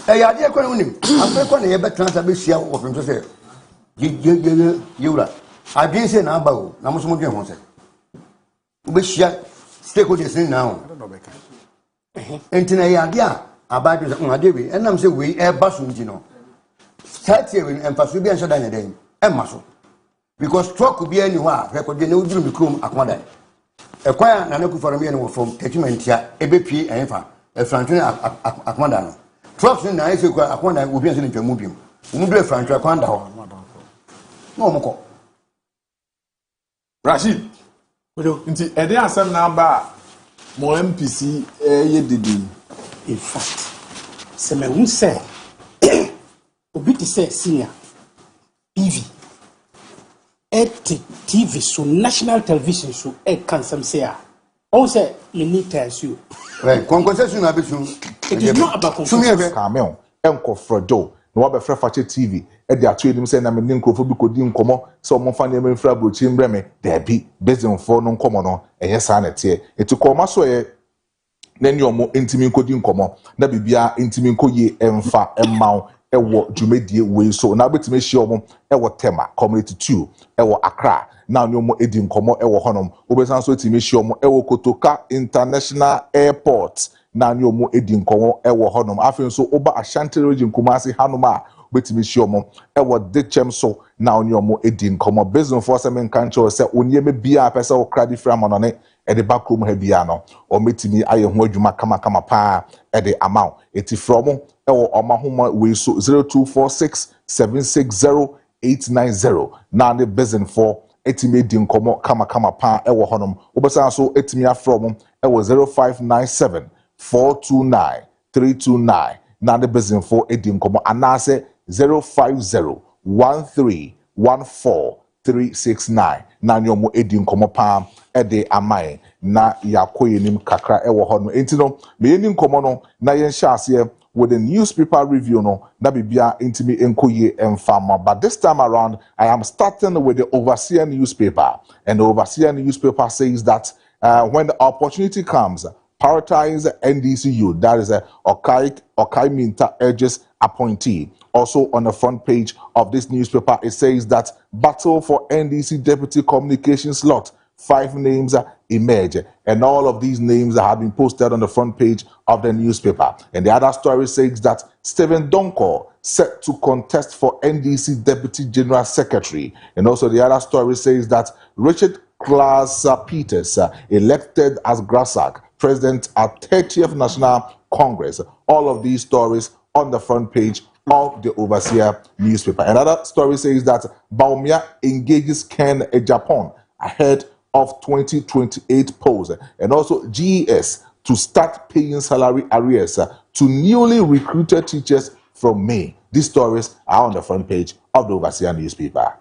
[SPEAKER 2] I did call him. I'm going to have a transabisia of him to say, you I've been saying about Namusmo. We share stakeholders now. And in a idea about David, and I'm saying we are basing, you know. Start here and pass will be answered than a day, and muscle. Because truck could be anywhere, record the new dream become a quadrant. A choir and a for me from Techiman here, ABP and Infa, a Franklin Aquandano. Trucks in the ice Aquanda will be in the movie. Mudre Franklin Aquanda. No more.
[SPEAKER 1] Rashid, nti ede asem na ba mo MPC ye didi.
[SPEAKER 3] In fact, se me hu say obi ti say senior PV TV so national television so can some say on say me need to you.
[SPEAKER 2] Right, concession na betu.
[SPEAKER 3] It is not about concession.
[SPEAKER 1] Kamel enko frodo na wa be frɛ fache TV e de ato enim say na me nkrofo bi kodi nkomo say o mo fa na me mfra brochi mbre me da bi bezinfo no nkomo no enye sa na te eti koma so ye na ni omo ntimi nkodi nkomo na bibia ntimi nkoye emfa emmaw ewo dwumedie we so na betime hie omo ewo tema community 2 ewo Accra na ni omo edi nkomo ewo honom obesan so etime hie omo ewo Kotoka International Airport na ni omo edi nkomo ewo honom afin so oba Ashanti region Kumasi hanoma betime hie omo ewo Dichem so na ni omo edi nkomo bezon for semen kancho se onyeme bia pese o kradi fra monone e de backroom ha bia no o metimi aye ho adwuma kama pa e de amount eti from ewo omahoma we so 0246760890 na the bezon for etimi edi nkomo kama pa ewo honom obesan so etimi afrom ewo 0597429329 na the bezon for edi nkomo anase 050131439 na nyomo edi nkomo pa ede amai na yakoyenim kakra ewo hono enti no me yeni nkomo no na yen hyase with the newspaper review no na bibia intimi enkoye emfama. But this time around I am starting with the Overseer newspaper, and the Overseer newspaper says that when the opportunity comes, prioritize NDCU, that is Okai Minta Edges appointee. Also on the front page of this newspaper, it says that battle for NDC deputy communication slot, 5 names emerge, and all of these names have been posted on the front page of the newspaper. And the other story says that Stephen Donko set to contest for NDC deputy general secretary. And also the other story says that Richard Class Peters elected as Grassak president at 30th National Congress. All of these stories on the front page of the Overseer newspaper. Another story says that Baumia engages Ken Japan ahead of 2028 polls, and also GES to start paying salary arrears to newly recruited teachers from May. These stories are on the front page of the Overseer newspaper.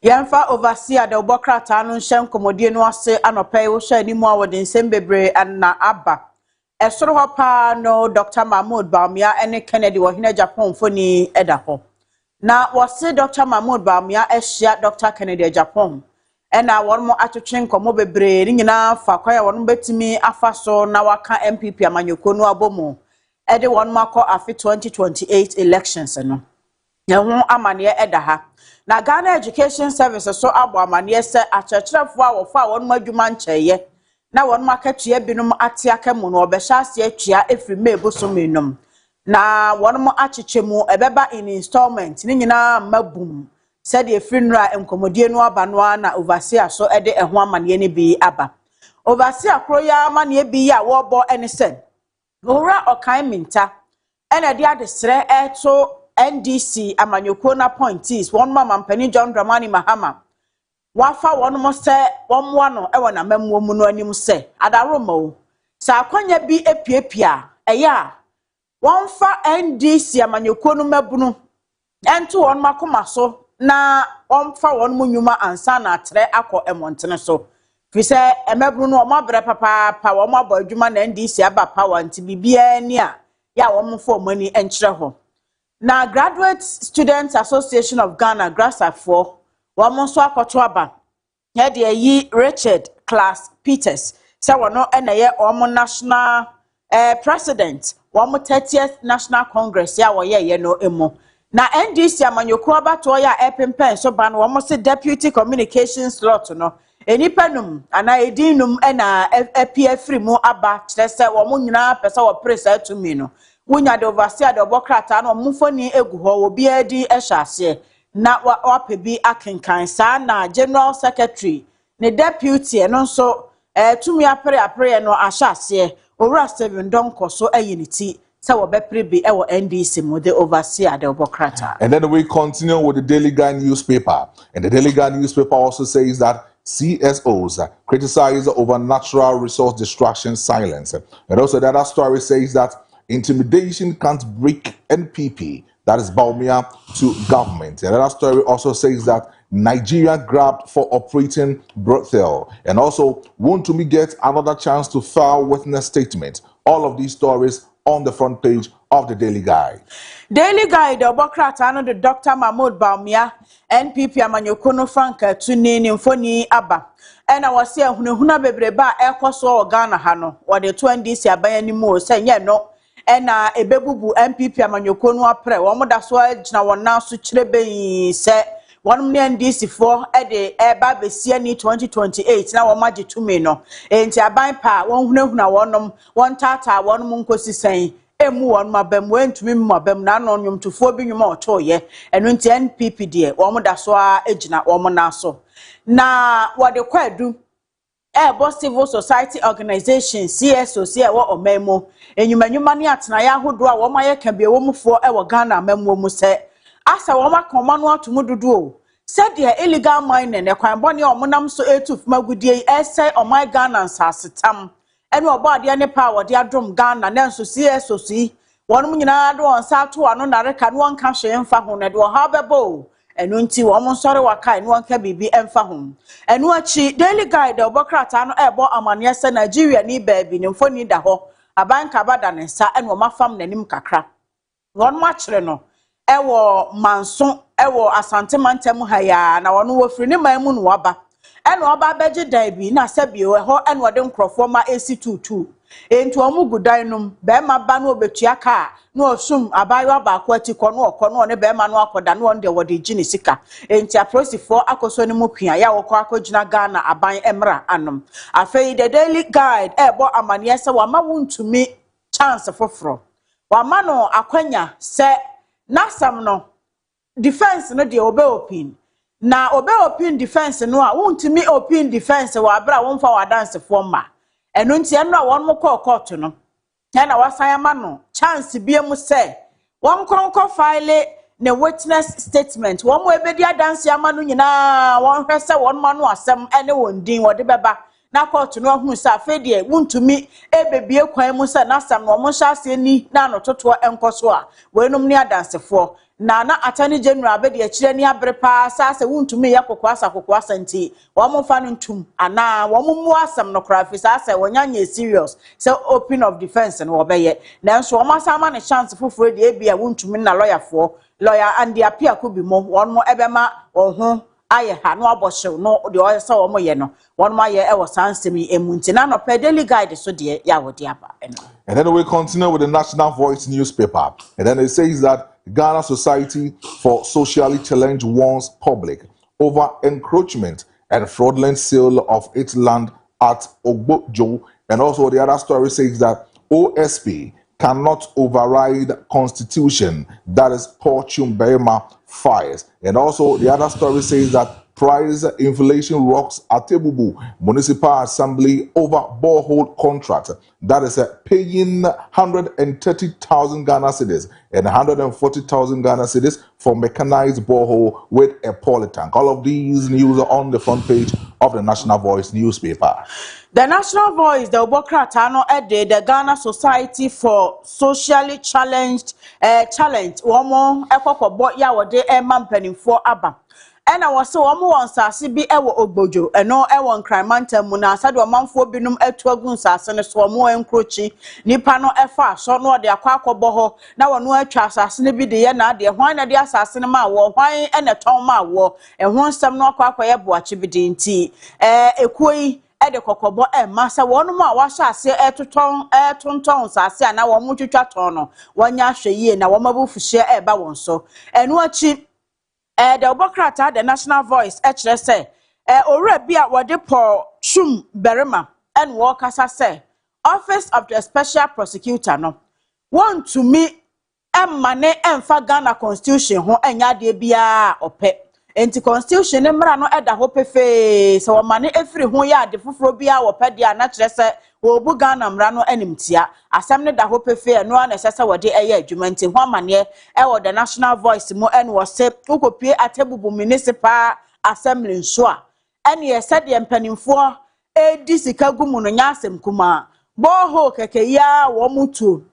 [SPEAKER 5] Yamfa Overseer the Obokrata no hyem komodie no ase anopai wo hwa animu awodin sembebre anna aba esoro ho pa no Dr. Mahmoud Baumia ene Kennedy wo hina Japan foni eda ho na wose Dr. Mahmoud Baumia ehia Dr. Kennedy Japan ena won mo atwetwen komo bebre ni nyina fa kwaya won betimi afaso na waka MPP amanyoko no abomu ede won makọ afi 2028 elections no ya ho amane eda ha na Ghana Education Service so abo amane se akyerkyerefo a wofa won madwuma nkyeye na won makatua binom ate akamu no obehya ase atua efri mebosomenum na won mo akyechemu ebeba in installment ni nyina mabum said the funeral enkomodie no aba no na Overseer so ede eho amane ne bi aba Overseer kroya amane bi ya wo bo ene said ora okan minta ene de adesre eto NDC amanyoko na appointees one mama mpani John Dramani Mahama wafa won mo se wonwa no e wona mamuo mu no anim se adaroma o sa akwanya bi epiepia eya wonfa NDC amanyoko no mabunu ento won makoma so na wonfa won mu nyuma ansa na atre akọ emontene so fi se emabunu no omabre papa pa won abo adwuma na NDC aba power nti bibia ni a ya won fo mani enkyere ho na Graduate Students Association of Ghana Grassak-4 wamonso akoto aba he de yi Richard Class Peters se wono eneye omo national president womo 30th National Congress ya woye no emo na NDC amanyoko abato ya epempen so ban womo se deputy communication slot no enipanum ana edinum ena apia free mu aba kyerɛ sɛ wɔn nyinaa pɛ sɛ wɔpere saa tumi no wonya de overseer de obokrata na omfoni egu hɔ obi adi ɛhyɛ ase na wapɛ bi akenkan saa na general secretary ne deputy no nso tumi apere no ahyɛ ase owura 7 donko so ayiniti say wobepre bi e wo NDC mu the overseer the obokrata.
[SPEAKER 1] And then we continue with the Daily Guide newspaper, and the Daily Guide newspaper also says that CSOs criticize over natural resource destruction silence. And also the other story says that intimidation can't break NPP, that is Baumia, to government. And another story also says that Nigeria grabbed for operating brothel. And also, won't to me get another chance to file witness statement. All of these stories on the front page of the Daily Guide.
[SPEAKER 5] Daily Guide, Obokrata no the Dr. Mahmoud Baumia, NPP Amanyokono Franka Tunini Mfoni Aba. And I was here huna bebreba ekoso Ghana hano or the 20s abayani mo say no and ebebubu NPP Amanyokono apre womoda so agina wona so kirebe se one million DC for the eba besia ni 2028 na womaje tumi no enti aban pa won hunahuna wonom won tata wonom nkosi sen emu won mabam wentumi mabam na no nwomtofo bi nwuma otoye eno nti NPP de womoda so agina womona so na wode kwadu civil society organization CSO e wo omemo enyumanyuma ni atena ya hodo a wo maye ka bia wo mufo e wo Ghana mamwo mu se asa wo makoma no atomo dodo o said the illegal mining ne kwan bone o monam so etuf magudie ese o my Ghana nsasetam ene obade ne power de adom Ghana na nso CSO si wonum nyina do on sa to ano na reka no nka hwe mfa ho ne do ha bebo enu nti wo mo nsore waka enu nka bibi emfa ho enu achi Daily Guide obokrata no ebo amane se Nigeria ni baabi ne mfoni da ho abanka bada ne nsa enu mafam nanim kakra won mo akere no ewo manso ewo asante mantem haya na wono wofiri ne man mu no waba enu oba beje dan bi na sabio ho enu ode nkrofo ma AC22 entu omugudan num be ma ba no obetua ka no osum abayo ba akwati kono ne be ma no akoda no onde wode gini sika enti aprosifo akoso ne mu kua ya wokọ akogina Ghana aban emra anom afei the Daily Guide ebo amane se wa ma wuntumi chance foforo wa ma no akwanya se nasam no defense no de obe opin na obe opin defense no a wuntumi opin defense wa bra wonfa wa dance for ma eno nti eno a won mo court no na wasan ma no chance bia mu se won kronko file ne witness statement won mo ebedi adanse ama no nyina won hwese won ma no asem ene won din wode beba na court no hu se afedie wuntumi ebebie kwan mu se na asem no mo hyase ni na no toto enkoso a wenum ne adansefo na attorney general abedi akire ni abrepa sa se wuntumi yakokwasa nti wo mo fa no ntum ana wo mo mu asem no krafi sa se wonyanye serious se open of defense no obeye nanso wo masama ne chance foforo de ebia wuntumi na lawyer and the appear could be mo won mo ebema wo ho aye ha no aboshew no de o se wo mo ye no won ma ye e wo sansemi emunti na no pe Daily Guide so de ya wo de aba eno.
[SPEAKER 1] And then we continue with the National Voice newspaper. And then it says that Ghana Society for Socially Challenged warns public over encroachment and fraudulent sale of its land at Ogbojo. And also the other story says that OSP cannot override constitution, that is Porchum Berma fires. And also the other story says that price inflation rocks at Tebubu Municipal Assembly over borehole contract. That is paying 130,000 Ghana cedis and 140,000 Ghana cedis for mechanized borehole with a polytank. All of these news are on the front page of the National Voice newspaper.
[SPEAKER 5] The National Voice, the Obokrata no ede the Ghana Society for Socially Challenged womo ekokobọ ya wode emampanimfo aba. Ena wose womo wonsase bi ewo Ogbojo eno ewo nkranmanta mu na asade omanfo binum atu agu nsase ne so womo enkrochi nipa no efa so no de akwakobo ho na wono atwa asase ne bi de ye na de hwan na de asase ne ma wo hwan ene ton ma wo ehon nsem no akwakoye boache bi de nti ekoi ede kokobo masa wonu ma wa hyase tonton sase ana wo mu twetwa ton no wonya hweyie na wo mabufuhye eba won so enu achi the Obokrata the National Voice kire say owura bi a wode Paul Chum Berema and Walkasa say Office of the Special Prosecutor no want to me mane emfa Ghana Constitution ho enya de bia ope enti Constitution ne mra no eda ho pefe so mane efiri ho ya de foforo bia wope de na kire se wo bu Ghana mra no animtia asem ne da ho pefe no na sese wode eye adwuma enti ho mane e wo the National Voice mo en wo se ukopie Atebubu Municipal Assembly nso a ene ye se de mpanimfo edi sika gumu no nya asem kuma boho keke ya wo mutu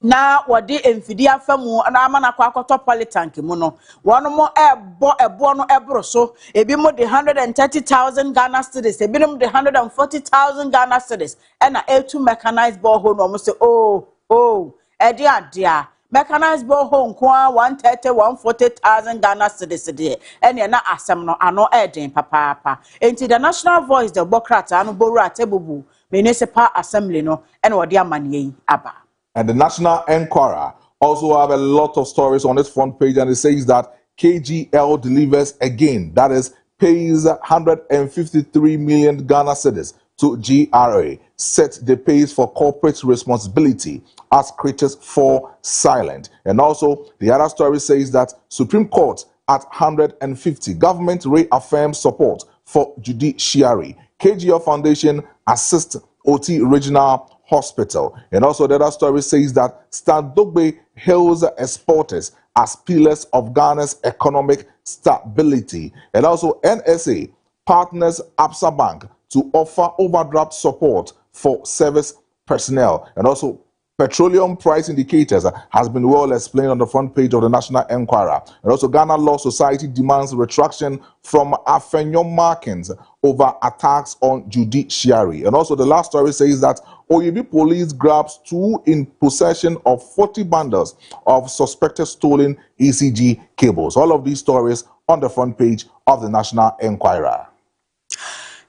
[SPEAKER 5] na wadi emfidi afamu na amana kwa akoto politank mu no wono mo ebo no ebro so ebi mo de 130,000 Ghana cedis ebi no de 140,000 Ghana cedis na etu mechanized borehole no mo say edi adia mechanized borehole nko 130,000-140,000 Ghana cedis de ene na asem no ano eden papa enti the National Voice the Bokrata no boru Atebubu Municipal Assembly no ene wodi amane aba.
[SPEAKER 1] And the National Enquirer also have a lot of stories on its front page, and it says that KGL delivers again. That is, pays 153 million Ghana cedis to GRA, set the pace for corporate responsibility as critics fall silent. And also, the other story says that Supreme Court at 150, government reaffirms support for judiciary. KGL Foundation assists OT Regional Hospital. And also the other story says that Standogbe hails exporters as pillars of Ghana's economic stability. And also NSA partners Absa Bank to offer overdraft support for service personnel. And also petroleum price indicators has been well explained on the front page of the National Enquirer. And also Ghana Law Society demands retraction from Afenyo Markins over attacks on judiciary. And also the last story says that Oyibi police grabs 2 in possession of 40 bundles of suspected stolen ECG cables. All of these stories on the front page of the National Enquirer.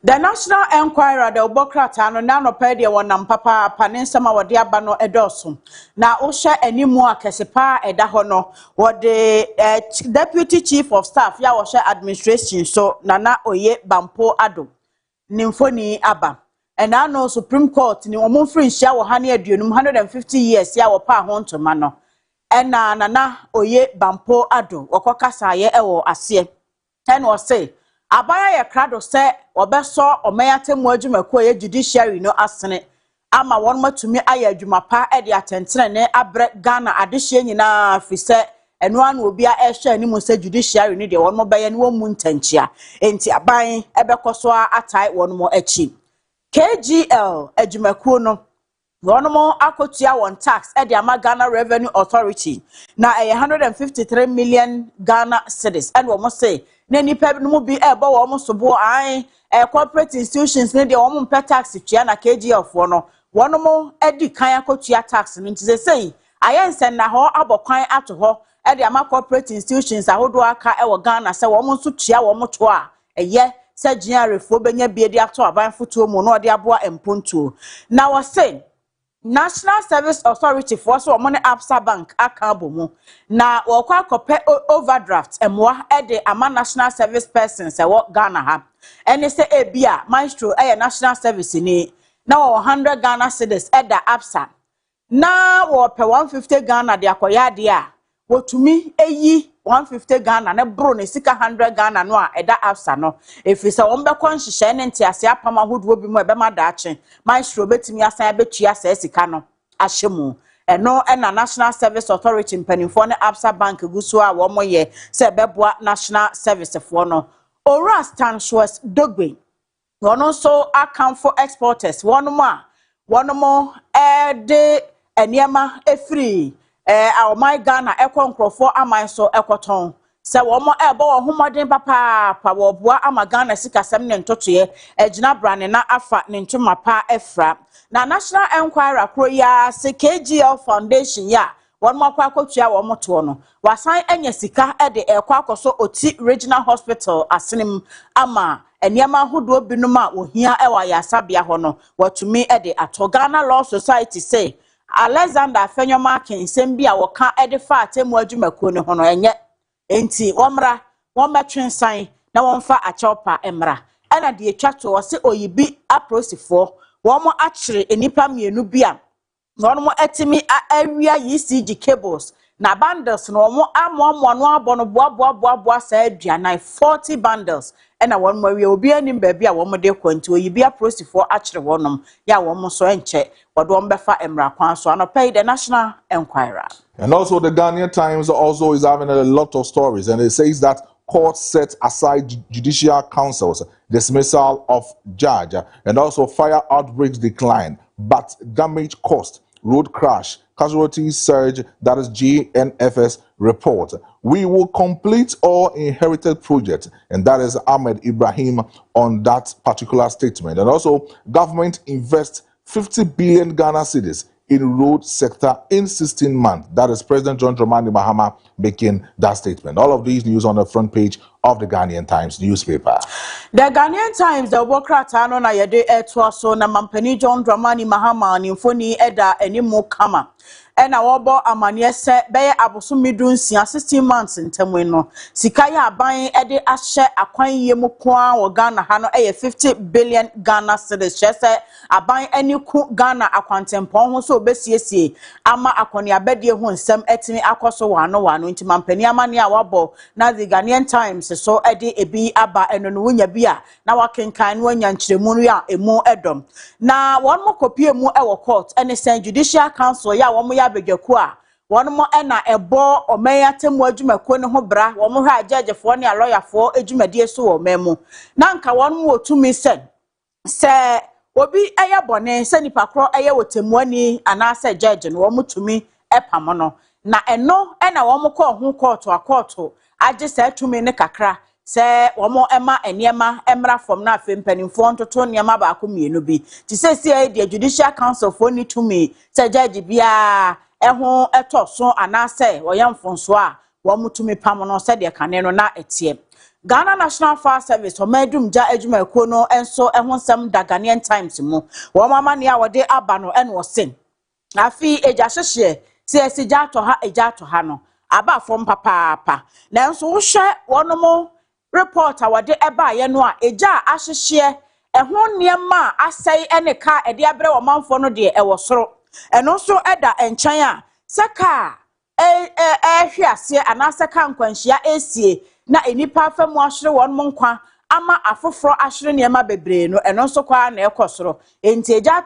[SPEAKER 5] The National Enquirer the Obokrata no na no pede wonam papa panensama wode aba no edoso na wo hye animu akesepa eda ho no wode Deputy Chief of Staff ya wo hye administration so Nana Oye Bampo Ado nimfoni aba ena no Supreme Court ni omofri nhia wo ha ne aduonum 150 years ya wo pa ho ntoma no ena Nana Oye Bampo Ado wokokasa ye ewo ase ena wo say abaya ye krado se obeso omeyatemu adwumako ye judiciary no asene ama won matumi aya adwuma pa e de atentene ne abre Ghana adehye nyina fise eno an obi a ehwe animu se judiciary ne de won mo beye ne womu ntanchia enti aban ebekoso atai won mo achi KGL adwumako no won mo akotua won tax e de ama Ghana Revenue Authority na 153 million Ghana cedis and wo mo say na nipa no mu bi ebo wo mo sobo an corporate institutions ne de wo mo pay tax tua na KGL fo no wono mo edi kan akotua tax no nti sei ayensen na ho abokwan ato ho e de ama corporate institutions ahodo aka e wo Ghana se wo mo so tua wo mo to a eye se GRA fo benya bi de ato aban foto mu no de aboa empontuo na wo say National Service Authority for so money Absa Bank akabomu na wokwa kope overdraft emwa ede ama national service persons ewo Ghana ha ene se ebia Maestro national service ni na 100 Ghana cedis eda Absa na wo pe 150 Ghana de akoya de a wotumi eyi 150 Ghana ne bro ne sika 100 Ghana no a eda Absa no efisa wombekọ nhihye ne ntiase apama hodo bi mu ebema daache Maestro betimi asan betua sa sika no ahyemu eno na National Service Authority mpanimfo ne Absa Bank guso a wo moye se beboa national service fo no ora stand shows dogbe wono so account for exporters wono mo de eniema efiri my Ghana nkrofo aman so ekoton se wo mo ebo wo homoden papa wo boa ama Ghana sikasem ne ntotoye egina brane na afa ne ntoma pa efra na National Enquirer kro ya se KGL Foundation ya won mo akwakotua wo moto no wasan enya sika de ekwakoso OT Regional Hospital asenim ama eniema hodo binum a ohia ewa ya sabia ho no watumi de ato Ghana Law Society say Alexander Afenyo Markins sembia woka edifa atemu adwumako ne hono enye enti womra wometwensan na womfa achopa emra ena de etwa to wo se oyibi aprosifo wo mo akyere enipa mienu bia no mo etimi awia ECG cables na bundles no mo amoamo no abono boa sa aduana 40 bundles ena won mo awia obi anim ba bia wo mo de kwanti oyibi aprosifo akyere wonom ya wo mo so enche wodo mbefa emra kwan so anopai the National Enquirer.
[SPEAKER 1] And also the Ghanaian Times also is having a lot of stories, and it says that court set aside judicial council's dismissal of judge, and also fire outbreaks decline, but damage cost, road crash, casualties surge, that is GNFS report. We will complete all inherited projects, and that is Ahmed Ibrahim on that particular statement. And also government invests 50 billion Ghana cedis in road sector in 16 months. That is President John Dramani Mahama making that statement. All of these news on the front page of the Ghanaian Times newspaper.
[SPEAKER 5] The Ghanaian Times, the Wokrata no na yede etwa so na mampani John Dramani Mahama ni mfoni eda enimu kama. Ena wobo amanye se beye abosomidun 16 months ntemwe no sika ya aban ede ahye akwan yemu kwa wo Ghana ha no 50 billion Ghana cedis chese aban eni ku Ghana akwantempon ho so obesiesie ama akoni abedie ho nsem etimi akoso wano nti mampani amane a wabo na the Ghanaian Times so ede ebi aba eno no wonya bia na wakenkan no wanya nkyeremu ya emu edom na won mo kopie mu e wo court ene sen judicial council ya wo mo ya begyaku a won mo ena ebo omeya temu adwumako ne ho bra wo mo hwa judgefo ne lawyerfo adwumadie so wo memu na nka won mo otumi se obi eye bone se nipa kro eye wotemuani anase judge no wo mutumi epamo no na eno ena wo mo ko ho court age se tumi ne kakra se wo mo ema eniema emra from na afempanimfo ntoto niema ba ko mienu bi ti se the judicial council for ni tumi se judge bia eho etoso anase wo yamfonso a wo mutumi pam no se de kane no na etie Ghana National Fire Service omedum ja adwumako no enso eho nsem da Ghanaian Times mu wo mama ne a wode aba no ene wo sen afi eja hyehye se esija to ha no aba fom papa na enso wo hwe wonomo report awade eba ye no a eja ahyehye eho niema asai ene ka ede abre wo manfo no de ewo soro eno so eda enkyan a seka hwiase anase ka nkwanhia esie na enipa afemu ahwere won mo nkwa ama afoforo ahwere niema bebre no eno so kwa na ekosoro enti eja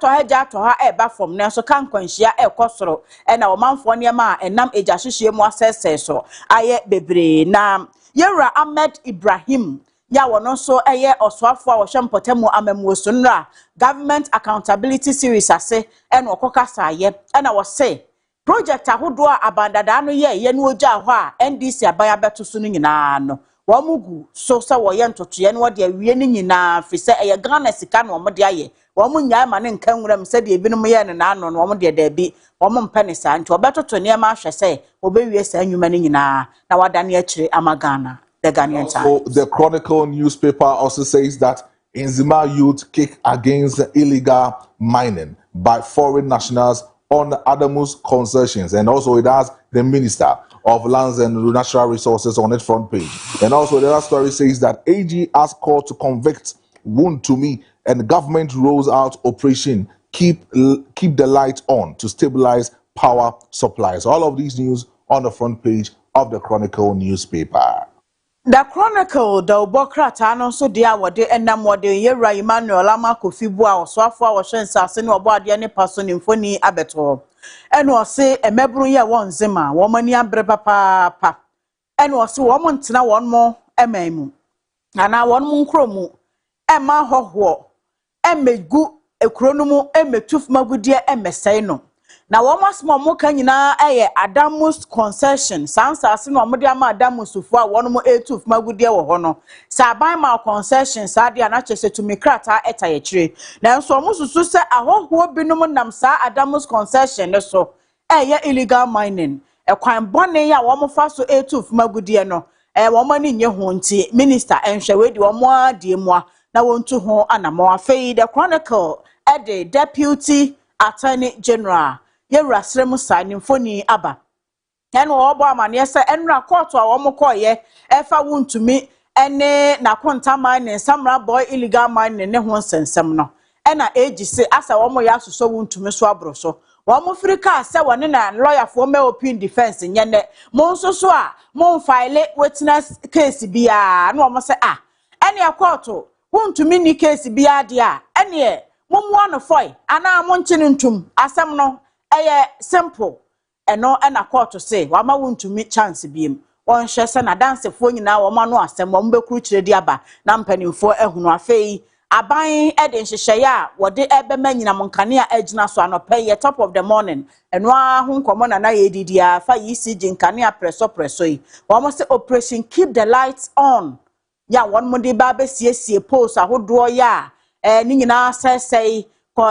[SPEAKER 5] to ha eba fom na so ka nkwanhia ekosoro na wo manfo niema a enam eja hyehye mu asese so aye bebre na Yera Ahmed Ibrahim ya wono so eye osoafo a wo hwempotemu amamuoso nra government accountability series ase ena okokasa aye ena wo se project ahodo a abandada no ye no ogya ho a NDC abaya beto so no nyina no wo mugu so se wo ye ntotoye no wo de awie no nyina fi se eye Ghana sika no wo de aye wo mu nyaa ma ne nka nwuram se de ebinom ye ne na no no wo de dabi wo mu mpene sa nti obetoto ne ma ahwe se obewie sa anwuma no nyina na wadane akire amagana the Ghanaian Times.
[SPEAKER 1] So the Chronicle newspaper also says that Nzima youth kick against illegal mining by foreign nationals on Adamu's concessions, and also it has the Minister of Lands and Natural Resources on its front page. And also the other story says that AG has called to convict Wontumi, and government rolls out operation keep the light on to stabilize power supplies. All of these news on the front page of the Chronicle newspaper.
[SPEAKER 5] The Chronicle, the Bokrata, no so dear, what they end them what they Yera Emmanuel Lama Kofibua, so far was sensation or body any person in Foni Abetor. And was say a mebruya one zima, woman ya brepa papa. And was woman tina one more, a memu. And I one moon chromo, Emma ho, Emme gu, a chronomo, Emme tooth magudia, Emme say no. Na woma small moka nyina Adamus concession sansa ase no omode ama Adamus fu a wono mo etuf magudie wo ho no sa ban ma concession sa dia na chese tumi krata eta ye kire na nso omususu se ahoho binom nam sa Adamus concession ne so illegal mining kwan bone ya wo mo fa so etuf magudie no wo ma ni nye ho nti minister enhwe we di wo mo adie mu a na wontu ho anamo afei the Chronicle the deputy attorney general Yera Sremu signing phone aba. And obo amane se enra court a wo mo koye efa Wontumi ene na kwonta mining samra boy illegal mining ne ho nsensem no ena age se asa wo mo ya soso wuntumi so abro so wo mo frika se woni na lawyer for me open defense nyene mo nso so a mo file witness case bia na wo mo se ene court wuntumi ni case bia de a ene mo mo no foi ana mo nchi ntum asem no eye simple eno ena court say wa ma wuntumi chance biem on hwese na dansefo nyina wo ma no asem wo mbekuru kire di aba na mpanimfo ehunu afei aban ede nhyehyeye a wode ebema nyina monkane a agina so anopɛ top of the morning eno a ho nkomo na ye didi a fa ECG nkane a preso yi wo mo say operation keep the lights on ya won mo de ba besiesie post ahodo ya ni nyina sesei ko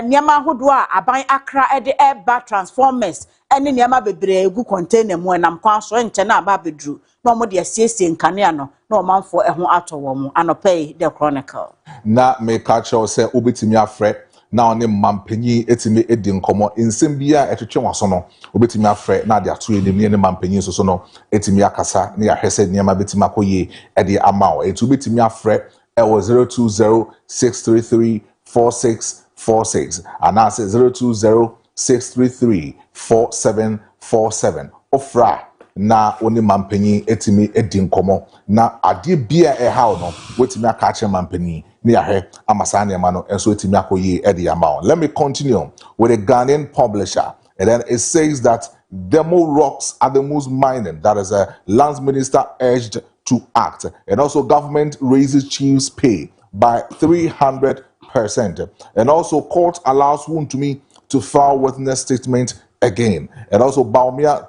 [SPEAKER 5] niam ahodo a aban akra ede eba transformers ene niam bebre egu container mu enam kwa so nche na aba bedru na mo de asiesie nkane no na omanfo eho ato wo mu anopɛ the chronicle
[SPEAKER 1] na me catch you say obetimi afre na one mampanyi etimi edi nkomo nsem bia etwetwe waso no obetimi afre na de ato enim ne mampanyi so no etimi akasa na yahwese niam betimi akoye ede amawo etu obetimi afre ewo 0206334646 and I say 0206334747 ofra na oni mampanyi etimi edi nkomo na ade bia ehaw no wetimi akache mampanyi ni ahe amasa na ma no enso etimi akoye edi amount. Let me continue with a Ghanaian publisher, and then it says that demo rocks at the most mining, that is a lands minister urged to act, and also government raises chiefs pay by 300%, and also court allows Wontumi to file witness statement again, and also Baumia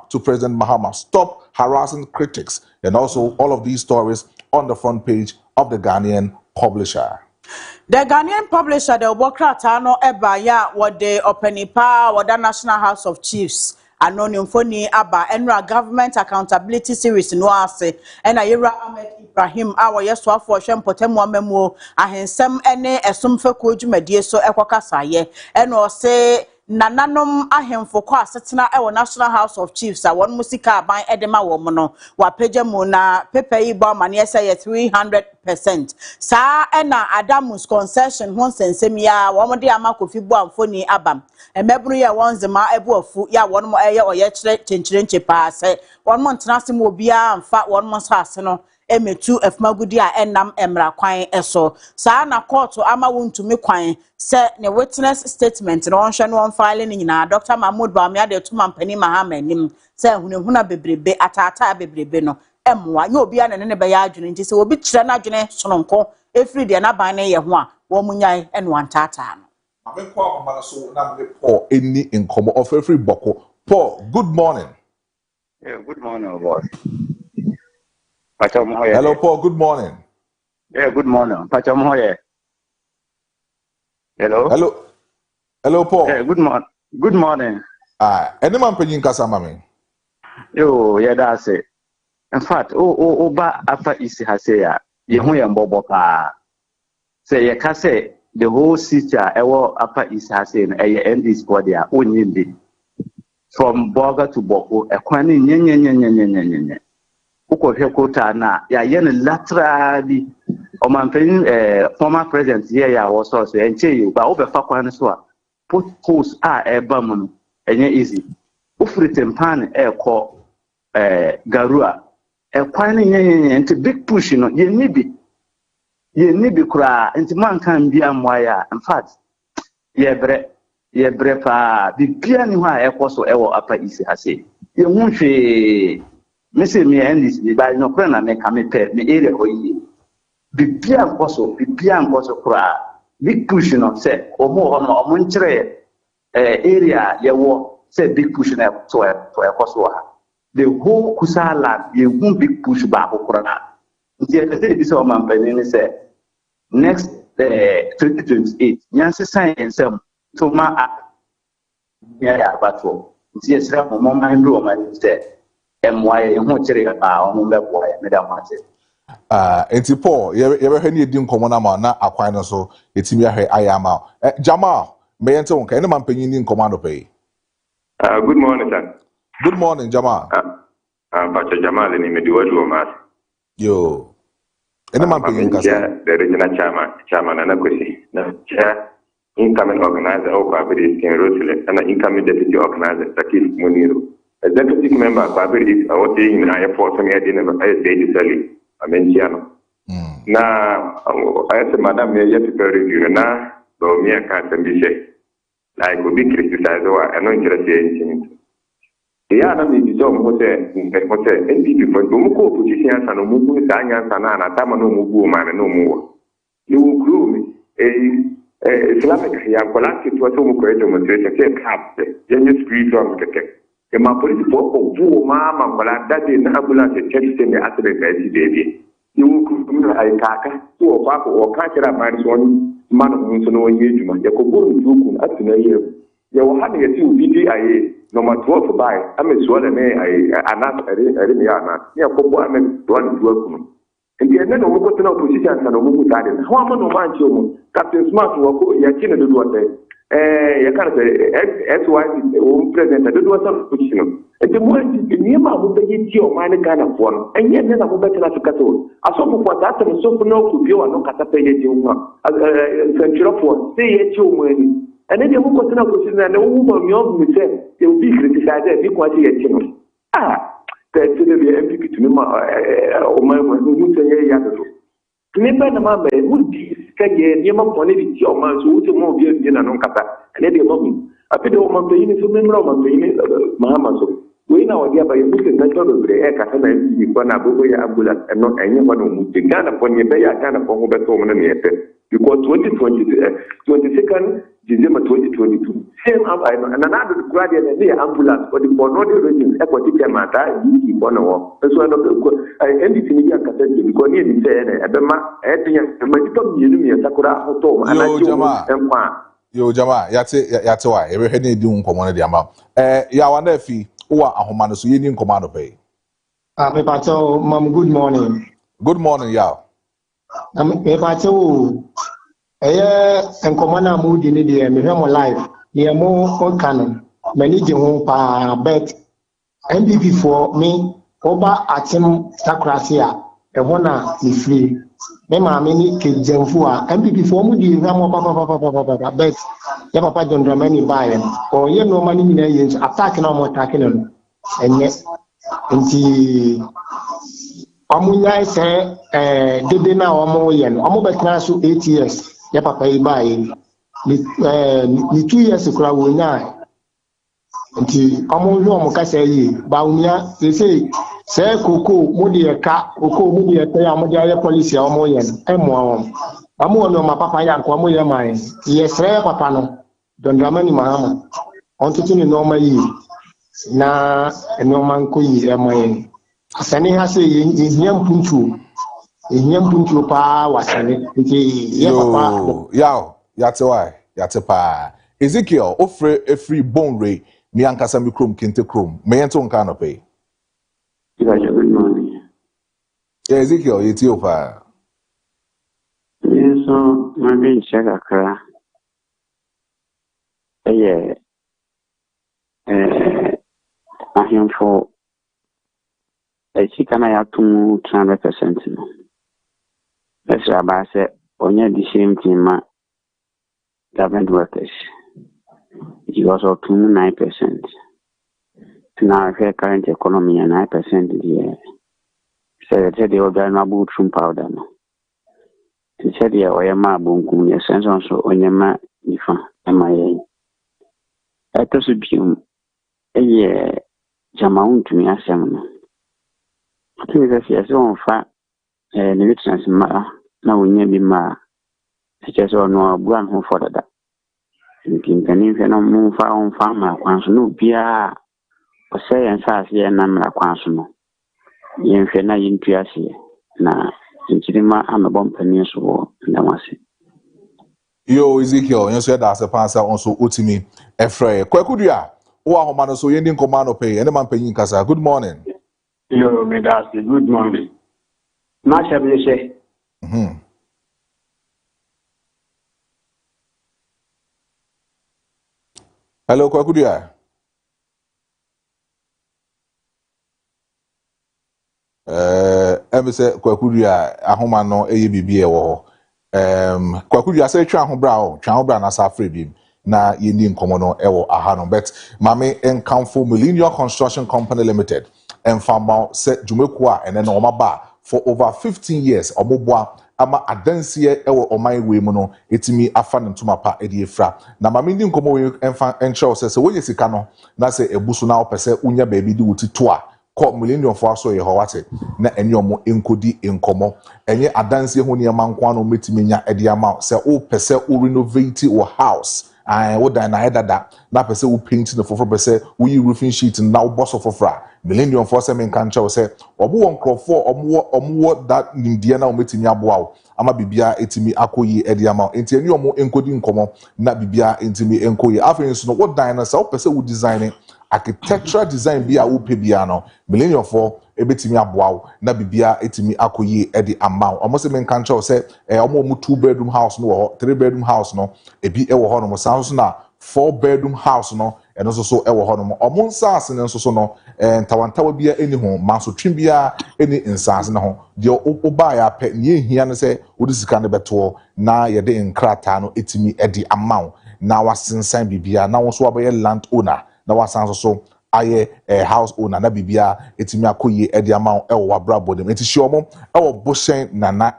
[SPEAKER 1] to President Mahama, stop harassing critics, and also all of these stories on the front page of the Ghanaian publisher.
[SPEAKER 5] The Ghanaian publisher, the Obokrata no eba ya wode openipa wada National House of Chiefs anonymfoni aba enra government accountability series no ase ena Yera Ahmed Ibrahim awo yeso afo hwe mpotemu amemu ahensem ene esomfa ko dwumadie so ekokasa eno se nananom ahemfo kwa asetena ewo National House of Chiefs a won musika aban edema wo mo no wapeje mu na pepe yi bo mane ese ye 300%. Sa ena Adamus concession hon sensem ya wo mo de amakofi bu amfoni abam emebru ye won zema ebu afu ya won mo eye oye kire chenchire nchepa se won mo ntenase mo bia amfa won mo sase no emetu efmagudi a enam emra kwan eso sa na court ama wontumi kwan se ne witness statement no onhwe no filing nyina Dr. Mahmoud Bawumia de to mampani Mahama nim se hunehuna bebrebe atata bebrebe no emwa nya obi ane ne be ya adwene nti se obi kire na adwene sononko efri de na ban ne ye ho a wo munyai eno antata no
[SPEAKER 1] abekwa amana so na me Paul eni nkomo of every boko. Paul, good morning.
[SPEAKER 6] Yeah, good morning, boss.
[SPEAKER 1] Hello, Paul. Good morning.
[SPEAKER 6] Yeah, good morning. Hello.
[SPEAKER 1] Hello, Paul.
[SPEAKER 6] Yeah, good morning. Good morning.
[SPEAKER 1] Any man paying kasa mami?
[SPEAKER 6] Yo, yeah, that's it. In fact, ba after isi haseya, ye hu ye mbobo pa. Say ye kase the whole sister ewo after isi haseya na ye end this body a onyindi. From Boga to Boko, ekwani nye. Uko hekota na ya yene laterally o manfin former president here ya was also enche you ba obefa kwan so a put post eba mu no enye easy ufritempan ekọ garua ekwan nye nti big push no ye nibi kura nti man kan bia moya in fact ye bre pa bibia ni ho a ekoso ewo apa isi hase ye hunhwe Mese mi endis bi ba no kra na me ka me pe me area oyi bibia nkoso kra big push no se omo nkyere area ye wo se big push na to ekoso ha the whole kusala ye hu big push ba kra nti e se bi se o man pe ni se next 2028 nyanse science to ma ya bato nti e sira mo man do man se MY who chere ba o mo be boy me da mate
[SPEAKER 1] enti Paul ye be hwe ni edi nkomo na ma na akwan no so etimi ahwe ayama Jamal me yente won ka ni mampanyin ni nkomo no pay.
[SPEAKER 7] Good morning, sir.
[SPEAKER 1] Good morning, Jamal.
[SPEAKER 7] Pacha Jamal ni me diwali o mas.
[SPEAKER 1] Yo. Any man paying
[SPEAKER 7] the regional chairman and a chair, incoming organizer of Kaakyire 6Am, and an incoming deputy organizer, Sakif Muniro. A deputy member of Kaakyire 6Am, I was saying in I for some years in a day selling. I mentioned. Now, I said, Madam, you have to review now, though me, I can't be said. I could be criticized or I know interested. The other is NPP for Bumuko positions and Mugu Danyans and Atamano Mugu man and no more. You will groom a Islamic Yankolaki to a Tomo demonstration, say, Cap, Genius Street of the Kek. The Mapolisi for Mamma, that is Nabula, the church in the accident as baby. You will groom a Kaka, two or Papa or Kakira minus one man of Munsono and Yujuma, Yakobu, Jukun, at the year. You will have a two BDIA. Number 12 by I'm a swell and I not a Rimiana. Yeah, Popo, I'm a one workman. And the end of the opposition and Omu Garden. How am I no man to Captain Smart will Yakina do what you can't say SY own president, I do what some position. And the more the Nima will be your minor kind of one, and yet then I will better to Cato. I saw for that and so no to you and no Catapay, Central for say it you money. And then you will continue to see that the woman young said they will be criticized because he had children. That's the MPP to me, or my who say, Yadu. Remember the man would be Skaggy, Yama Ponivity, or man who was more good than an Onkata, and then the moment. I put the woman paying to me, Mahamaso. We now are by a book in the total of the air, Catana, one Abuya ambulance, and not anyone who would be done upon your bay, I can upon Oberto. Because 22nd December 2022, same and another graduate and the ambulance for the Bonodio region, Equity Mata, you keep on a walk. That's why I ended in the Catholic because he said, Abema, a medical museum, Sakura, Hotom, and
[SPEAKER 1] Yo, Jama, Yatwa, every head doing command the amount. Yawana fee, or a Homano, so you didn't command pay.
[SPEAKER 8] Mom, good morning.
[SPEAKER 1] Good morning, Yao.
[SPEAKER 8] If I tell and Commander Moody, me home life, near more on canon, managing home bet MPP for me, Oba Atim Sacracia, a one is free. Mema many kids Jemfua, MPP for Moody, Ramo Papa bet, Yapa don't many buy him, or you no money millions attacking or more attacking him, and yes, and Omunya say dede na omo ye no omo betna so 8 years ya papa yi bae ni 2 years kura wonya nti omo hwe omo ka say yi ba unya say koko mudi e ka koko mudi e te ya mudi aye policy a omo ye no emo omo no ma papa ya ko omo ye man ye sre papa no dondramani mahama ontutu ni no ma yi na eno man ko yi emo ye Sani has a young punchu pa was
[SPEAKER 1] that's why Yatepa Ezekiel offer a free bone ray, me and Kasami Krum Kinte Krum, may Anton Canopy. Ezekiel, Ethiopia.
[SPEAKER 10] Yes, so my main checker. I am for. She can I have 200%. That's why I said, only the same team, government workers. It was also 9%. Now, if current economy and 9% the so they all done about from powder. He said, yeah, or my bunkum, your sense also on your ma, if MIA. That was a year, Jamaun to me as a I think that's yes, on fat, and the richness now we need ma. It's just on no one who for that. And if you no move on farmer, once no beer, or say and sass ye and I'm a quansuno. If you're not in Piaci, now, in Chidima, I'm a bomb peninsula, and I was it.
[SPEAKER 1] Yo, Ezekiel, you said that's a passer also ultimate a fray. Quakudia, or Homano, so you didn't command pay, and a man paying Casa. Good morning.
[SPEAKER 11] Yo, Medasi, good morning. Much have you say?
[SPEAKER 1] Hello, Kwakudia. ebe se kwakuri a ahoma no eye bibie wo kwakuri ase twa ho bra o twa ho bra na sa free bim na yeni nkomo no ewo aha no but mame enkamfo Millennium Construction Company Limited enfama se dwumeku a ene no omaba for over 15 years omoboa ama adansie ewo oman we mu no etimi afa ne ntoma pa edi efra na mame ndi nkomo we enfa enche se woye sika no na se ebusu na opese unya baabi di wotito a ko Millennium for so ye howate na eni omo enkodi enkomo enye adansie ho ne manko no metimi nya edi ama se o pese o renovate o house wo dan na edada na pese wo paint no foforo pese wo yi roofing sheet na wo boss foforo Millennium for se men kan chew se obo won crofo omo that ndie na o metimi aboa wo ama bibia etimi akoyi edi ama enti eni omo enkodi nkomo na bibia entimi enkoyi afenso so no wo dan na se wo pese wo design architectural design bi a wo pe bia no Millennium for ebetimi aboa wo na bibia etimi akoyi edi ama omo se men kan chew se omo 2-bedroom house no wo 3-bedroom house no ebi e wo ho no so na 4-bedroom house no eno so e wo ho no omo nsase ne so no ntawantawa bia eni ho maso twin bia eni nsase ne ho de oba ya pe ne ehia ne se wodi sika ne beto na ye de nkrata no etimi edi ama na wasensan bibia na wo so abaye land owner na wasan so aye house owner na bibia etimi akoyi edi ama e wo wabrabo dem enti hye omo e wo boshen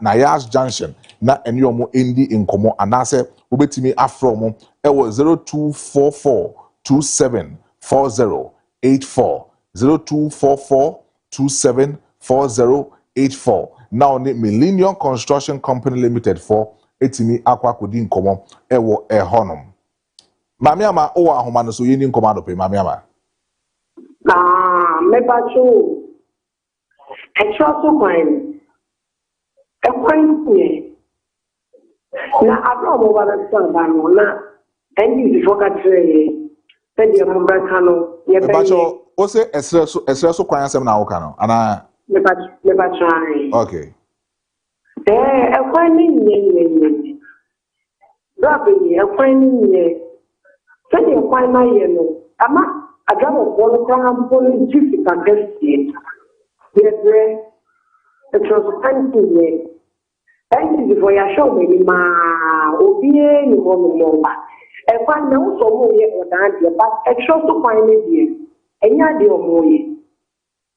[SPEAKER 1] na Yas Junction na eni omo endi nkomo anase obetimi afro omo e wo 0244274084 0244274084 now ni Millennium Construction Company Limited for etimi akwa kodi nkomo e wo honom mami ama o ahoma no so yeni nkomo adope mami ama
[SPEAKER 12] me bacho e choso kwan e kwan ni na abro mo ba na no na endi di foka tre pe di mo ba kanu ye pe
[SPEAKER 1] bacho o se esre so kwan asem na wo kanu ana
[SPEAKER 12] me bacho ai
[SPEAKER 1] okay
[SPEAKER 12] e kwan ni nye rabe ni e kwan ni nye se di kwan na ye no ama agamo bolo kwa mbolo jifi kangesti yedre etrosanti endi di voya show me ma obie ni mo ba e kwa na so mo ye odande but e show so kwa ni die enya de omo ye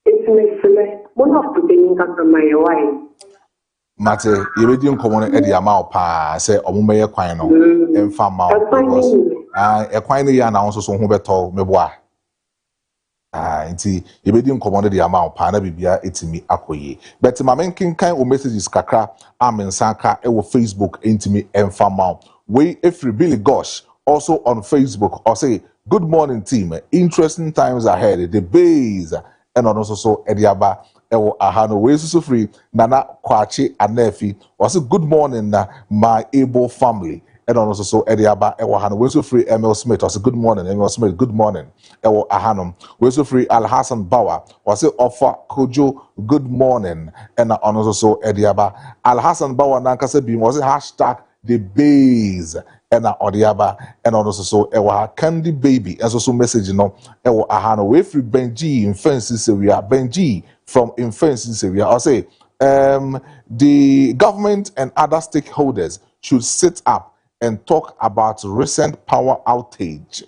[SPEAKER 12] etimefele mo na pute ni kaka my why
[SPEAKER 1] mate yebedi nkomo no edi ama opa se omume ye kwan no emfa ma because e kwan ni ya na so ho beto meboa nti yebedi nkomo no di ama opa na bibia etimi akoyi but ma menkin kan o messages kakra amensanka e wo Facebook entimi emfa ma we every Billy Gosh also on Facebook or say good morning team interesting times ahead the base and also so ediaba ewo ahano we so free nana Kaakyire Anafi was good morning my able family and also so ediaba ewo ahano we so free Emil Smith was good morning Emil Smith good morning ewo ahano we so free Al Hassan Bauer was offer Kojo good morning and also so ediaba Al Hassan Bauer nankasa bi was hashtag the base and odiaba and also so ewa candy baby and so message no ewa ahano we free Benji in fences area Benji from Infences area I say the government and other stakeholders should sit up and talk about recent power outage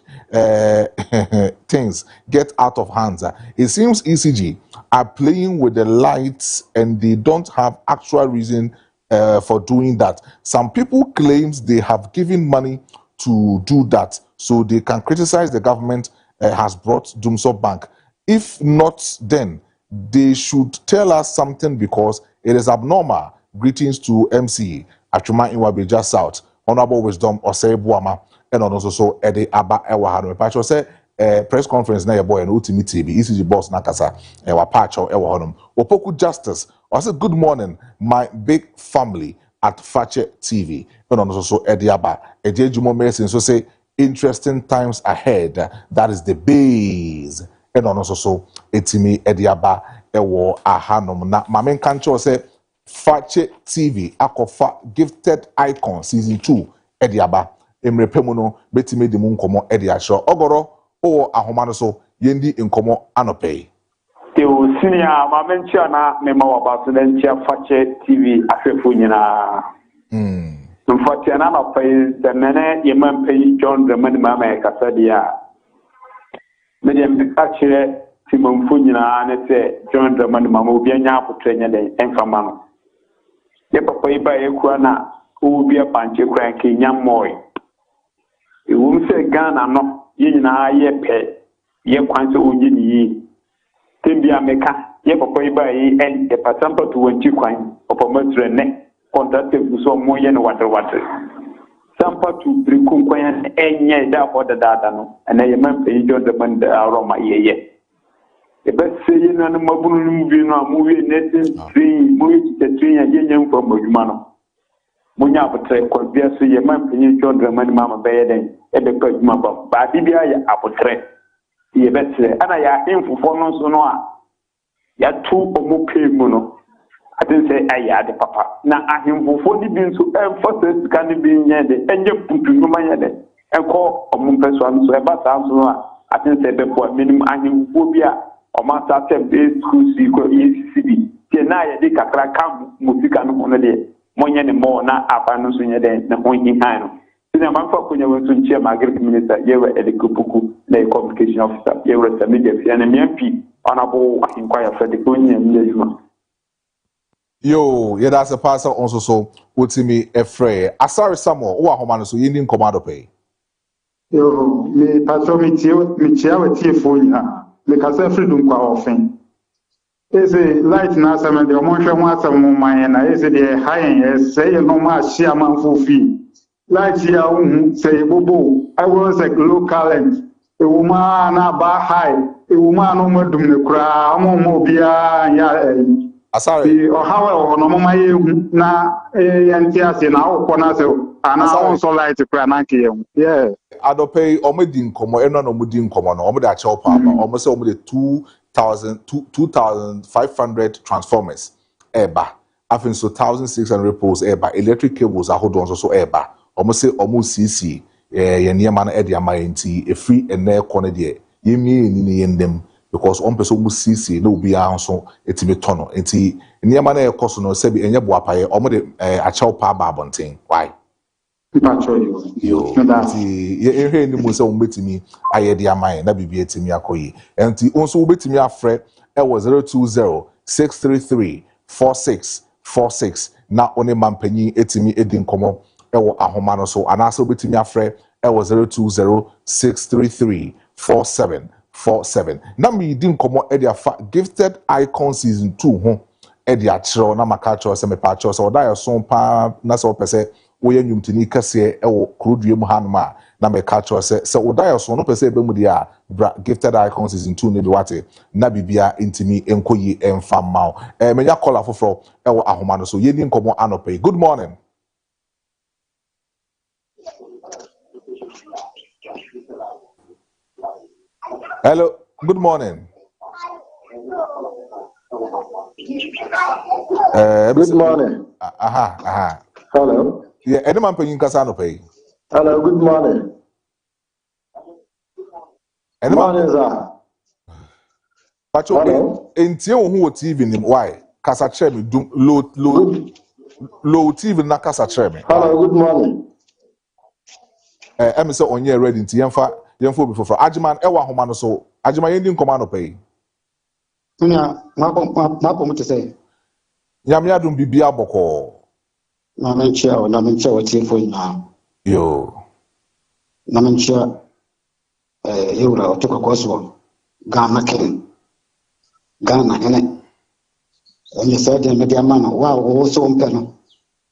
[SPEAKER 1] things get out of hands. It seems ECG are playing with the lights and they don't have actual reason for doing that. Some people claims they have given money to do that so they can criticize the government has brought Dumso Bank. If not, then they should tell us something because it is abnormal. Greetings to MC Achuma Inwabeja South, Honorable Wisdom Osei Buama, and also so Ede Aba Ewahano. Pacho say press conference na your boy and ultimate TV, ECG boss Nakasa, Ewa Pacho Ewahanum. Opoku Justice, I say good morning, my big family at Fache TV, and also so Ede Aba. Eje Jumo Mason so say interesting times ahead. That is the base. And also so etimi ediaba ewo ahanom na mamen kancho say Fache TV akofa gifted icon season 2 ediaba emrepemu no betimi di mu nkomo ediasho ogoro o ahoma no so yendi nkomo anope
[SPEAKER 11] Teo senior mamentia na mema wabasunentia fache TV afefu nyina. Mfatia na pay the mene yeman pay John the money mama kasadia. Medium actually Simon Funyina and say John the money mama will be a nyap trainer the enfamano. Ye papa iba ekwana who be a bunch of cranky young boy. You won't say Ghana no yina ye pay ye kwanso ujini. Timbia meka ye papa iba yi en e pasampa to wonchi kwan opomotre ne contractive so mo ye no water sampa to brikum kwan enye da for the data no and ye man pay John the man aroma ye e be say ye na mabunu mu bi no amuwe netin tree mo ye tree ya yenye from oduma no munya apotre ko bia so ye man pay John the man mama be ye den e be pa oduma ba bibia ya apotre ye betre ana ya info no so no a ya tu omo pay mu no atin say aya de papa na ahimfo ni bi nso emphasis kan bi nye de enye putu nyuma ye de enko omo peso am so e ba sa so a atin say be po minimum ahimfo bi a o ma sa tem be school si ko ECB te na ye de kakra kam musika no no de monye ne mo na apa no so nye de na honyi han no ina man fa kunya won sun chair magric minister yewe edikupuku na communication officer yewe sa media fi na MP honorable akinkwaya fede kunya nyejuma
[SPEAKER 1] yo yeah that's a pastor also so utimi efre asari samo wo ahoma no so yindi commando pay
[SPEAKER 13] yo me pastor mi chia we tie fo nyina me kasa freedom kwa ofen ese light na asama de omo hwe ho asama man na ese de high say no ma shia man fofi light ya say bobo I was a local and a woman ba high a woman no modum ne kura mo bia ya
[SPEAKER 1] asari
[SPEAKER 13] o hawe no mama ye na yanti ase na akọ na se ana on so light kura na nke ye yeah
[SPEAKER 1] adopay omedi nkomo eno no mudi nkomo no omedi ache opa ba omo se omedi 2500 transformers eba afin so 1600 poles eba electric cables ahodo so eba omo se omo cc ye niema na e de amaenti e free ene kone de yemi ni yendem because on person mu cc na obi anso etime tono enti niema na e koso no se bi enye boapaye omo de ache opa ba abonten why yo enti ye ehwe ni mu se omo betimi aye de amaye na bibia etimi akoyi enti onso obetimi afre e wo 020-633-4646 na one mampanyi etimi edi nkomo e wo ahoma no so anase obetimi afre e wo 020-633-4747 na mi di nkomo e de afa gifted icon season 2 ho e de achiro na maka achiro se me pa achiro so da yo so pa na se opese wo ye nwumtini kase e wo krodue mu hanuma na me ka achiro se wo da yo so no pese be mu dia gifted icon season 2 ne de wate na bibia intimi enkoyi emfa maw menya call afofro e wo ahoma no so ye di nkomo anope good morning. Hello, good morning.
[SPEAKER 13] Good morning. Hello.
[SPEAKER 1] Yeah, any man paying Casano pay.
[SPEAKER 13] Hello, good morning.
[SPEAKER 1] Any
[SPEAKER 13] morning, sir.
[SPEAKER 1] But you in who TV nim why? Casa Tremi do low TV na Casa Tremi.
[SPEAKER 13] Hello, good morning.
[SPEAKER 1] Say on year ready to yemfo before Ajiman ewa homa no so Ajiman yendin commando pay.
[SPEAKER 3] Tunya mapo mute say.
[SPEAKER 1] Nyame adum bibia boko.
[SPEAKER 3] Na menchia wati fo ina.
[SPEAKER 1] Yo.
[SPEAKER 3] Na menchia yura otoka kwaso Ghana ken. Ghana ene. Onye said media man wa wo so mpe no.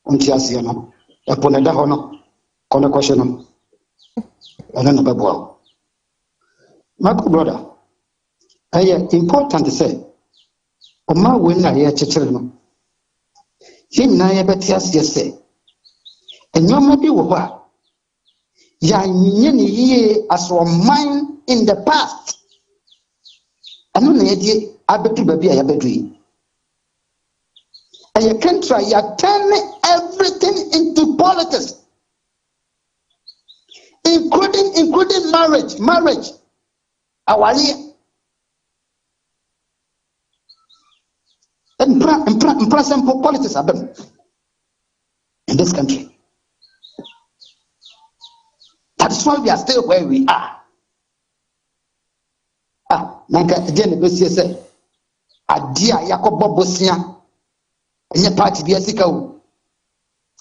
[SPEAKER 3] Onti ase no. Epone da ho no. Kone kwashe no. Ana na babo. My brother, important to say, Oma win a year children. He na ya betias yes, and your maybe what? Ya ye as for mine in the past. I know the idea I bet to be a bedroom. And you can try, you turn everything into politics. Including marriage. Awali. simple politics happen in this country. That's why we are still where we are. Nanka again the say adia yakobo bosia enye party bi asika o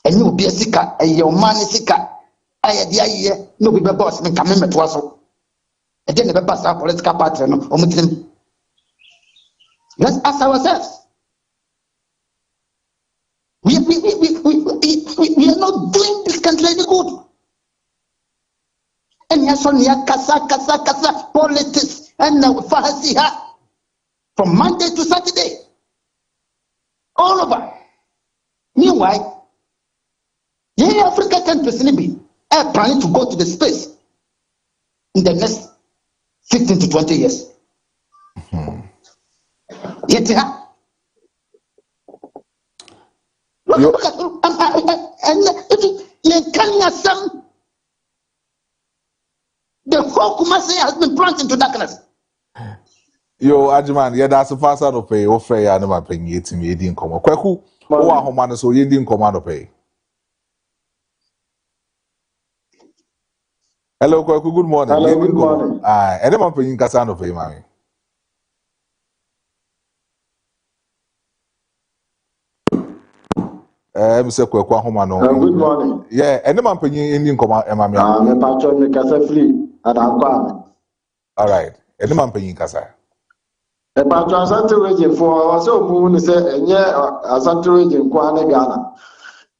[SPEAKER 3] enye obi asika eye o man sika aye dia ye no be boss me ka me meto aso again the pass our political party no omutim. Let's ask ourselves. We are not doing this country any good. And yes, only kasa politics and fahasiha from Monday to Saturday. All over. Meanwhile, the Africa countries are planning to go to the space in the next 15 to 20 years. Yet, look at the whole Kumasi has been plunged into darkness.
[SPEAKER 1] Yo, Ajiman, yeah, that's the first out of pay. Offer ya no ma penye etimi edi nkomo. Kwaku, o wa homa no so ye di nkomo no pay. Hello, Kwaku, good morning.
[SPEAKER 14] Hello, good morning.
[SPEAKER 1] Ene ma penye nkasa no pay, mami. Mr. Kwaku homa no.
[SPEAKER 14] Good morning.
[SPEAKER 1] Yeah, ene ma penye edi nkomo e mami.
[SPEAKER 14] Me patcho me kasa free adakwa.
[SPEAKER 1] All right. Ene ma penye nkasa.
[SPEAKER 14] The patcho Asante region for so mu say enye Asante region kwa ne Ghana.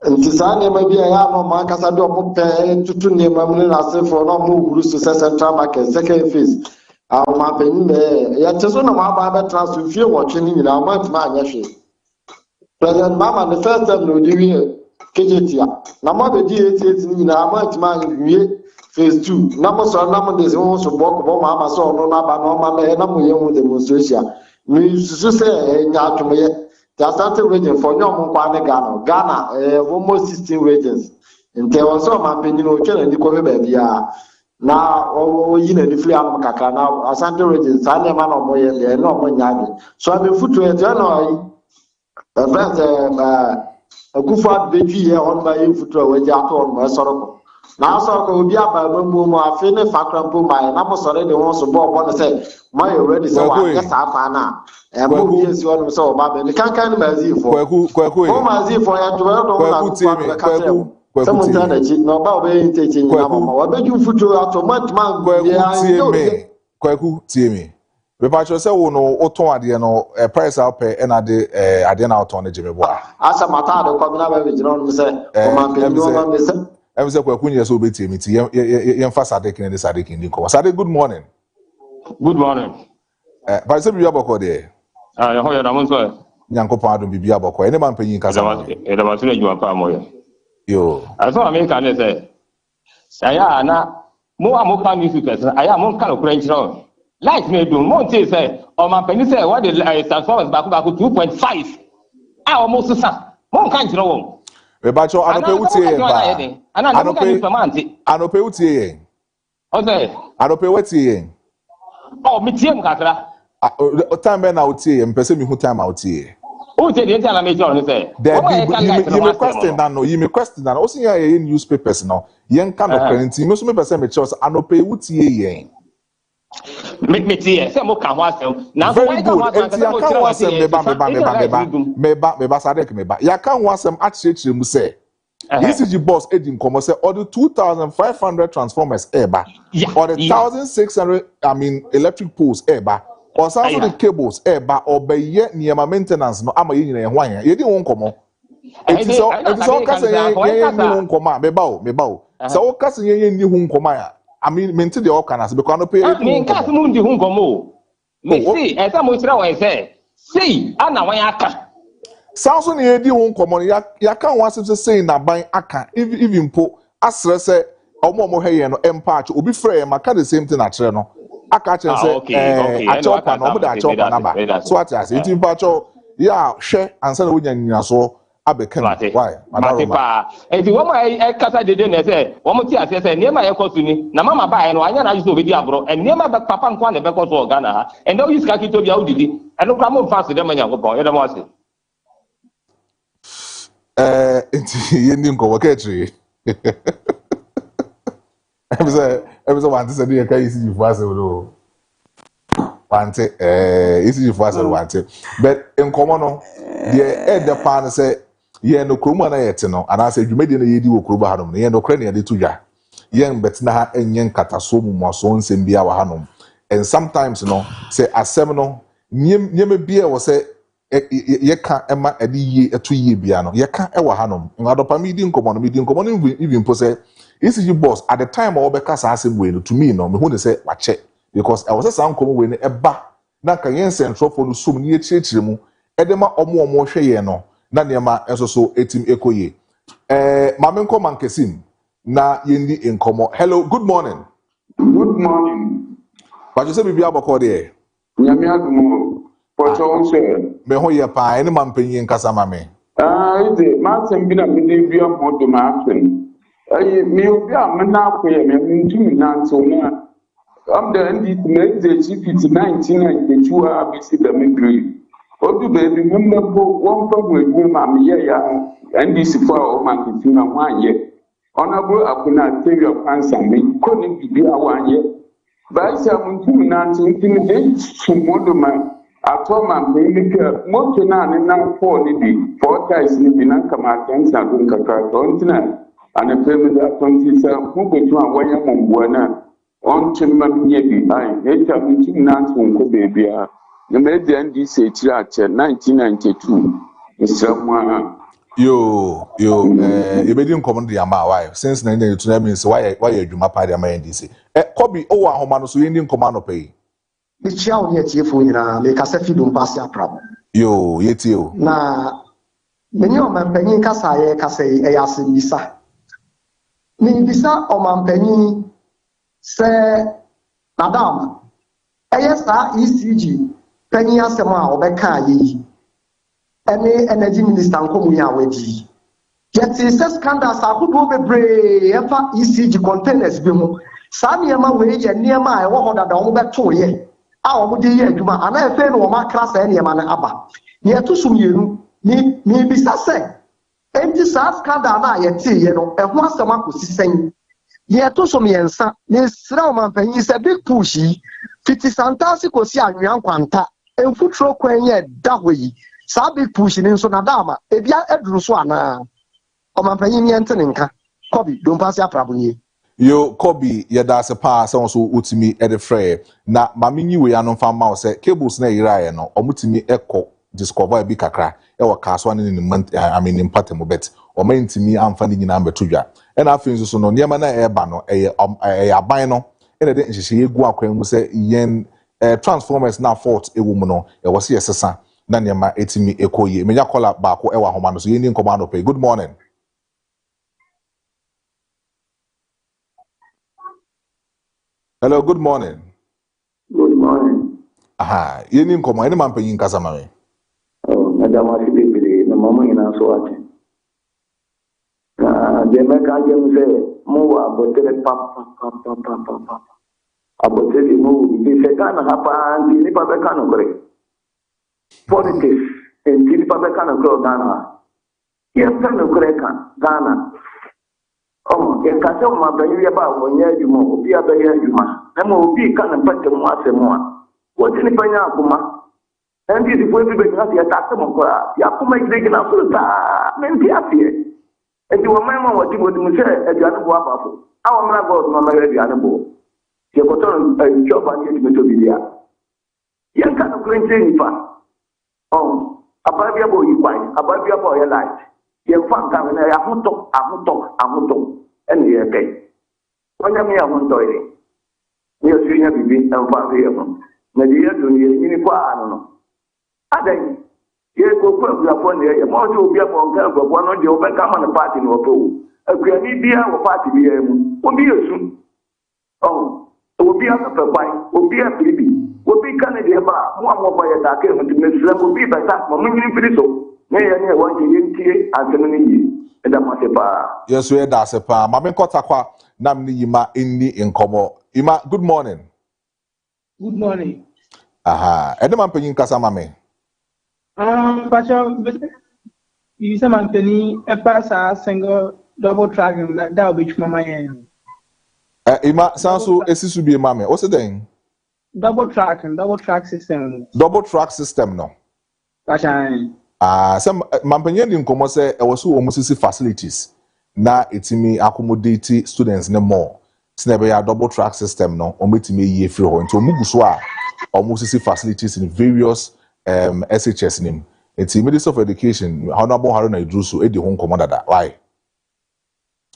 [SPEAKER 14] Nti saa nneɛma bi a ɛyɛ ama ɔmo ankasa de ɔmo pɛ tutu nneɛma mu ne n'asefo na ɔmo wuru so sɛ central market second phase ɔmo apanyin bɛɛ yɛte so na ɔmo aba abɛtena so fie wɔtwe ne nyinaa ɔmo antuma anyɛ hwee president mama the first time na odi wie KJT a na mo abɛdi 88 ne nyinaa ɔmo antuma anwie phase 2 na mo sɔrɔ na mo de ho so bɔ mo ama sɛ ɔno n'aba na ɔmo ama na mo yɛ ho demonstration mi susu sɛ ɛnya atwomyɛ. The Asante region for Nyom Kwane Ghana, almost 16 regions. In Tewaso, my opinion, and the Kobe baby. Now, you know, the free Amakaka now, Asante region, Sanya man or boy, and no one yard. So I've been foot to a journal. A good fat baby here on my foot away, on my sorrow. Now, so will be up by Bumbo, I finish Fakrampo, my numbers already wants to go on and say, my already so I guess I now. And who is one so Babel? The can't mazi for mazi for ya to someone tell that no about being taking what bet you foot out of much man
[SPEAKER 1] Kwaku tie me. We patch yourself no oton ade no price out pay and ade ade na oton je me boa.
[SPEAKER 14] Asa mata do come na be no say o man pe no man say
[SPEAKER 1] em say Kwaku nye so betie me ti ye fa Sadek ne Sadek ndi ko. Sadek, good morning.
[SPEAKER 15] Good morning.
[SPEAKER 1] By say we aboko there.
[SPEAKER 15] Ya hoya na monso.
[SPEAKER 1] Nyankopon adom bibia boko. Ene man panyin kasa.
[SPEAKER 15] Da ba tuna juma pa moye.
[SPEAKER 1] Yo.
[SPEAKER 15] Aso America ne say. Saya na mo amoka ni super. Aya mo kan okura nchiro. Light me do mo nti say o man panyin say what the transformers back 2.5. Almost sa. Mo kan nchiro wo.
[SPEAKER 1] We ba cho anope utie ba. Anope utie yen.
[SPEAKER 15] O say.
[SPEAKER 1] Anope wetie yen.
[SPEAKER 15] Oh, me tie mu kakra.
[SPEAKER 1] Time na utie mpese mi hu time outie.
[SPEAKER 15] O tie dey tell me John say.
[SPEAKER 1] You me question that no, you me question that. O sin ya ye newspapers no. Yen kan okrenti, me so me pese me choose anope utie yen.
[SPEAKER 15] Me tie, say mo kan ho asem. Na
[SPEAKER 1] so why kan ho asem say mo kan ho asem me ba Sadek me ba. Ya kan ho asem achirechire mu say. ECG boss Edin Komo say or the 2,500 transformers eba or the 1,600 electric poles eba or some of the cables eba or be ye niema maintenance no ama ye nyina ehwan ya ye di won komo it is all kase ye ni won koma me ba o so o kase ye ni won koma ya maintain the all canas because no pay
[SPEAKER 15] me kase mu ndi won komo me see e say mo tira wan say ana wan aka
[SPEAKER 1] Samson ye di won komo ya kan wan say na ban aka even po asre say omo hwe no empatch obi frɛ maka the same thing akere no aka kire say achopa no omo da achopa na ba so ati ase it impatch ya hwe ansa na wonya nyina so abeken why
[SPEAKER 15] matipa enti wo ma e kasa dede na say wo mo ti ase say niema ye kosu ni na mama ba no anya na yuso obedi abro niema papa nkwa na be kosu Ghana ha and no use kakito bia udidi eno kra mo fast dem anya go bon ye dem ase
[SPEAKER 1] Inti yendi nko waketri. Ebi wante se de ka isi jifu ase wo. Wante isi jifu ase wante. But nkomo no de the pan say ye no kroma na yete no ana se dwumedi na yedi wo kroba hanom ye no kra na yede tuja. Ye betina ha enyen kataso mu moso nsem bia wa hanom. And sometimes say asem no nyem bia wo say ye ka ema edi ye etu ye bia no ye ka e wa hanom. Ngadopa mi di nkomo no even po say ECG boss at the time I obeka sa asem we no to me no me hu ne say wache because I was say nkomo we ne eba na ka yen central for no sum ni echichire mu edema omo hwe ye no na nema enso so etim ekoye mame nko mankesim na yendi nkomo. Hello, good morning.
[SPEAKER 16] Good morning.
[SPEAKER 1] But you say bibia boko de
[SPEAKER 16] nyame adumo poto onse
[SPEAKER 1] me ho ye pa ene mampanyin kasa mame
[SPEAKER 16] ide matem bi na me bia modo ma afen me obi a me na akoye me ntumi na nso na am the ndi me de GPT 1992 a bisi da me grade odu baby me mbo won fa go egu ma me ye ya NDC for o man ti na wanye honorable akuna tell your answer me ko ni bibia wanye baisa muntu na ntumi de sumodo ma atoma mbeleke moto na ne na for ni bi for ties ni bi na kama kansa dun kaka to ntina ana peme da tonti sa ko betu a wanya momboa na on chimma nye bi ai eta muntu na ntumi ko bebia na me de ndi se tira ache 1992 isramwa
[SPEAKER 1] yo ebedi nkomo de ama why since 1992 that means why adwuma pa de ama NDC Kobi o wa homa no so yendi nkomo no pay
[SPEAKER 8] Michia oni etiefo nyina me kasa fidu mpase aprabo
[SPEAKER 1] yo yeti o
[SPEAKER 8] na meni o mampanyin kasa ye kasa e yase bisa ni bisa o mampanyin se madam ayesa ECG panyin asem a obeka yi ene energy minister nkomu ya wadi yeti se scandals akodo bebre efa ECG containers bi mu sa niema we ye niema a ewo hodada o beto ye a o mudi ye adwuma ana efe no o makra sa niema na aba ye to sumyenu ni bisa se enti sa scandal na ye tie ye no eho asem akosisen ye to sumyensa ni sira o mampanyi se big push fiti santasi kosi anwan kwanta enfutro kwenye dahoyi sa big push ni nso na dama ebia eduru so ana o mampanyi miente nka Kobi don pass aprabo nie
[SPEAKER 1] yo Kobi yeda se pa se so utimi e de frɛ na mame nyi we anon fa ma se cables na irae no omutimi ekɔ discover bi kakra e wo kaso ne ni impact bet o ma ntimi amfa ni nyina betodwa e na afin so no niema na e ba no e aban no e de nhihye egu akwan mu se yen transformers na fault e wo mu no e wo se yesesa na niema etimi ekoye menya kola ba ko e wa homa no so yeni nkoma no pay. Good morning. Hello, good morning.
[SPEAKER 16] Good morning.
[SPEAKER 1] Aha, yeni nkomo ene mampanyin kasa mame.
[SPEAKER 16] Madam Asibiri na mama ina so ati. Je me ka je mse mo wa botere papa. Abotere mo bi se kana hapa anti ni pa be kana kore. Politics enti ni pa be kana kore Ghana. Ye kana kore kan Ghana. Ye ka se mo ba yi ba wonye adwuma obi abaye adwuma. Na mo obi kana pate mo asemu a. Wo ti ni panya akoma. Endi di fue bibe ngati ya takse mokora ya kuma igde na sulta menti afie edi wo mama wodi muse eduane bo abafo awo mra god no mara eduane bo ye koton joba ni meto bidia ye kan ko nte nipa ababia bo yi kwan ababia bo ye light ye fan kan na ya ahuto ene ye kai wonya mi ahuto ye ni osunya bibi amfa ye mo na di ye do ni ni kwa ano adai ye ko ko afọ ne ye mo jo bia mo nka gbogbo no de obeka ma na party no to akuani bia wo party bia mu obi yesu obi afa kwai obi abibi obi kan de ba mo amọ ba ye da ke mo ti mesra obi ba ta mo nyini firi so ne ye ne won je yentie asem ne yi e da mo se pa
[SPEAKER 1] Yesu e da se pa mame nkota kwa nam ni yima inni nkomo ima. Good morning.
[SPEAKER 17] Good morning.
[SPEAKER 1] Aha, ene mampanyin kasa mame.
[SPEAKER 17] Pacha, You say Anthony a pass a single double track and that will be my end.
[SPEAKER 1] Ima sanso esisu bi mama. What's the thing?
[SPEAKER 17] Double track system.
[SPEAKER 1] Double track system no. Some mampanyen din komo say e was almost facilities na etimi accommodate students no more. Snebe ya double track system no ometimi ye free ho nti omugu so a almost facilities in various SHS nim. It's Minister of Education, Honorable Haruna Idrusu, Edi Hong Commander. Why?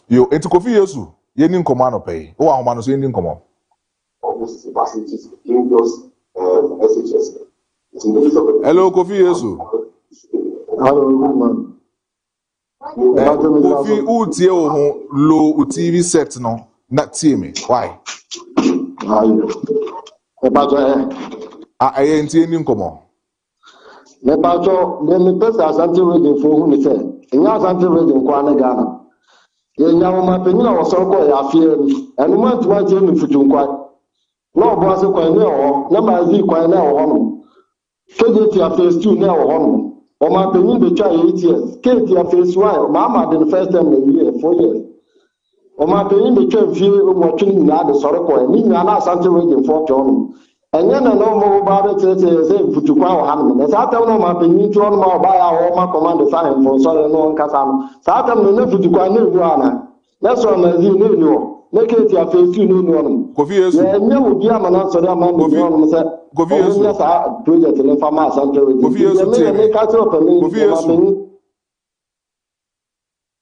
[SPEAKER 1] Yo, it's Kofi Yesu, Yenin Commando pay. Oh, how man is Yenin Command?
[SPEAKER 4] Almost facilities in those SHS.
[SPEAKER 1] Hello, Kofi Yesu.
[SPEAKER 4] Hello, good man.
[SPEAKER 1] Kofi, Utie Oho, low TV set no, not me. Why? I ain't Yenin Command.
[SPEAKER 14] Me pacho me pesa asante radio for hu me say enya asante radio kwa na Ghana ye nya ma penina wo so ko ya afie ni enu ma tuwa je me fitu kwa na obo ase kwa ni o na ma zi kwa na o no so de ti afie stu na o no o ma penin be twa 8 years ke ti afie stu ma ma the first time na year 4 years o ma penin be twa fie o mo twin na de sore ko ni nya na asante radio for twa no enye na no mo ba be tete se futukwa o hanum na sa tam no ma penyin tro no ma ba ya o ma command fa hem for so no nkasa no sa tam no na futukwa na ewu ana na so ma zi no no na ke ti afetu no no
[SPEAKER 1] Kofi Yesu
[SPEAKER 14] enye wo bi ama na so da ma no no se
[SPEAKER 1] Kofi Yesu
[SPEAKER 14] na sa project le fa ma asante we
[SPEAKER 1] Kofi Yesu tie
[SPEAKER 14] ka tro pe ni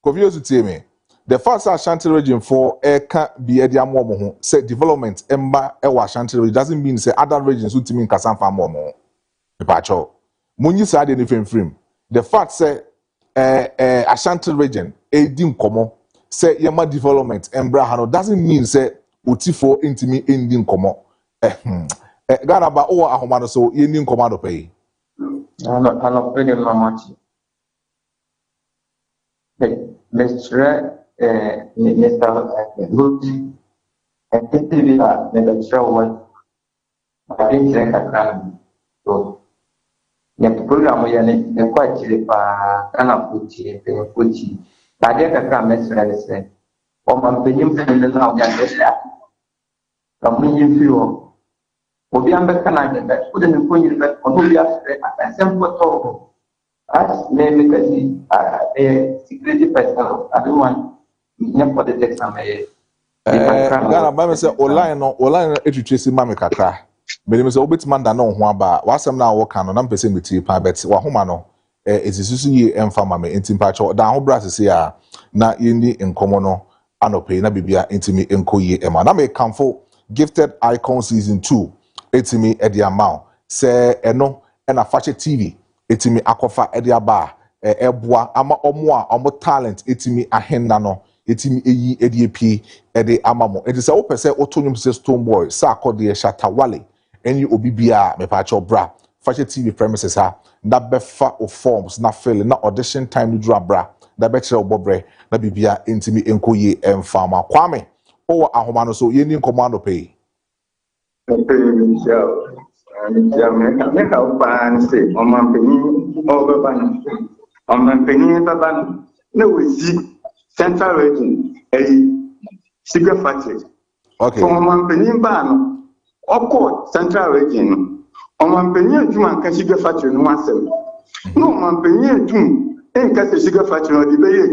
[SPEAKER 1] Kofi Yesu tie me the first Ashanti region for Eka be Ediamo Moho say development Emma Ewa Ashanti region doesn't mean say other regions would mean Kasan Farm Momo. Pacho. Munyi side anything frame. The fact say Ashanti region dim komo say Yama development Embra Hano doesn't mean say Utifo intimi ending komo. Ghana ba owa ahomano so ending commando pay.
[SPEAKER 18] Ano pwede mamachi. Mr. Good, and TV the show was I didn't think I can go. Yet program we are quite cheap, kind of Pucci. I didn't come, Mr. Say, or my opinion, now get that. Come in you. Will be under Canada, but couldn't put you back on who we are a simple as maybe a security person, I don't want.
[SPEAKER 1] Ghana ba say online etwetwesi mame kakra me say obetima da no ho aba wasem na wo kan no na mpese meti pa bet wa homa no ezisusu ye emfa mame entimpa cho da ho bra sese a na yeni enkomo no anope na bibia entimi enkoye ema na me kamfo gifted icon season 2 etimi e dia maw say eno na fache TV etimi akofa e dia ba eboa ama omo talent etimi ahenda no etimi eyi edie ede amamo ede se opese otonyum se Stone Boy sa akode Shatawale eni obibia me pa cho bra fache TV premises ha na befa o forms na fill na audition time ni dura bra na be kire obobre na bibia entimi enkoye emfama kwame o ahoma no so yeni nkomando pay
[SPEAKER 13] Central region, a sugar factory.
[SPEAKER 1] Okay.
[SPEAKER 13] So, on Penin Ban, of course, Central region, on Penin, Juman, sugar factory, no one seven. No, on Penin, June, ain't a sugar factory or the Bay,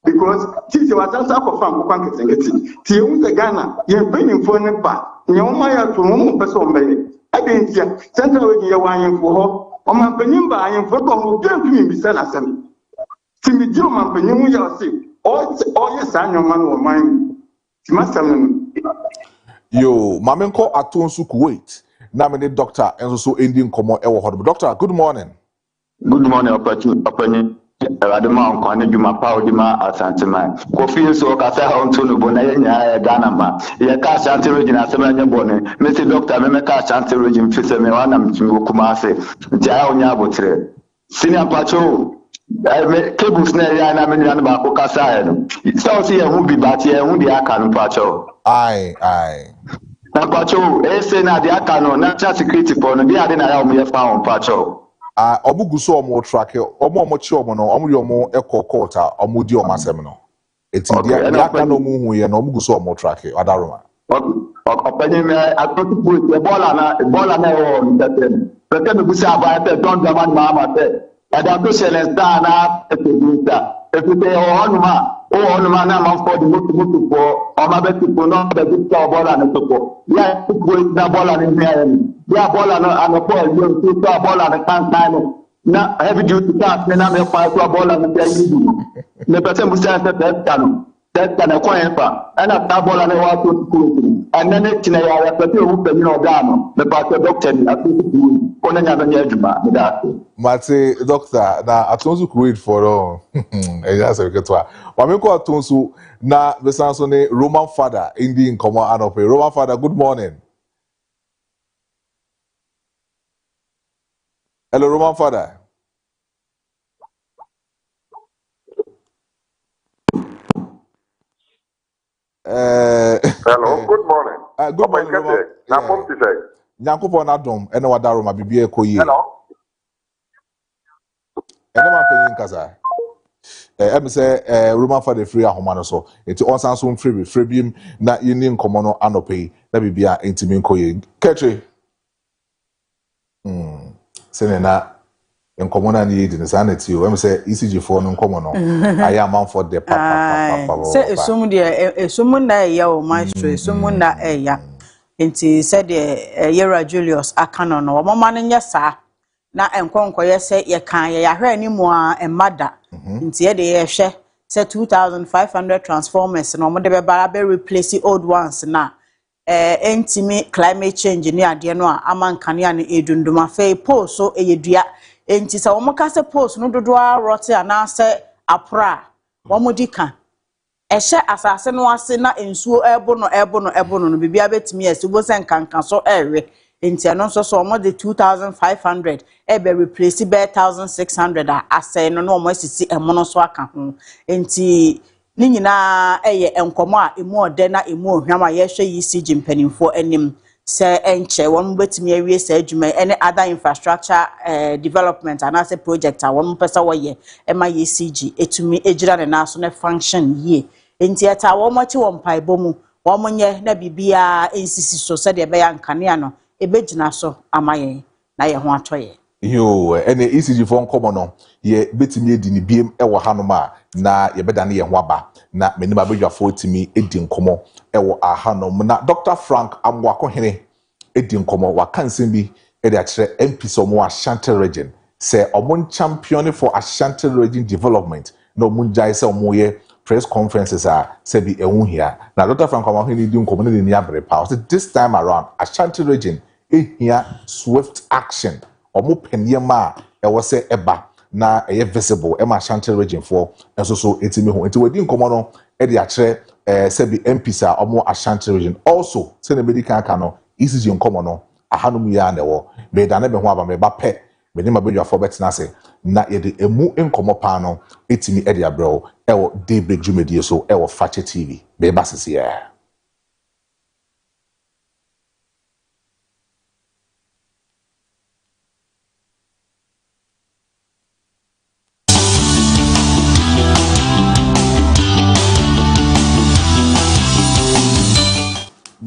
[SPEAKER 13] because Titi was a sap of farm, Pankets and getting. Till the Ghana, you're paying for a bar, your Maya to one person, baby. I didn't see Central region, you're wine for her, on Penin, I am for who came to me beside us. Timidio mampenyu ya si all yes anyo man wo man timasam
[SPEAKER 1] yo mamenko atonsu Kuwait na me doctor enso so ending komo e wo hodo doctor good morning
[SPEAKER 19] opportunity adama on kwane juma pa odima asantema kofi so ka sa ha onto no bona yenya Ghana ma ye ka asante region asema nya bone me se doctor me ka asante region fise me wana mtimi kuma ase nti aya onya abotre senior pacho cables na ya na menu na ba ko kasa no so see who be but here who dey aka no pacho
[SPEAKER 1] ai
[SPEAKER 19] na pacho say na dey aka no na security for no dey ade na ya o me fa on pacho
[SPEAKER 1] omuguso omo track omo chi omo no omo yomo eko court omo di omo asem no eti dia aka no mu hu ye no omuguso omo track adaroma
[SPEAKER 19] openye me atoti boy bola na o ntatem pete me busa aba te don da man mama te ada to selesta na etebita efite onuma na man for the moto for o ma be tipo no be tipo bola na topo ya boy na bola ni me ya bola na anopo yo to bola na kan na heavy duty task na me pa to bola na ya yidu ne pete busa te tano that na kwa ana tabola na watu kuru anane tina ya pete o pemi no dano me pa doctor ni atu ona nya na adwuma me da
[SPEAKER 1] mate doctor na atonsu create for all eja se ketwa wa me ko atonsu na besanso ne Roman father indi nkomo anope Roman father good morning. Hello Roman father.
[SPEAKER 20] Hello, good morning.
[SPEAKER 1] Good morning, Roman. Nyankopon adom ene wadaro ma bibie ekoyi. Hello. Ene ma penyin kasa. Emi se Roman for the free ahoma no so. Enti on san so free bim na yini nkomo no anope na bibia entimi nkoyi. Ketri. Sene na nkomo na ni di sanity o. Emi se ECG for no nkomo no. Aya man for the papa.
[SPEAKER 5] Se esum de esum na eya o maestro esum na eya. Enti said Yera Julius akano no mama no nya saa na enkonko ye se ye kan ye yahwe ni mu a emada nti ye de ye hwe se 2500 transformers no mo de be bara be replace old ones na entimi climate change ni ade no a amankane a ne edunduma fe post so eyedua enti se wo mo ka se post no dodo a rote ana se apra wo mo dika ehye asase no ase na ensuo ebo no bibia betimi esibo se nkankan so ewe enti ano so mo de 2500 ebe replace be 1600 ase no mo asisi emono so aka ho enti ni nyina eye enkomo a emu ode na emu ohwama ye hwe ECG mpanimfo anim se enche won betimi awie se adwuma any other infrastructure development and as a project a won pesa wo ye ema ECG etumi egira ne na so ne function ye enti eta wo mo chi wo mpaibo mu wo mo nye na bibia ensisi so se de be ya nkane no ebegina so amaye na ye ho atoye
[SPEAKER 1] yo ene ECG for nkomo no ye betimi edi ni biem ewo hanoma na ye beda ne ye ho aba na menima bedwafo timi edi nkomo ewo ahanom na Dr. Frank Amwako hene edi nkomo wakansem bi edi a kire MP so mo Ashanti region say omon champion for Ashanti region development no munjai say omo ye press conferences say bi ehun hia na Dr. Frank Amwako hene edi nkomo ne ni abre pa so this time around Ashanti region ehia swift action omo peniema ewo say eba na eye visible ema Ashanti region for enso so etimi ho enti wadi nkomo no edi a kire sebi MPs omo Ashanti region also say the medical aka no ECG nkomo no ahanum ya na wo be da na be ho aba me ba pe me ni mabedwa for betina say na ye de emu nkomo pa no etimi edi abro ewo Daybreak Jumedie so ewo Fache TV be ba sisi ya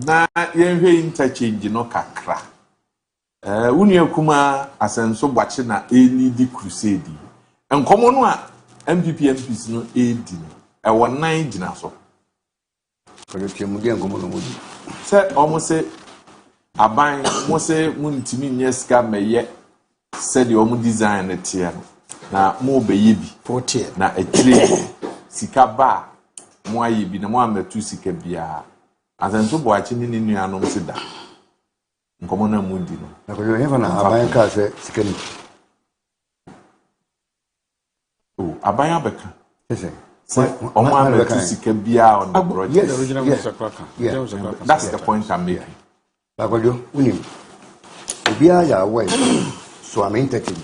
[SPEAKER 21] na yenhwe interchange no kakra unia kuma asenso bwache na enidi crusade enkomo no a MPs no edi no ewo 9 gina so
[SPEAKER 2] kolekye mu de enkomo no mudi
[SPEAKER 21] se omo se aban mo se muntimi nyeska meye se de omo design na tie no na mo beye bi
[SPEAKER 9] 40
[SPEAKER 21] na etire sika ba mo ayi bi na mo ametu sika bia asenso bwache ni nuanom se da nkomo na mudi no
[SPEAKER 2] na ko yo na aban ka se sikani
[SPEAKER 21] o aban abeka
[SPEAKER 2] yes
[SPEAKER 21] omo ametu sika bia on the project
[SPEAKER 2] yes
[SPEAKER 21] that's the point I'm making
[SPEAKER 2] na ko yo unim bia ya way so am entertain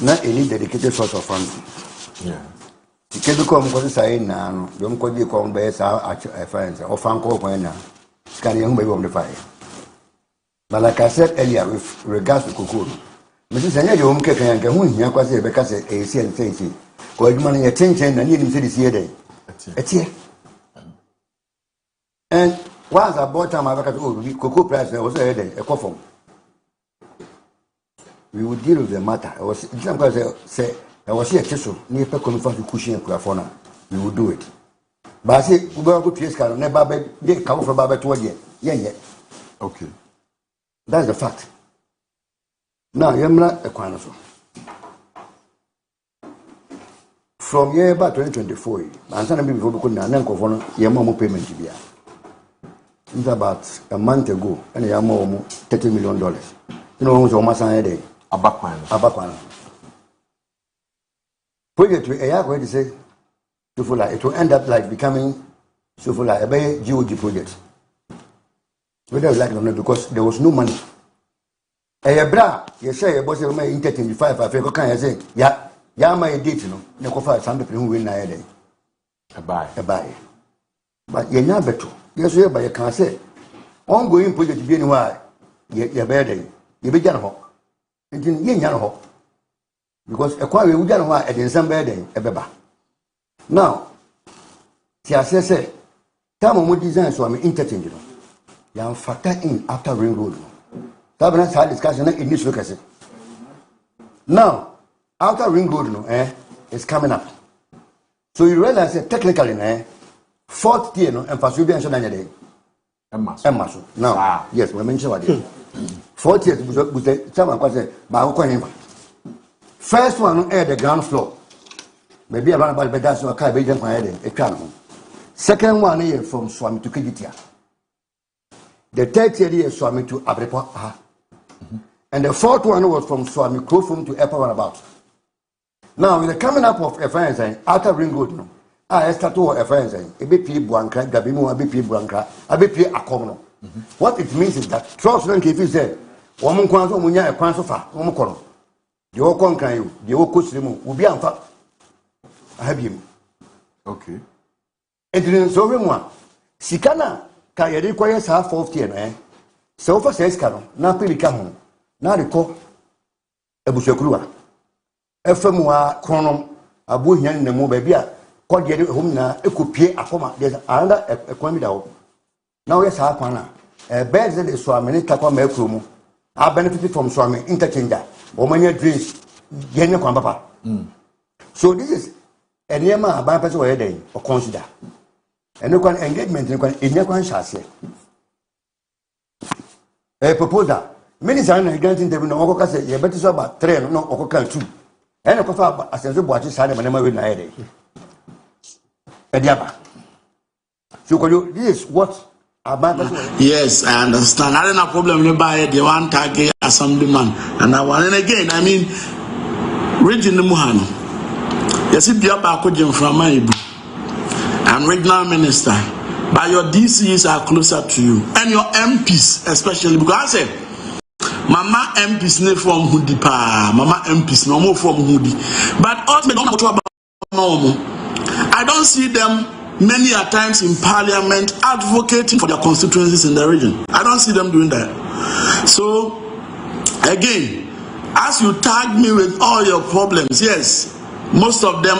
[SPEAKER 2] na any dedicated source of funds Kedu ko mo ko say na no yo mo ko di ko be sa finance o fan ko ko na scan yo be wo the fire but like I said earlier with regards to Kokoro Mrs. Sanya, you won't get a who here was a because a sea and say, go money attention and need him to this year day. And once I bought time, I got cocoa price, there was a coffin. We would deal with the matter. I was say, I was here tissue near Pecon to cushion and Crafona. We would do it. But I say, we go to Triscar, never they come from Baba to again. Yeah.
[SPEAKER 21] Okay.
[SPEAKER 2] That's the fact. Now, you're not a quantity. From year about 2024, I'm telling people who couldn't uncle your mom payment to be. It's about a month ago, and you have more $30 million. You know, who's almost a day. A backman. Project we are going to say, it will end up like becoming so for like a very GOG project. Whether you like it or not, because there was no money. Bra, you say, boss of my interchange 5, I feel kind of say, yeah, my date, you know, the coffee, some people who win a day. A buy. But you're not better. Yes, but you can't say. Ongoing project being why you're better. You be general. And you know, because a quiet would general at in some bed a beba. Now, Tia says, time on design so I'm interchange. You factor in after ring road. That's had discussion in this look at it. Now, outer ring road is coming up. So you realize that technically, fourth tier and for Subian Shanade. Emma. Now, yes, we mentioned what it is. Fourth tier with the someone was a Bahokonim. First one air the ground floor. Maybe around about Bedas or Caribbean a crown. Second one here from Swami to Kijitia. The third tier is Swami to Abrepa. And the fourth one was from Swami Krofum to Upper Runabout. Now, with the coming up of a friend saying, outer ring road, I start to a friend saying, a BP Buanca, Gabimo, a BP Buanca, a BP Acomo. What it means is that trust and if you say, Woman Quanto Munya, a Quansofa, Omocono, the Ocon can you, the Ocusimo, will be on top. I have him.
[SPEAKER 21] Okay.
[SPEAKER 2] And then so one. Sikana, Kaya requires half of tier, so for says Caro, now Pilicamo. Now the call a Bushakrua. Efemwa chronom, a buhian in the mobile, called get home now, a coupé a former. There's another a quamidao. Now, yes, Harpana, a bed that is Swami, Takwa Melcrum. I benefited from Swami interchanger, or many dreams, Yenya Kwambapa. So, this is a near my bypass or a day, or consider. And no one engagement in your one shall say. A proposal. Many signs granting the Oka say, you better about 3 no Oka 2. And a coffee as a watch is and never win a day. A diaba. So, this is what about.
[SPEAKER 9] Yes, I understand. I don't have a problem by the one target assemblyman. And I want again, I mean, Region Muhano. Yes, it be about Kojo from Maibu. I'm regional minister. But your DCs are closer to you. And your MPs, especially, because I said, Mama MPs ne from Hudi pa. Mama MPs no more from Hudi. But ultimately, I don't see them many a times in parliament advocating for their constituencies in the region. I don't see them doing that. So, again, as you tag me with all your problems, yes, most of them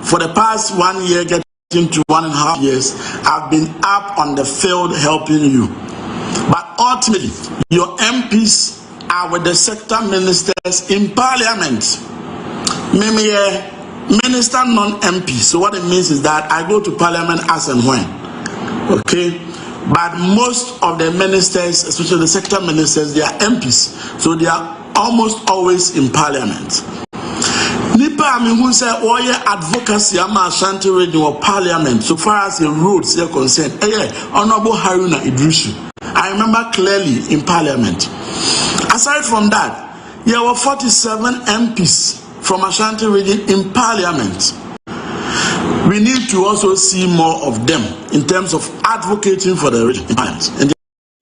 [SPEAKER 9] for the past 1 year, getting to 1.5 years, I've been up on the field helping you. But ultimately, your MPs are with the sector ministers in parliament. Maybe minister non-MP. So what it means is that I go to parliament as and when. Okay? But most of the ministers, especially the sector ministers, they are MPs. So they are almost always in parliament. Nipa I who say advocacy ama Ashanti region or parliament so far as the roads are concerned. Honorable Haruna Idrisu. I remember clearly in parliament. Aside from that, there were 47 MPs from Ashanti region in parliament. We need to also see more of them in terms of advocating for the region in parliament. And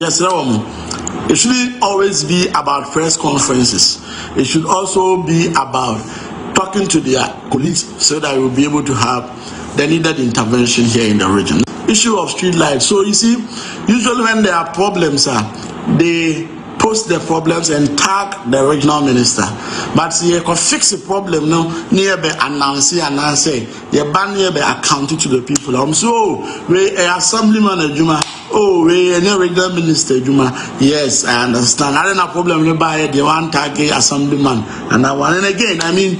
[SPEAKER 9] yes, it shouldn't always be about press conferences. It should also be about talking to their colleagues so that we will be able to have the needed intervention here in the region. Issue of street lights. So you see, usually when there are problems, they
[SPEAKER 20] post the problems and tag the regional minister. But you can fix the problem no nearby announce and say you ban nearby account to the people. So we assemblyman Juma. Oh, we any regional minister Juma. Yes, I understand. I don't have problem nearby the one tag assemblyman and I want. And again, I mean,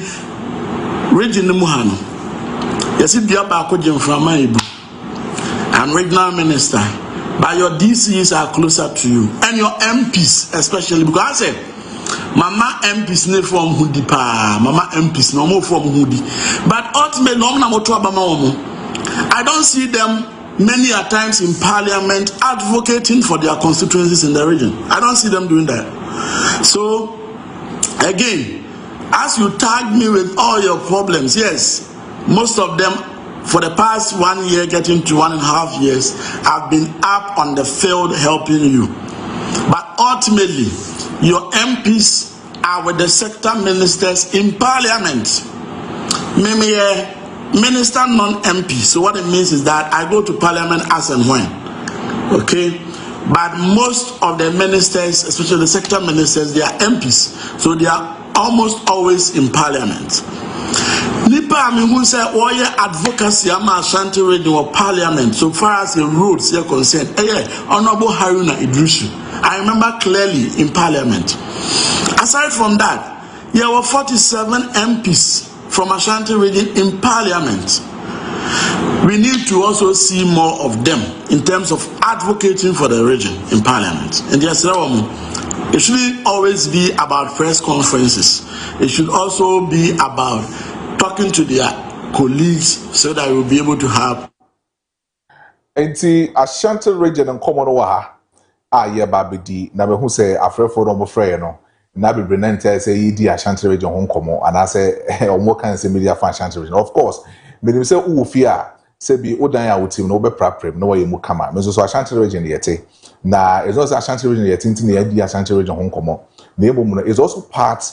[SPEAKER 20] region Muhano. Yes, it be about Kojo from my and regional minister. But your DCs are closer to you and your MPs especially because I said Mama MPs ne from Hudi pa Mama MPs no more from Hudi but ultimately I don't see them many a times in parliament advocating for their constituencies in the region. I don't see them doing that. So again, as you tag me with all your problems, yes, most of them for the past 1 year, getting to 1.5 years, I've been up on the field helping you. But ultimately, your MPs are with the sector ministers in parliament. Maybe a minister non-MP. So what it means is that I go to parliament as and when. Okay? But most of the ministers, especially the sector ministers, they are MPs. So they are almost always in parliament. Nipa mi who say oye advocacy ama Ashanti region or parliament so far as the roads are concerned. Honorable Haruna Idrisu. I remember clearly in parliament. Aside from that, there were 47 MPs from Ashanti region in parliament. We need to also see more of them in terms of advocating for the region in parliament. And yes, it shouldn't always be about press conferences. It should also be about talking to their colleagues so that we'll be able to have.
[SPEAKER 1] Enti Ashanti region and common wa ye babidi na be hu say afrefo no mo frɛ no na be brenante say yidi Ashanti region ho komo and I say omo kan say media fan Ashanti region. Of course, me say wo fia say bi odan ya wotim no be praprem no ye mu kama. Me so Ashanti region yete. Na it's also Ashanti region yete nti na yidi Ashanti region ho komo. Na emu is also part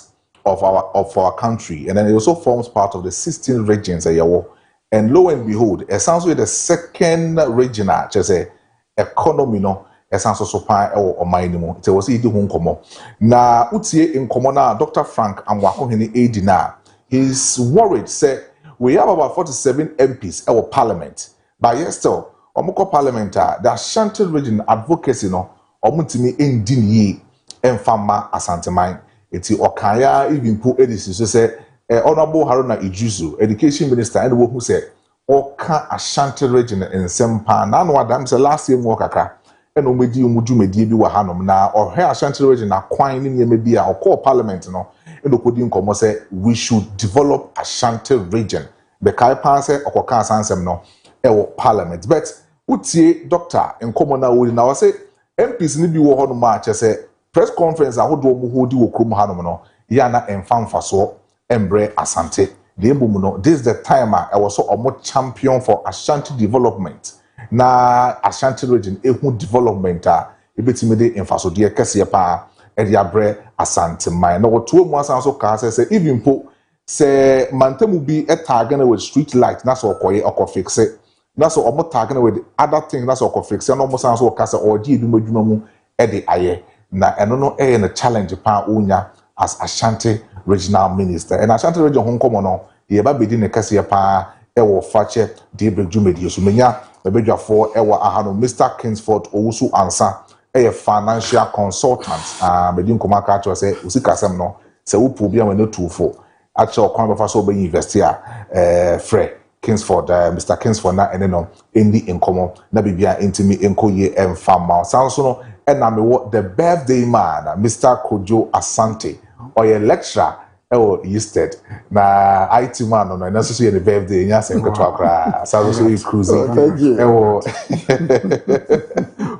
[SPEAKER 1] of our country, and then it also forms part of the 16 regions and lo and behold, it sounds like the second region just say economy no it sounds so pan or minimum it was eating home komo na utie in common Dr. Frank Amwako hini edina he's worried say we have about 47 MPs our parliament but yes still omoko parliamentar the Ashanti region advocacy no omutimi endin yi enfama asanteman eti okaya even pu edisi so say honorable Haruna Idrisu education minister and who say oka Ashanti region in sempa na no adam say last year mo kaka and omedi omudumedi bi wa hanom na ohwe Ashanti region na kwan ni nyeme bi a okọ parliament no and okodi nkomo say we should develop Ashanti region be kai pan say okoka sansem no ewo parliament but utie doctor nkomo na wori na wo say MPs ni bi wo honom a che say press conference ahodo mu hodi wo krom hanom no ya na emfamfa so embre Asante the embum no this is the time I was so omo champion for Ashanti development na Ashanti region ehu development a ebetimi de emfaso de kese pa e de abre Asante man na woto mu asan so ka say even po say mantamu bi etagana with street light na so okoye okofix na so omo tagana with other things na so okofix na omo san so ka say oji eduma mu e de aye na eno no na challenge pa unya as Ashanti regional minister and Ashanti region hon komo no ye ba bedi ne kase pa e wo fache Daybreak jumedi so menya ebedwafo e wo ahano Mr. Kingsford Owusu Ansa e financial consultant bedi nkoma ka cho say usikasem no se wo pu bia we no tufo acha okwan be fa so be invest frɛ Kingsford Mr. Kingsford na ene no endi enkomo na bibia entimi enkoye emfama sanso no na me wo the birthday man Mr. Kojo Asante or a lecturer Easted na IT man no na so the birthday nya se nkoto akra sanso so is cruising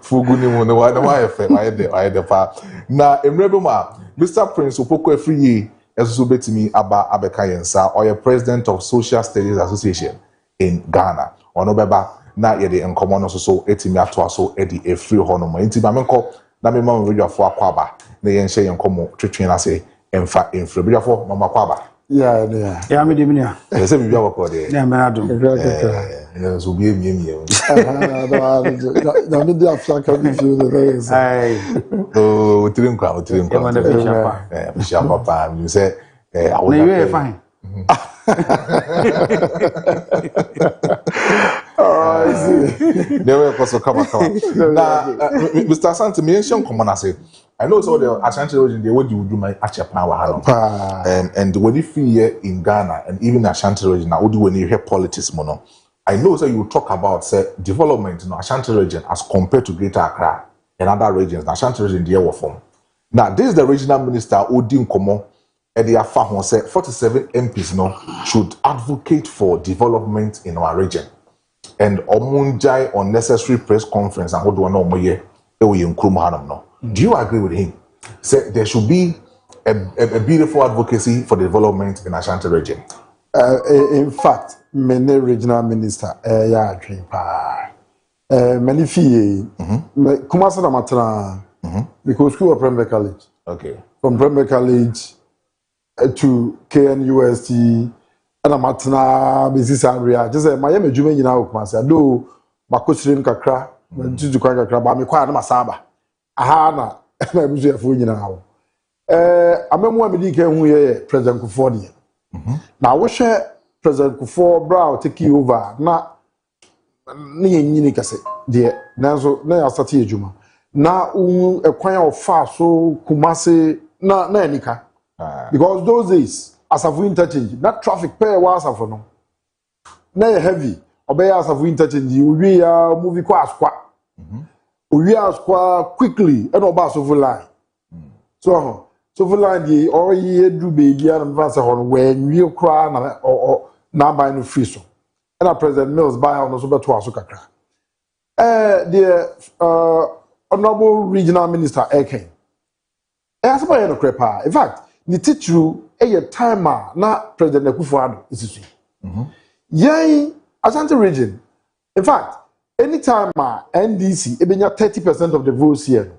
[SPEAKER 1] fuguni mo no wa efe wa de pa na emrebe ma Mr. Prince Opoko Afriye esusu betimi aba abeka yensa or a president of Social Studies Association in Ghana ono beba na yede enkomo no so etimi ato so edi efri hono mo enti ba menko na me ma radio afo akwaba na yen hye enkomo twetwe na se emfa enfri radio afo mama kwaba
[SPEAKER 9] Yeah.
[SPEAKER 6] Yeah, me di minia.
[SPEAKER 1] They say we be work there.
[SPEAKER 6] Yeah, me adum.
[SPEAKER 1] So be me.
[SPEAKER 9] Na me di Afia ka bi feel the things.
[SPEAKER 6] Ai.
[SPEAKER 1] Oh, tirim kwa. Papa, you say I
[SPEAKER 6] would. Na you fine.
[SPEAKER 1] Oh, I see. They were also come. Now, Mr. Asante, me mention common as I know so the Ashanti region they would do my Achepa and when you feel here in Ghana and even Ashanti region now do when you hear politics mono. I know so you talk about say development in Ashanti region as compared to Greater Accra and other regions. Ashanti region the air form. Now this is the regional minister Odin Komo and the Afa say 47 MPs no should advocate for development in our region. And Omunjai unnecessary press conference and what do I know moye no. Do you agree with him? Say there should be a beautiful advocacy for the development in Ashanti region.
[SPEAKER 9] In fact, many regional minister many fee Kumasi na matana because school of Premier College.
[SPEAKER 1] Okay.
[SPEAKER 9] From Premier College to KNUST and amatna business area. Just say Miami Juma nyina Kumasi. Do makosirim kakra, tutu kwa kakra ba me kwa na masaba. Aha na busu ya fu nyina hawo. Amemu amedi ke hu ye President Kufuor de. Na wo hwe President Kufuor bra take over na nyini kase de nanso na ya start ejuma. Na ekwan ofa so Kumasi na enika. Because those days asafu interchange that traffic pay wa asafu no na heavy obey asafu interchange we ya movie kwa askwa we askwa quickly and oba asafu line so full line the or ye do baby and vance on when we cry na buy no free so and a President Mills buy on so beto aso kakra the honorable regional minister Eken asaba no crepa in fact the teacher a time na President Kufuor is yay Ashanti region. In fact, anytime NDC ebenya 30% of the votes here,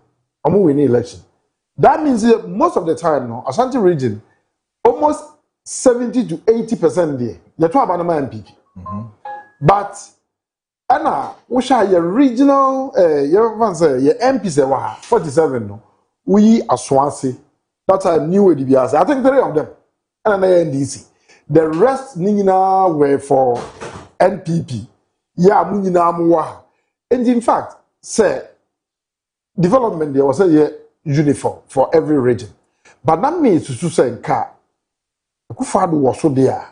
[SPEAKER 9] amu win election. That means that most of the time no Ashanti region almost 70 to 80% there. You talk about MPP. But Anna, which are your regional your MPs 47 no. We are Swansea. That's a new ADBS. I think 3 of them. And an NDC. The rest nina were for NPP. Yeah, munina muwa. And in fact, say development there was a uniform for every region. But that means to say nka Kufuor was so there.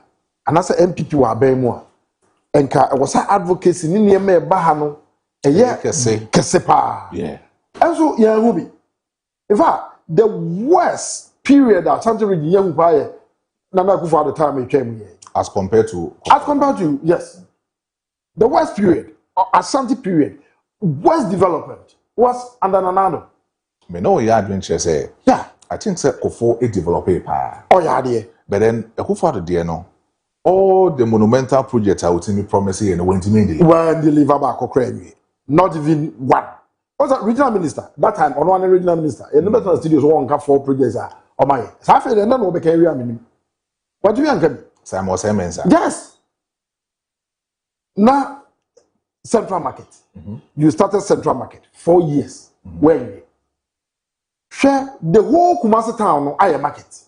[SPEAKER 9] And as NPP were be more. Nka was advocacy ni niema eba ha no. Eye kese pa.
[SPEAKER 1] Yeah.
[SPEAKER 9] And so yeah Ruby. In fact, the worst period that Ashanti region young buy Nana Kufuor at the time he came here.
[SPEAKER 1] As compared to
[SPEAKER 9] yes. The worst period, Ashanti period, worst development was under Nanado.
[SPEAKER 1] Me know you adventure say.
[SPEAKER 9] Yeah.
[SPEAKER 1] I think say Kufuor a developer pa.
[SPEAKER 9] Oh yeah, dear.
[SPEAKER 1] But then Kufuor the no. All the monumental projects I would me promising and went to me.
[SPEAKER 9] When deliver back not even one. Was a regional minister that time on one regional minister. In the better studios one can 4 projects are on my. So I feel then no be carry am. What do you mean? Yes. Now Central Market. You started Central Market 4 years. When share the whole Kumasi town no aye market.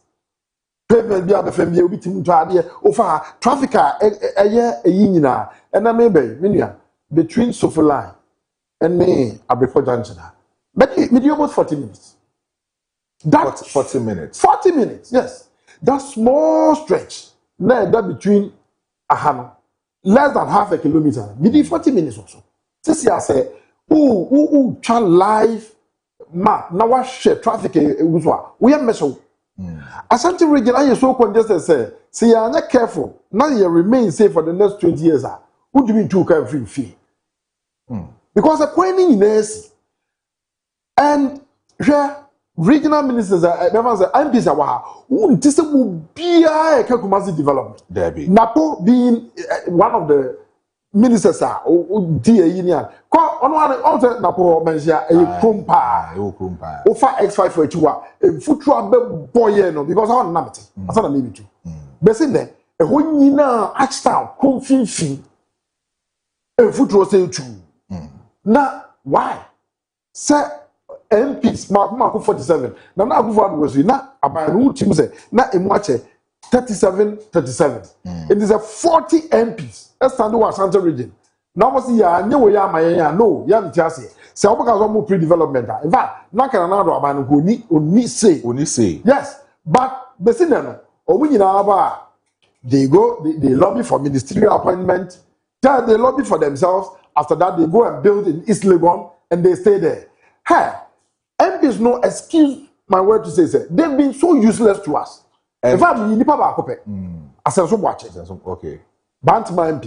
[SPEAKER 9] Payment be abefem obi tim to ade ofa traffic eye nyina and na maybe between Sofa line and me Abrefo Junction. But me almost 40 minutes. That
[SPEAKER 1] 40 minutes.
[SPEAKER 9] 40 minutes, yes. That small stretch, that between Ahano, less than half a kilometer, me 40 minutes also. This I say, try live map. Now what share traffic we are messing. Ashanti region are so congested say you are not careful. Now you remain safe for the next 20 years. Who do you mean to can free fee? Because the point in this and regional ministers MPs who disable Kumasi development. Napo being one of the ministers union. Also Napo mention a krumpa. Ofa X5 for Chua, a foot boy no because I want namity. I thought maybe too. besi ne ɛhɔ nyinaa achtown konfinfin efuturo sɛ etu na why sɛ MPs Marco 47 na Akufo-Addo was na abanu team say na emu ache 37. It is a 40 MPs stand over Ashanti region. Now must ya nye we ya mayen no ya ntiase. Say oboka so mo pre-development. In fact, na kana na do abanu ko oni say. Yes, but the sinner omu nyina ba they lobby for ministerial appointment. Then they lobby for themselves. After that they go and build in East Legon and they stay there. Hey, MPs no excuse my word to say they've been so useless to us. In fact, we nipa ba akope. Asenso boache.
[SPEAKER 1] Okay.
[SPEAKER 9] Bantman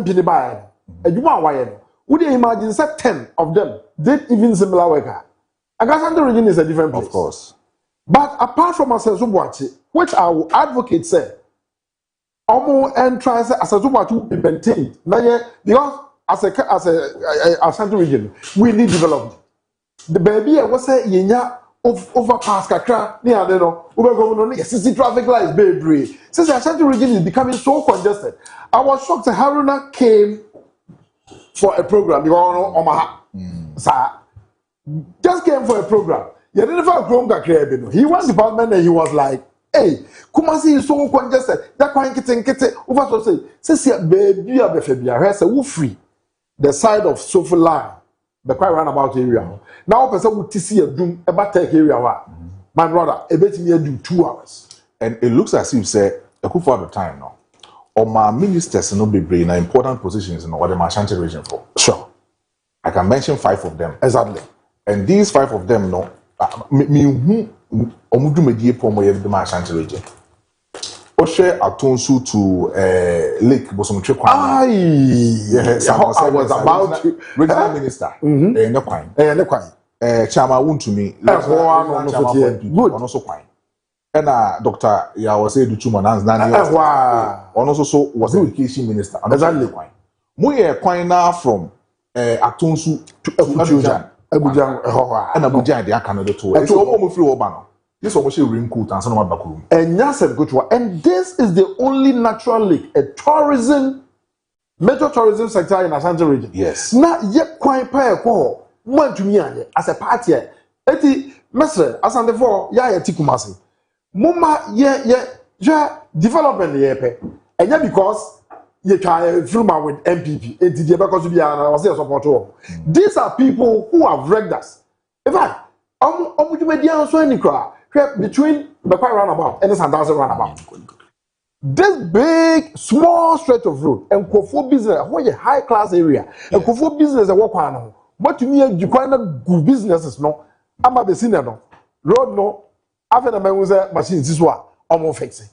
[SPEAKER 9] MP ni ba adwuma waye no. Would you imagine say 10 of them did even similar work? Ashanti region is a different place.
[SPEAKER 1] Of course.
[SPEAKER 9] But apart from Asenso boache, which our advocates say, omo entrance Asenso boache will be maintained. Because as a Ashanti region, we need development. The baby was say yenya overpass kakra ni ade no ube governor no yes traffic lights baby. Since the Ashanti region is becoming so congested, I was shocked that Haruna came for a program. You know, Omaha, sir, just came for a program. You didn't find Chrome kakra. He was department and he was like, "Hey, Kumasi is so congested. That kind kete over to say, since baby abefebia, he say we free the side of Sofa line." The quite roundabout area. Now, person would see a doom about take area. My brother, a bit me do 2 hours.
[SPEAKER 1] And it looks as if say a coup for the time now. Or my ministers no be bring important positions in what the Ashanti region for.
[SPEAKER 9] Sure.
[SPEAKER 1] I can mention 5 of them.
[SPEAKER 9] Exactly.
[SPEAKER 1] And these 5 of them no me who omudu medie pomo ye the Ashanti region. Oshe atonsu to Lake Bosomtwe Kwan.
[SPEAKER 9] Yes, I was about to
[SPEAKER 1] regional minister. Ne Kwan.
[SPEAKER 9] Ne Kwan.
[SPEAKER 1] Chama Wuntumi.
[SPEAKER 9] Good.
[SPEAKER 1] Also Kwan. And Dr. Yawase Duchuma Nani. Also so was education minister.
[SPEAKER 9] Exactly.
[SPEAKER 1] Moye Kwan now from atonsu to Abuja. And Abuja they are Canada too. So almost free Obano. This was a ring coat and some of backroom.
[SPEAKER 9] And this is the only natural lake, a major tourism sector in Ashanti region.
[SPEAKER 1] Yes.
[SPEAKER 9] Now, yet quite pay a call. One to me as a party. Eti Mestre Asante for ya Tikumasi. Muma development yepe. And yet because you try film with MPP, because we are support. These are people who have wrecked us. In fact, between the quite roundabout and the Sandals roundabout. This big, small stretch of road and Kofo business, what a high class area, and Kofo business a walk on. What to me, you kind of good businesses, no? I'm a Bessina, no? Road, no? After the man was a machine, this one, almost fixing.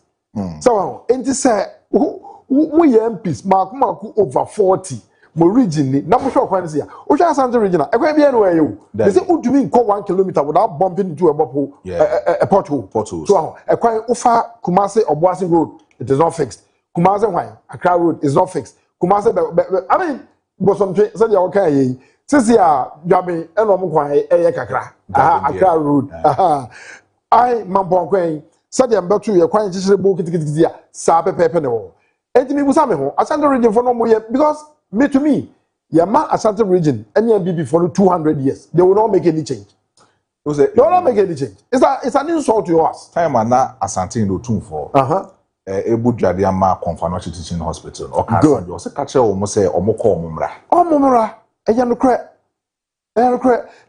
[SPEAKER 9] So, and this we MPs, Mark over 40. Mo region ni na mo sure kwan say o sha Ashanti region e kwa bia no ayo they say o dumi nko 1 kilometer without bumping into a pothole so e kwa ufa Kumasi Obuasi road it is not fixed Kumasi Hwan Accra road is not fixed Kumasi I mean Bosomtwe say ya okay yi sisi a dwabe e no mo kwan e ye kakra Accra road I mampon kwan say dem betu ye kwan chichire bo kitikiti a sa pepepe ne wo entimi busa me ho Ashanti region for no mo ye because to me, Yama Ashanti region, any MBB for 200 years, they will not make any change. They will not make any change. It's an insult to us.
[SPEAKER 1] Time and Ashanti no tune for. Ebu Jadiama Confirmation Teaching Hospital. Okay. Good. You also catch almost say Omoko Mumra.
[SPEAKER 9] Oh Mumra,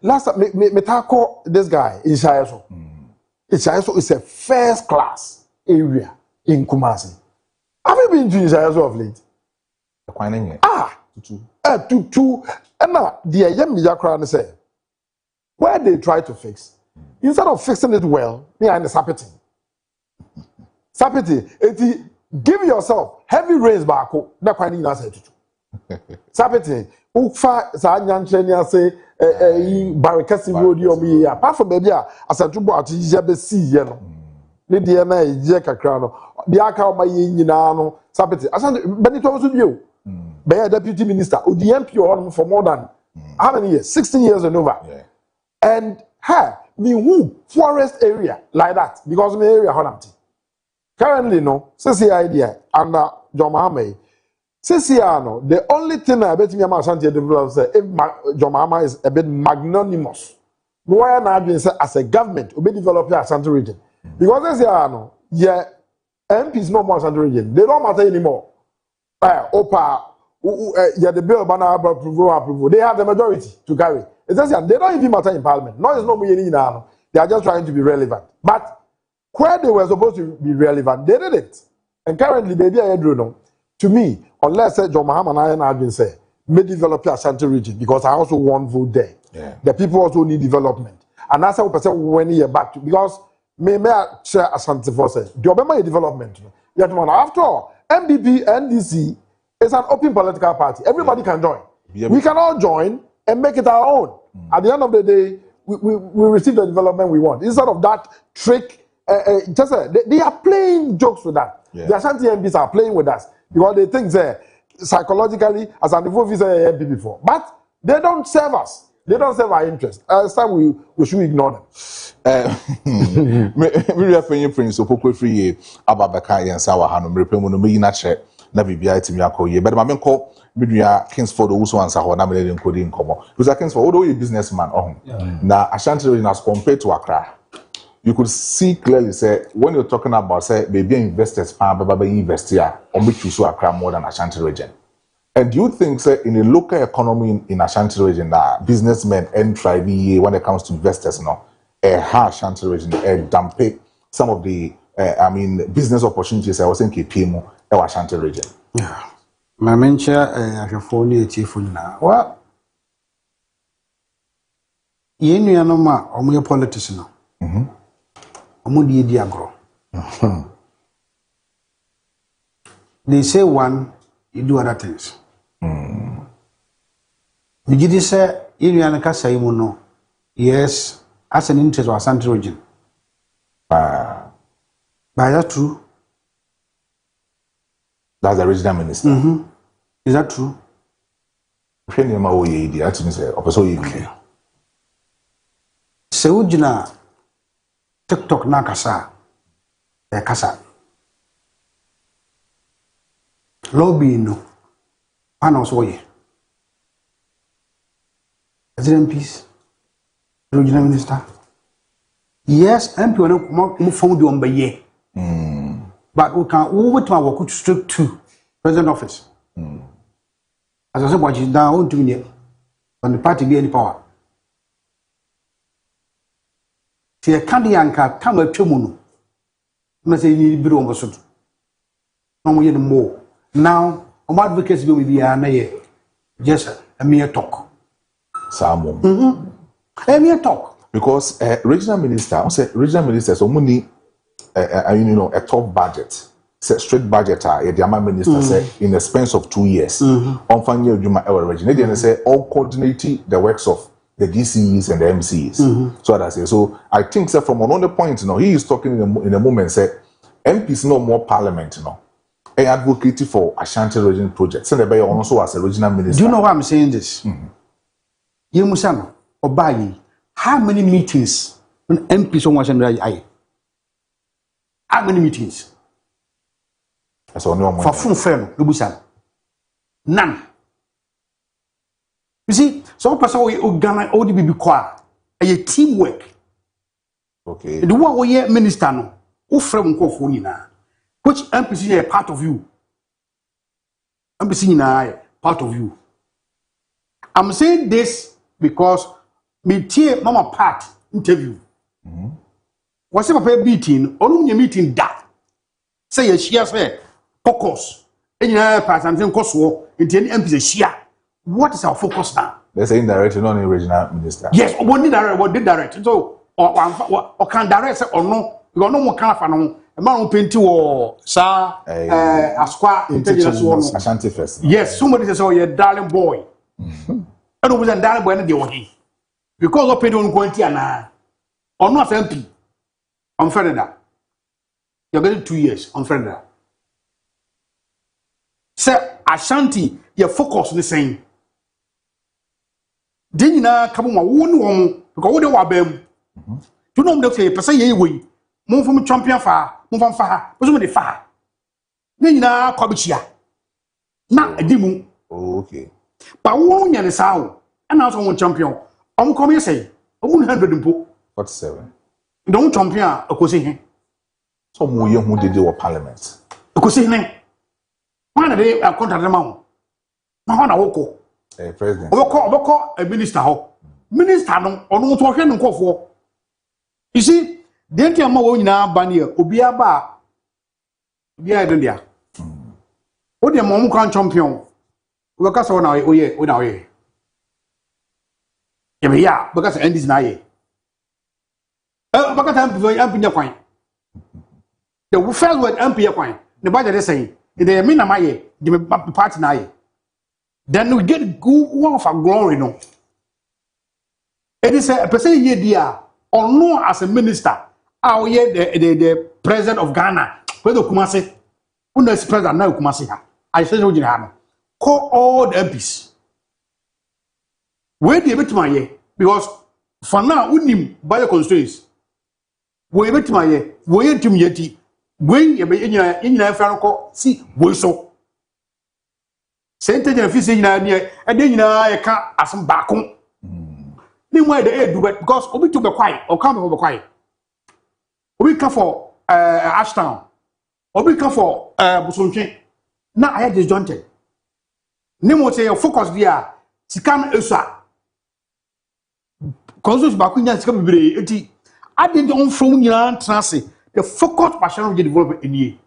[SPEAKER 9] last time me tackle this guy in Shayaso. Shayaso is a first class area in Kumasi. Have you been to Shayaso of late? Tutu. And now the Yemiya crown say where they try to fix, instead of fixing it well, me and the Sapiti. Give yourself heavy rains back. That quite in answer to Sapiti. Ufa Sanyanchenia say Barricasi road me apart from baby as a tubo at Jabesi yellow. Lydia Jeka crown. The Aka my Yinano Sapiti. I said, but it was with you. By a deputy minister, who the MP on for more than how many years? 16 years and over. Yeah. And her, me who forest area like that because my area honamti. currently no sisi idea and John Mahama sisi no the only thing I bet me am Ashanti develop say if John Mahama is a bit magnanimous why na adwin say as a government we develop the Ashanti region because sisi no yeah MPs no more Ashanti region they don't matter anymore Opa yeah the bill banner approval they have the majority to carry it's just they don't even matter in parliament no it's no more they are just trying to be relevant but where they were supposed to be relevant, they did it. And currently, baby, I don't know. To me, unless John Mahama and I have been say, may develop the Ashanti region because I also want vote there. Yeah. The people also need development. And that's how we say when you back to because may share Ashanti for say the Obama development. Yet after all, MBP NDC is an open political party. Everybody can join. Yeah. We can all join and make it our own. At the end of the day, we receive the development we want. Instead of that trick. Just they are playing jokes with that. Yeah. The Ashanti MPs are playing with us because they think psychologically as an MP before, but they don't serve us. They don't serve our interest. It's time we should ignore them.
[SPEAKER 1] We are paying Prince Opoko free Ababaka and Sawa Hanum Repemo no Minache na bibia etimi akoye. But my call Midria Kingsford also answer what I'm in coding como. Because Kingsford, although a businessman, now Ashanti region as compared to Accra. You could see clearly, say, when you're talking about, say, maybe investors, invest here, or make you so Accra more than Ashanti region. And do you think, say, in the local economy in Ashanti region, that businessmen and tribe when it comes to investors, Ashanti region, dampe some of the, business opportunities I was in KPM or Ashanti region?
[SPEAKER 6] Yeah. My mentor, I phone chief now. Well, you know, I'm a politician. They say one, you do other things. You did say, yes, as an interest of Ashanti region. But that's true.
[SPEAKER 1] That's the regional minister.
[SPEAKER 6] Is that true? Okay. TikTok na kasa kasa lobby no panels way MPs regional minister yes MP no found the on by but we can over to our straight to president office as I said what is down to me when the party be any power. See a candy anchor come a tumuno. Must say you be on so. No more. Now, advocates will be just a mere talk.
[SPEAKER 1] Samo.
[SPEAKER 6] A mere talk.
[SPEAKER 1] Because regional minister, so money, a top budget, straight budget, the minister say in the span of 2 years. On final Juma region, they say all coordinating the works of the DCEs and the MCEs. So that's it. So I think that from another point, he is talking in a moment, say MPs no more parliament, a advocate for Ashanti region project. So they also as a regional minister.
[SPEAKER 6] Do you know why I'm saying this? Yemusano, Obayi, how many meetings when MPs on Ashanti? How many meetings? For full firm, none. You see, some person we organize all the baby choir, a teamwork.
[SPEAKER 1] Okay.
[SPEAKER 6] The one we minister no, who from Kofonina, which MPC is part of you. MPC is part of you. I'm saying this because me tie mama part interview. What's up a meeting? Or no meeting that. Say she has focus. And you have person cause war. And then MPC share. What is our focus now?
[SPEAKER 1] Let's say indirect, not a regional minister.
[SPEAKER 6] Yes, what did direct? So, or can direct or no? You got no more kind of no. A man who paint you or sir, a square intelligence.
[SPEAKER 1] Ashanti first.
[SPEAKER 6] Yes, somebody says, oh, you're darling boy. I don't want darling boy, and they because of paint on quantity and or not MP. On Federal. You're getting 2 years on Federal. Sir, Ashanti, your focus the same. Then you know, come on, one because what they were them. You know, they say, person ye way, move from champion far, mfa fa ozo me fa ne nyina kwabechia na edimu
[SPEAKER 1] okay
[SPEAKER 6] pa wo nya ne sawo na so won champion om come you say omu 100 mpo
[SPEAKER 1] 47
[SPEAKER 6] don champion akosi he
[SPEAKER 1] so mo ye hu dede wo parliament
[SPEAKER 6] akosi ne wana de contract ma ho ma ho na woko
[SPEAKER 1] president
[SPEAKER 6] oboko a minister ho minister no onu to hwe nkofo you see the entire ma wo nyina ba ne obi aba obi a de dia o de mo kan champion we ka so na oye o na oye e be ya because endis na ye baka tam ampi nya kwan the first word ampi ya kwan ne ba de say the me na maye the party na ye then we get good one of our glory no it is a person ye dia or no as a minister our ye the president of Ghana president Kumasi who is president now Kumasi ha I say no jina call all the MPs where the bit my ye because for now unim by the constraints we bit my ye we tum yeti we ye be nyina fa no see we so sente je fi se nyina ne e de nyina ye ka asem baako ni mo de e du because obi to be quiet o come be quiet obi ka for Ashtown obi ka for Busontwe na I disjointed ni mo say focus dia sika esua consul baako nya sika bebre eti ade de on from nyina trance the focus passion of the development in ye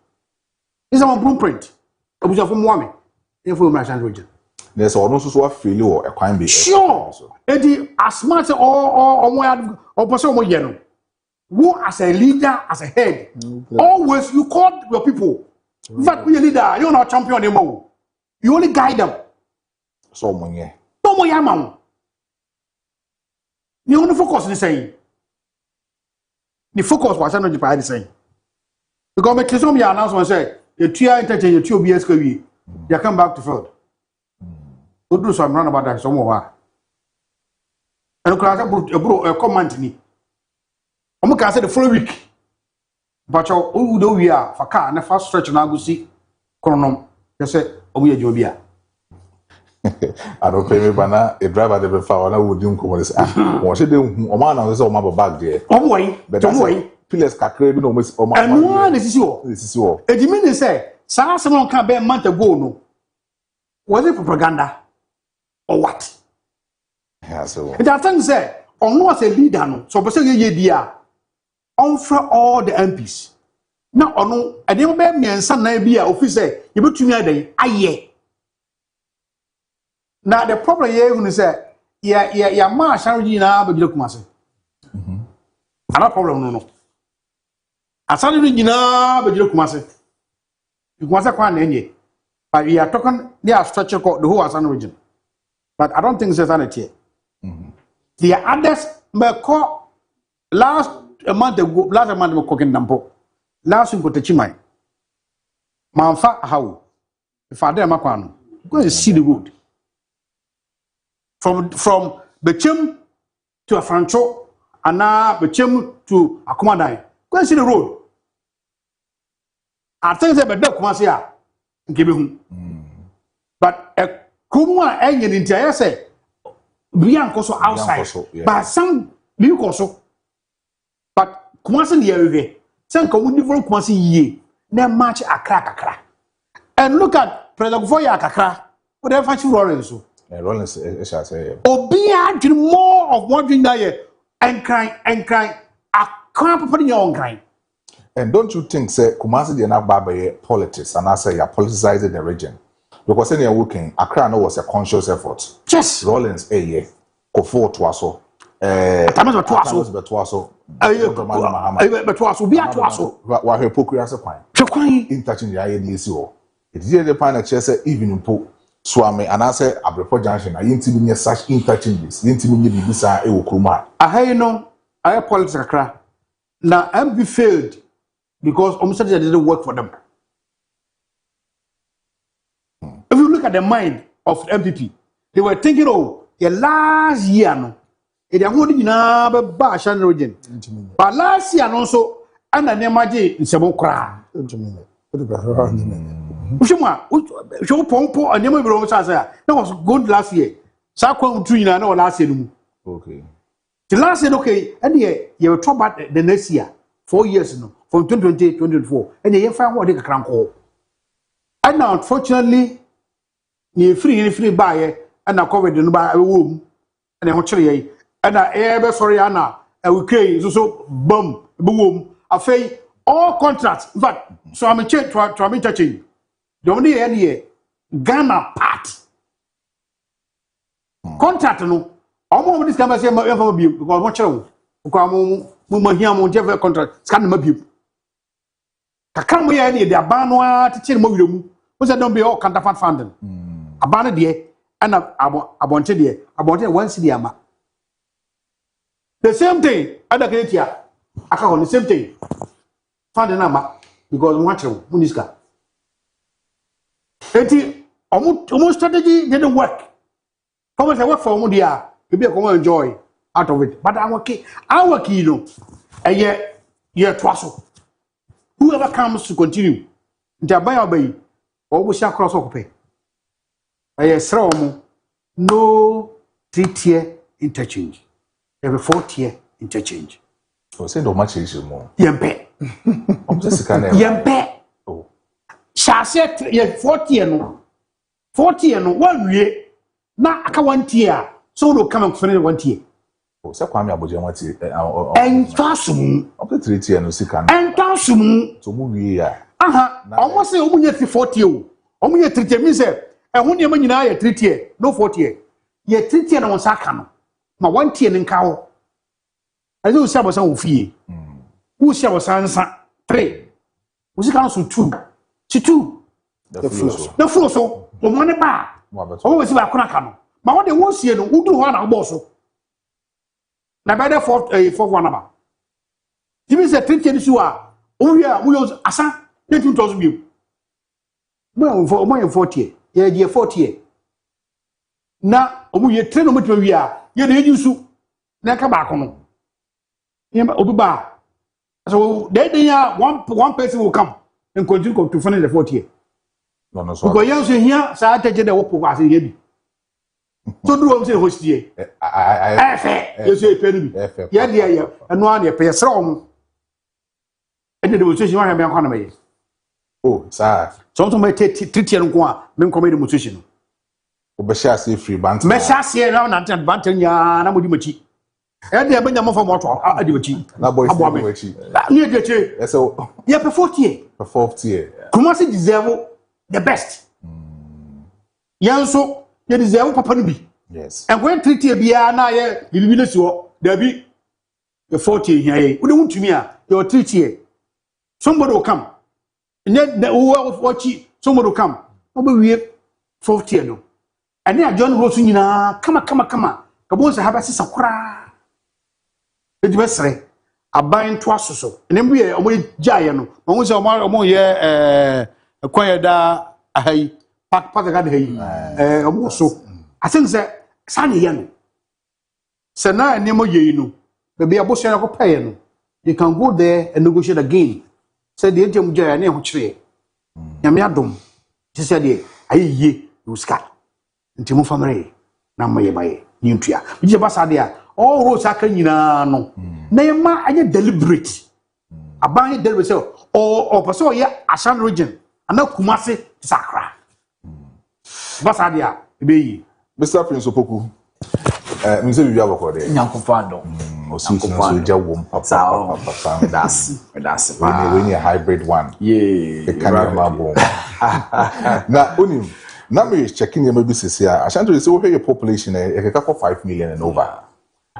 [SPEAKER 6] is our blueprint obi so from wame for Maestro region.
[SPEAKER 1] There's also a failure or a crime be
[SPEAKER 6] sure. Edi as much or person mo yeno. Who as a leader, as a head, always you call your people. In fact, we a leader, you're not champion anymore. You only guide them.
[SPEAKER 1] So money.
[SPEAKER 6] No more yaman. You only focus the same. The focus was not the same. Because my kids announcement say the 2 year interchange, 2 BS. They come back to field. We do some run about that somewhere. And a comment ni. I'm going to say the full week. But you do we are for car and the first stretch and I go see Chronom. You say, oh, we are Jobia.
[SPEAKER 1] I don't pay me, but a driver the before I would do come on. What she do, a man is all my back there.
[SPEAKER 6] Oh, wait, but don't wait.
[SPEAKER 1] Please, Kaakyire, no, Miss Oma.
[SPEAKER 6] And one is you.
[SPEAKER 1] This is you.
[SPEAKER 6] And the minute say, someone can't be a month ago, no. Was it propaganda? Or what?
[SPEAKER 1] Yeah, so.
[SPEAKER 6] And I think say, on no as a leader, no. So, person ye dia, on for all the MPs. Now, on no, I didn't bear me and son, I be a officer, you put to me a day, aye. Now, the problem here, when you say, yeah, ma, Sharji na, but you look, Master. Another problem, no. I suddenly, but you look, Master. You want to find any. But we are talking, they are structure called the whole Asan region. But I don't think it's sanity yet. The others may call last month ago, we're cooking Nampo. Last week, got the Chimay. Manfa, how? If I dare Makwano, go and see the road. From Bechim to a Francho, and now Bechim to Akumadai. Go and see the road. I think they better come here. Give him. But a Kuma engine in Tia say, we are also outside. But some new also. But Kumasan here, some community for Kumasi ye, ne match a crack. And look at President Foya Kakra, whatever fancy Rollins.
[SPEAKER 1] Rollins, I say,
[SPEAKER 6] Obia more of one thing that and crying, a crap putting your own crying.
[SPEAKER 1] And don't you think, say, Kumasi did not barber politics and I say you're politicizing the region? Because any working, Accra no was a conscious effort.
[SPEAKER 6] Yes.
[SPEAKER 1] Rollins, yeah, Kofo Twaso,
[SPEAKER 6] Tamaso, be a Twaso.
[SPEAKER 1] What hypocrisy quite. In touching the IADCO. It's here the pine chess, even in Po, Swami, and I say, Abrepo Junction, I intimate such interchanges, intimate Bisa, Ewokuma. I know, I apologize, Accra. Now, MB failed. Because almost didn't work for them. If you look at the mind of the MPP, they were thinking, oh, the last year, no, they are holding in a Bashan region. But last year, also,
[SPEAKER 6] ana ne maje nsemo kra Ushima, show pompo and Yama Bro Sasa. That was good last year. Sakwa Trina, no last year.
[SPEAKER 1] Okay.
[SPEAKER 6] The last year, okay, and you were talking about the next year, 4 years no, from 2020 to 2024, and you find what they can call. And now, unfortunately, you free buy and now covered in by a womb, and a hotel, and I ever sorry, Anna, and we came so boom, boom, I say all contracts, but so I'm a change to a change. The only area Ghana part contract no. Omo mo this can say ma ever be because mo chere wo mo hia mo jefe contract scan ma bi kakra mo ya ne de aba no a tete mo wiremu mo say don be all counterfeit funding aba no de and abonte de abonte one city ama the same thing other creatia aka on the same thing funding ama because mo chere wo mo niska eti omo strategy didn't work. Come say work for omo dia, you be come enjoy out of it. But our key no, and yeah twaso. Whoever comes to continue, nti abaya obey, or we shall cross up pay. Aye sra omo no 3-tier interchange. Every 4-tier interchange.
[SPEAKER 1] Oh, say no much is more.
[SPEAKER 6] Yempe. Yempe.
[SPEAKER 1] Oh.
[SPEAKER 6] Shase ye 4-tier no. 4-tier no one way. Na aka 1 tier so no come and finish 1 tier.
[SPEAKER 1] Oh, say kwame aboje 1 tier.
[SPEAKER 6] En fasum.
[SPEAKER 1] Up to 3 tier no sika.
[SPEAKER 6] En fasum.
[SPEAKER 1] So mu wie ya.
[SPEAKER 6] Aha. Almost say omunye 4 tier o. Omunye 3 tier mean say ehun ne nyina ya 3 tier, no 4 tier. Ye 3 tier na won saka no. Ma 1 tier ne nka ho. Aje o sia bosan wo fie. Wo sia bosan nsa 3. Wo sika no so 2. Chi 2. The flow so. O mo ne ba. Oh, we see ba kuna kano. Ma what they won't see no, who do one na boss. Na by the fourth one number. Even say 3 tier su a, o we use asa 20,000 bill. Mo 4 tier. Ye 4 tier. Na omu ye train no mutwe wi a, ye na yusu na ka ba kono. Ye obi ba. So they one person will come and continue to finish the 4 tier.
[SPEAKER 1] No, so
[SPEAKER 6] because you say here, so I take the work for us here. So do I say host here? You say penny. Yeah, dear, and one year pay strong. And the demonstration I have been economy.
[SPEAKER 1] Oh, sir.
[SPEAKER 6] Something may take 3 and go, then come demonstration.
[SPEAKER 1] Obesha say free bant.
[SPEAKER 6] Mesha say now not bantanya, na mudimachi. And they have been a more for motor. I do it.
[SPEAKER 1] Na boy,
[SPEAKER 6] near the chair.
[SPEAKER 1] So,
[SPEAKER 6] yeah, for 4 tier.
[SPEAKER 1] For 4 tier.
[SPEAKER 6] Kumasi deserve the best. Yanso, you deserve papa no bi.
[SPEAKER 1] Yes.
[SPEAKER 6] And when 3 tier bia na ye bibile so, there be the 4 tier here. We don't to me your 3 tier. Somebody will come. And then the watch somebody will come. No be 4 tier no. And then John Rosu nyina come. Kabo se haba sisa kura. E di besre. Aban to asoso. And then we omo jaye no. Omo se omo ye kwaya da ahay pak ga da hay omo so. I think say sane ye no. Se na enemo ye no. Be aboso na ko pay no. You can go there and negotiate again. Say the ntem jaye na e ho kire. Nyame adom. Ti say de ayiye you scat. Ntimo family na maye baye ni ntua. Bije basa de a all roads aka nyina no. Na ye ma anye deliberate. Aban deliberate say or person ye Ashan region. Ana Kumasi Sakra. Basa de a be yi.
[SPEAKER 1] Mr. Prince Opoku. Me say we have for there.
[SPEAKER 7] Nyankofando.
[SPEAKER 1] So jawom papa.
[SPEAKER 7] That's
[SPEAKER 1] when you hybrid one.
[SPEAKER 7] Yeah.
[SPEAKER 1] The camera bomb. Na onim. Na me checking your maybe say Ashanti say we your population e for 5 million and over.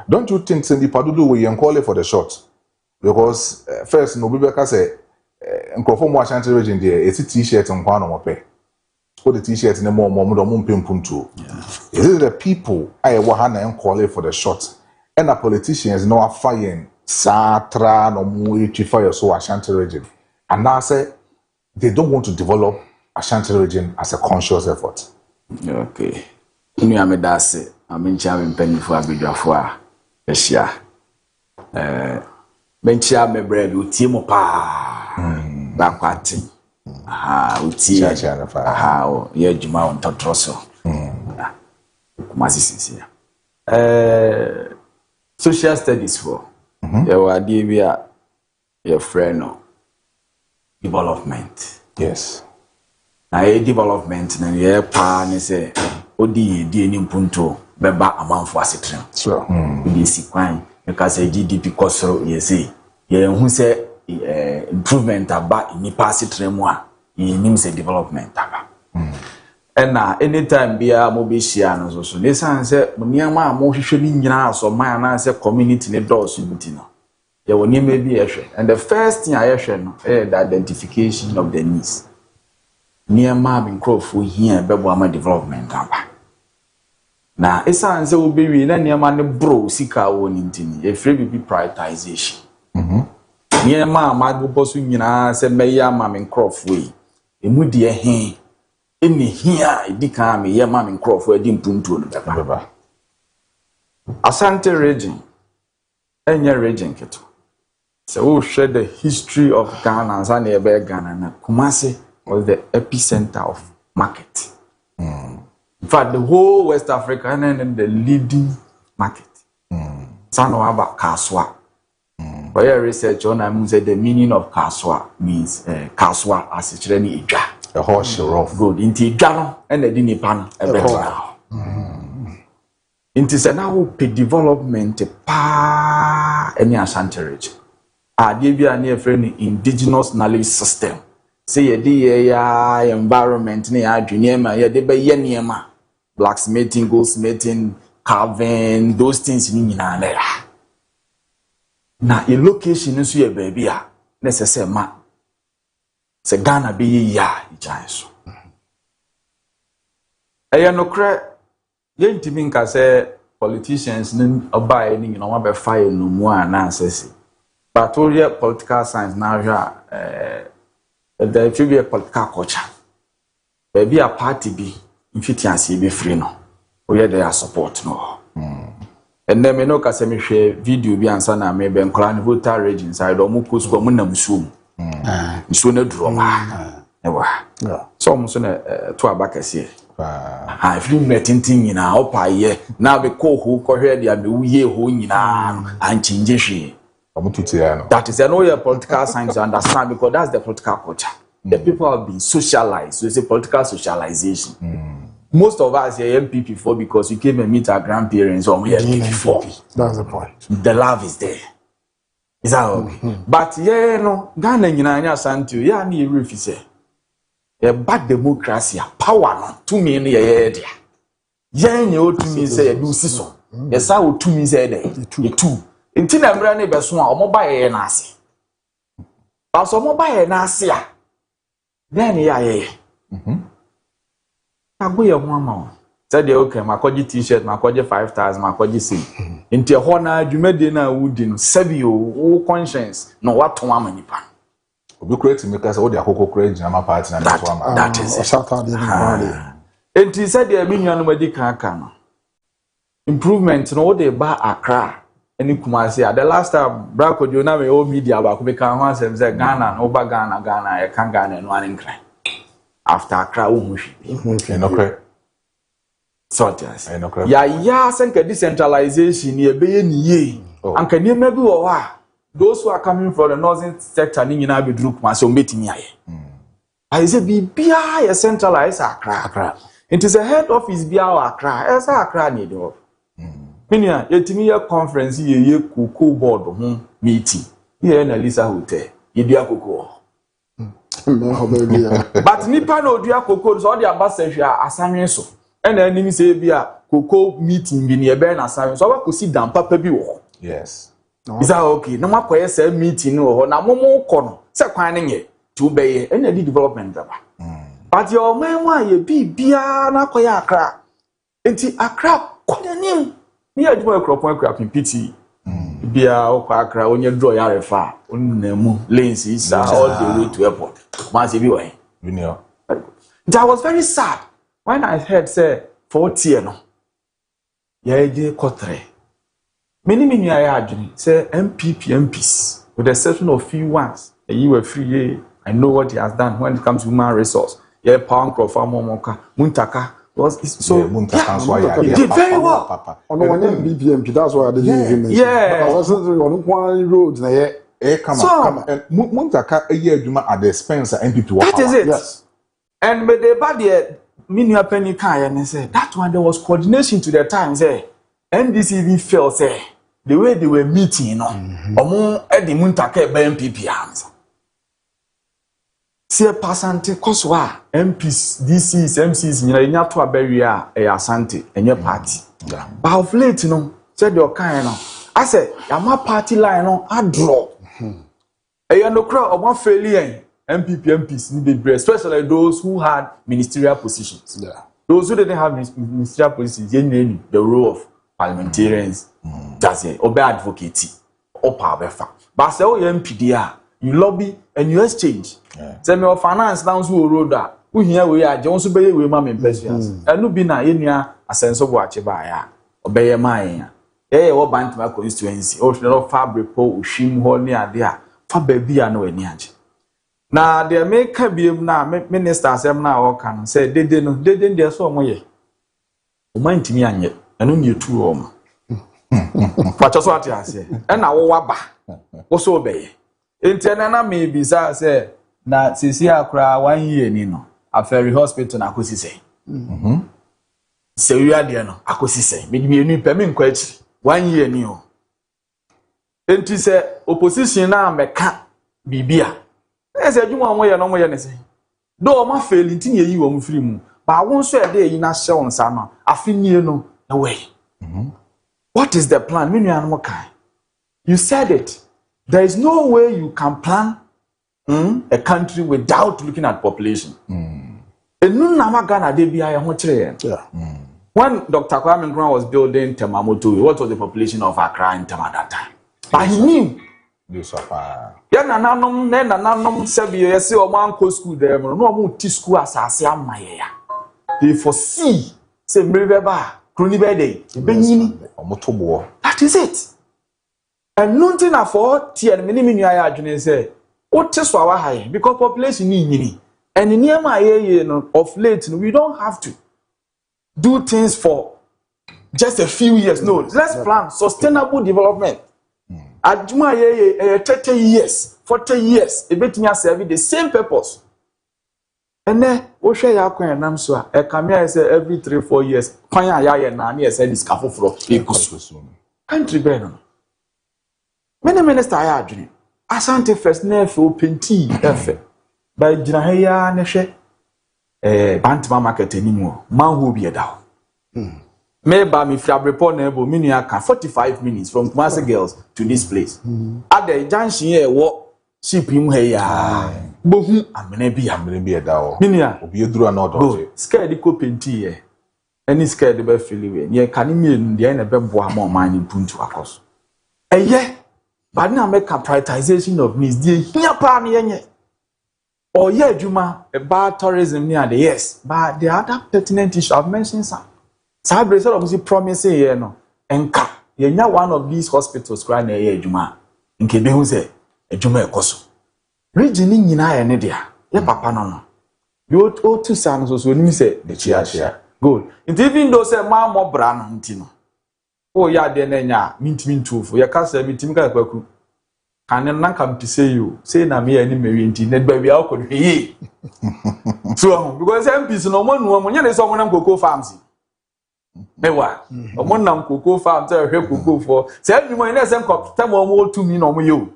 [SPEAKER 1] Don't you think say the padudu we call it for the short? Because first no be say nkrofo mo Ashanti region there it's t-shirt nkwa no mo pe. Put the t-shirt in the more punto. Is it the people I want call it for the short? And the politicians know are firing Satra no more fire so Ashanti region. And now say they don't want to develop Ashanti region as a conscious effort.
[SPEAKER 7] Okay. Me amedase. I'm in charge penny for abidwa for Asia. Benchia me bread utie mo pa. Ba kwati. Utie. Ye juma on totroso. Kumasi sinsia. Social studies for. Ye wadi bia your friend no development.
[SPEAKER 1] Yes.
[SPEAKER 7] Na development na ye pa ne se odi di ni mpunto beba amanfo asetre.
[SPEAKER 1] Sure.
[SPEAKER 7] Di sikwan because GDP kosoro ye say ye hu se improvement aba nipa asetre mu a ye nim se development aba. And anytime bia mo be share no so ne san se mo niam a mo hwehwe ni nyina so man na se community ne doors muti no. Ye woni me bi ehwe. And the first thing I ehwe no the identification of the needs. Niam a bin crofo here bebo ama development aba. Na esan se obewi na niam ne bro sika woni ntini e free bi prioritization. Niam a magbo so nyina se meya ma min crofo yi. Emu de he eni hia edika me ye ma min crofo edi mpuntuo no beba. Asante region enye region keto. So we share the history of Ghana and Ghana na Kumasi was the epicenter of market. In fact, the whole West Africa and the leading market. Sano about Kaswa. But your research on I say the meaning of Kaswa means Kaswa as it's really Ija.
[SPEAKER 1] A horse rough.
[SPEAKER 7] Good. Inti Ijano and the Dinipan now. Inti se na wo pe development pa any Ashanti region. Adibia near friend indigenous knowledge system. Say ye de ya environment ne ya adweniema ye de be ye niema. Blacksmithing, goldsmithing, carving, those things ni nyina na ya. Na a location nso ye baby a necessary ma. Se Ghana be ye ya ijan so. Eye no kre ye ntimi nka se politicians ni obae ni nyina wa be fire no mu ana asese. But all your political science now there should be a political culture. There be a party be infitiancy be free no. We are there support no. And then me no kase me share video bi ansa na me be nkora voter rage inside o mu kosko mu na musuom. Nsuo na duro ma. Ewa. So mo so na to abakase. Ha free meeting nyina opa ye na be ko ho ko hwe dia me wuye ho nyina anchinje hwe. That is another political science to understand because that's the political culture. The people have been socialized. So it's a political socialization. Most of us are MPP for because we came and meet our grandparents or we are MPP for.
[SPEAKER 9] That's the point.
[SPEAKER 7] The love is there. Is that okay? But yeah, no, Ghana nyina Santi, yeah, ni refuse. A bad democracy, power no to me in the area. Yeah, you to me say do so. Yes, I would to me say the two. Inti na mbra ne beso a omobaye na ase. Ba so omobaye na ase a. Then ya ye. Agbo ye ho ama. Said dey okay, makoji t-shirt, makoji 5,000, makoji say. Inti ho na adwumade na wudi no sabi o conscience no wato ama nipa.
[SPEAKER 1] Obi create me kasa o de akoko create na ma party na to ama.
[SPEAKER 7] That is it. Inti said dey bi nwa no madi kan no. Improvement no o de ba Accra. Any Kumasi, the last time Kojo na me old media ba ko be kan ho asem say Ghana no ba Ghana e kan Ghana no an nkran after Accra wo mu hwi
[SPEAKER 1] no kre
[SPEAKER 7] so yes ya senka decentralization ye be ye ni ye anka ni ma bi wo ha those who are coming from the northern sector ni nyina be duru Kumasi o betimi aye I say bia ye centralize Accra it is a head office bia Accra esa Accra ni do Minia, yetimi ya conference ye koko board ho meeting. Ye na Lisa Hotel. Ye dua koko. But nipa na odua koko so the ambassador asanwe so. E na anim say bia koko meeting bi na ye be na asanwe so ba kosi dan papa bi wo.
[SPEAKER 1] Yes.
[SPEAKER 7] Is that okay? Na makoye say meeting wo na momo ko no. Se kwan ne nye tu be ye e na di development ba. But your man wa ye bia na koye Accra. Enti Accra kwanim ni adwuma ekropon piti bia okwa Accra onye draw ya refa onnamu lanes is all the way to airport man say bi wa that was very sad when I heard say 40 no ya je kotre many ya adwene say MPs with the exception of few ones. A year free, I know what he has done when it comes to human resource. Yeah, power crop Momoka, Muntaka was so
[SPEAKER 1] yeah, Muntaka
[SPEAKER 7] he did very well.
[SPEAKER 9] Papa. On one BPMP, that's why I didn't even mention.
[SPEAKER 7] Yeah,
[SPEAKER 9] I wasn't on one road.
[SPEAKER 1] Come on. Muntaka a year at the expense of MPP.
[SPEAKER 7] That is it.
[SPEAKER 9] Yes.
[SPEAKER 7] And but the bad year, Minya Penny Kai and said that one there was coordination to the time. Say NDC even felt say the way they were meeting, you know, among Eddie Muntaka by MPP arms. See a passante Koswa, MPs, DCs, MCs, you know, to a barrier, a Asante, and your party. But of late, you know, said your kind of. I said, my party line on I draw. A no crowd of one failure, MPs need to be, especially those who had ministerial positions.
[SPEAKER 9] Yeah.
[SPEAKER 7] Those who didn't have ministerial positions, the role of parliamentarians, that's it, or advocate, or power. But say, oh, MPDR. You lobby and you exchange. Tell me, finance down to a road that we here we are, Jones obey with mammy impressions. And no be na in a sense of watch by obey my or band my constituency, or no fabric pole, shim hole near there, for baby I know any. Now, there may be now ministers am now can say they didn't their so way. Mind me and yet, and only you two home. What I say, and I wabba was obey. Internana maybe say na sisi akra 1 year ni no aferi hospital na akosi say se wi de no akosi say me enu pemi nkwa achi 1 year ni o enti se opposition na meka bibia ese adwuma mo ye no mo ye ne say do ma fail nti ne yi wo mo free mu ba won so e de yi na hye won sa no afenie no na way what is the plan me nua no kai you said it. There is no way you can plan a country without looking at population. When Dr. Kwame Nkrumah was building Temamoto, what was the population of Accra and Tema at that time? But he knew. They foresee. That is it. And nothing afford tea and many I say, what just our high because population in and in near my of late, we don't have to do things for just a few years. No, let's plan sustainable development. At my 30 years, 40 years, it bet me serve the same purpose. And then we share your coin and so a camera say every 3-4 years. Panya na near said this careful for country better. Many minister I adwene asante first na fe openti efe ba gina ha ya na hwe bantama market anymore man who be da me ba me fia report na ebo mini aka 45 minutes from Kumasi girls to this place at the junction here wo ship him ha ya bohu amene bi
[SPEAKER 1] da o
[SPEAKER 7] mini a
[SPEAKER 1] obi eduru na odo
[SPEAKER 7] scared ko penti here any scared be feel we ne kanimi enu de na be boa ma man ni puntu akos but now make a prioritization of needs. Here plan yenye. Or yeah, Juma about tourism near the yes. But the other pertinent issue I've mentioned some. Sabre said obviously promising here no. Enka. Yenya one of these hospitals crying here Juma. Nke be hu say Juma ekoso. Region ni nyina ye ne dia. Ye papa no. You o two sons so ni say the chia. Good. It even though say ma mo bra no ntino. Oh yeah, then nya mint for ya kasa mintim ka kwaku kan nan kam to say you say na me ani mewi nti na ba wi akọ hwe so because MPs no mo nu mo nya ne so mo nam cocoa farms mewa mo nam cocoa farms say hwe cocoa for say bi mo ina say ko tam mo to mi no mo yo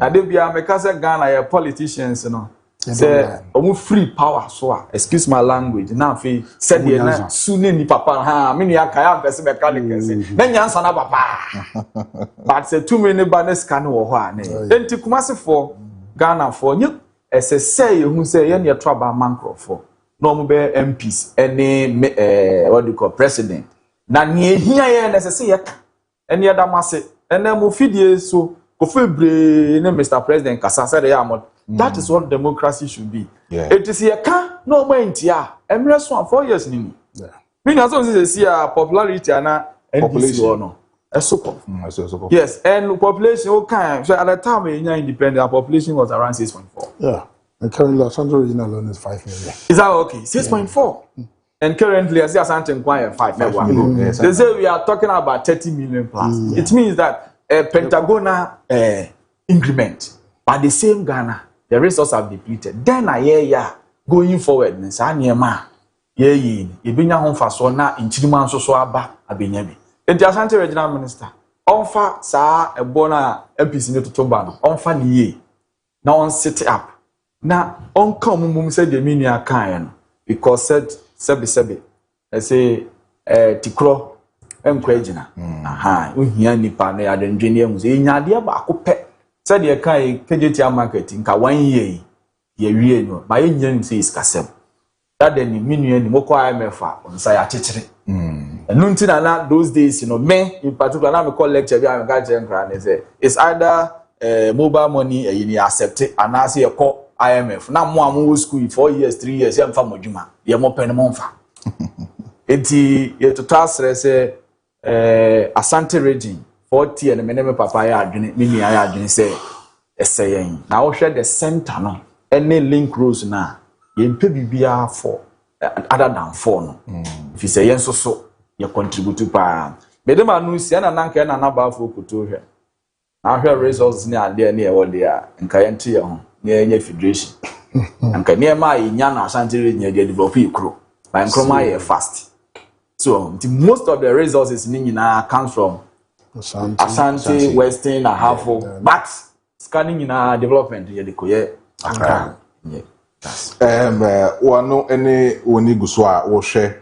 [SPEAKER 7] ade bia me ka say Ghana ya politicians no say omu free power so excuse my language na fe said the na sune ni papa ha me ni aka ya pese mechanic say na nyansa na papa but say too many banners can wo ho ane enti Kumasi for Ghana for you say you say ye na trouble mancrofo no mo be MPs any what do you call president na ne ehia ye na say ye any other masse ene mo fidie so ko febre ne Mr President kasa say ya mo. That is what democracy should be. Yeah. It is here can no mentia. Emre so 4 years ni. Yeah. Me na so say see popularity and population no. Yes, and population, okay. So at the time when you're independent, our population was around 6.4.
[SPEAKER 10] Yeah, and currently Asante region alone is 5 million.
[SPEAKER 7] Is that okay? 6.4. And currently, I see Asante inquire 5 million. Yes, they say we are talking about 30 million plus. It means that a pentagonal increment, but the same Ghana, the resources have depleted. Then I hear going forward, Nisanyema, ye, Ibinya home for so na in Chiliman so aba abenyami. And the Asante regional minister, onfa sa a bona MPC to Tombano, onfa niye, na on set up. Na on come mum said the minia kind because said sebi. I say tikro enkwejina. Aha, uhia nipa na adendwene mu say nyade ba akopɛ said the kai KJT marketing ka 1 year ye wie no ma ye nyam say is kasem. That then the minua ni moko IMF on say akekere. No ntina na those days, you know, me in particular na me call lecture bi am ga nkra na say it's either mobile money you accept it and I say a call IMF. Na mo am school 4 years, 3 years, yam fa modwuma. Ye mo pen mo mfa. Enti ye to task say Asante region 40 and me papa ya adwene me nua ya adwene say eseyen. Na wo hwe the center no any link roads na ye mpe bibia for other than 4 no. If you say yen so you contribute pa. Me dem anu si na nanka na na ba for koto hwe. Na hwe resources ni ade na e wo dia nka ye nte ye ho. Nye federation anka niema yinya na Asante region dey develop ikro by nkroma ye fast so most of the resources ni nyina comes from Asante Western and Ahafo but scanning in development ye dey koye Accra
[SPEAKER 1] wano ene woni guso a wo hwe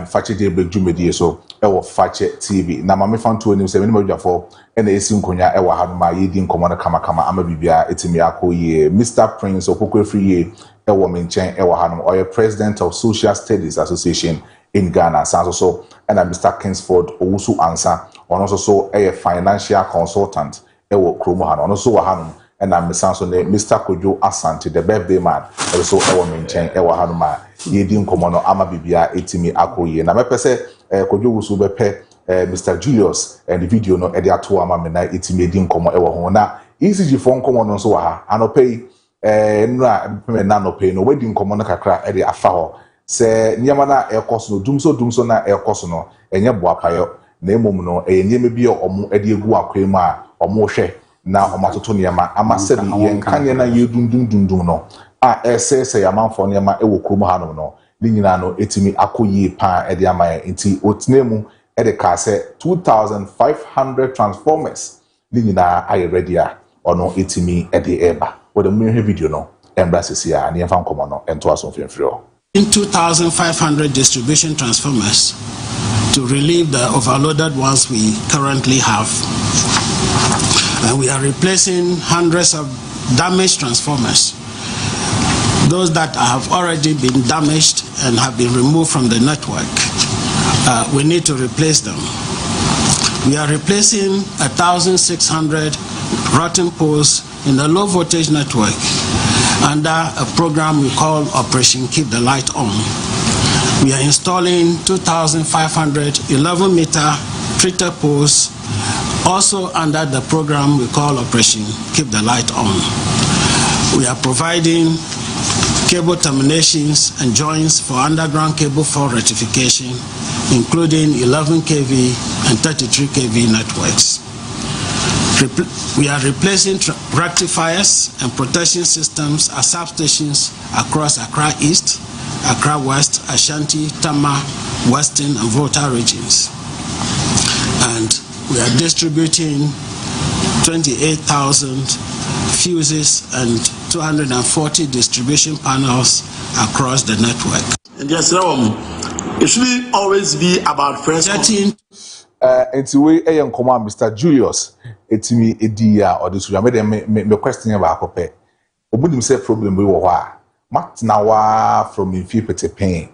[SPEAKER 1] fache Daybreak dwumedie so e wo fache TV na mame fanto onim se me madwafo ena esi nkonya e wa hanoma yedi nkomo na kama ama bibia etimi akoye Mr Prince Okoko Afriye e wo menchen e wa hanoma oye president of Social Studies Association in Ghana sanso so ena Mr Kingsford Owusu Ansa ono so e financial consultant e wo kromo hanoma ono so wa hanoma ena mesanso ne Mr Kojo Asante the birthday man e so e wo menchen e wa hanoma yedi nkomo no ama bibia etimi akoye na mepese Kojo Wusu bepe Mr Julius and the video no edi ato ama me na etimi di nkomo e wo ho na ECG fo nkomo no so wa ha anopei nra me na anopei no wedi nkomo no kakra edi afa ho se nyama na ekoso no dumso na ekoso no enye boapayo na emom no enyeme bi omo edi egu akwemu a omo hwe na omatoto nyama ama sebi yen kanye na yedundundundum no a ese ya manfo nyama ewo kromo ha no ni nyina no etimi akoyie pa edi amaye nti otinemu edi ka se 2500 transformers ni nyina aye ready a ono etimi edi eba with the mirror video no embrace ya na yemfa nkomo no ento aso mfimfiro
[SPEAKER 20] in 2500 distribution transformers to relieve the overloaded ones we currently have, and we are replacing hundreds of damaged transformers. Those that have already been damaged and have been removed from the network, we need to replace them. We are replacing 1,600 rotten poles in the low voltage network under a program we call Operation Keep the Light On. We are installing 2,500 11-meter treated poles also under the program we call Operation Keep the Light On. We are providing cable terminations and joints for underground cable fault rectification, including 11 kV and 33 kV networks. We are replacing rectifiers and protection systems at substations across Accra East, Accra West, Ashanti, Tama, Western, and Volta regions. And we are distributing 28,000 fuses and 240 distribution panels across the network. And yes, it should always be about press.
[SPEAKER 1] Enti we nkomo Mr Julius etimi edi ya odisuya me question about akopɛ obunim say problem we wo hɔ a matna wa from infipete pain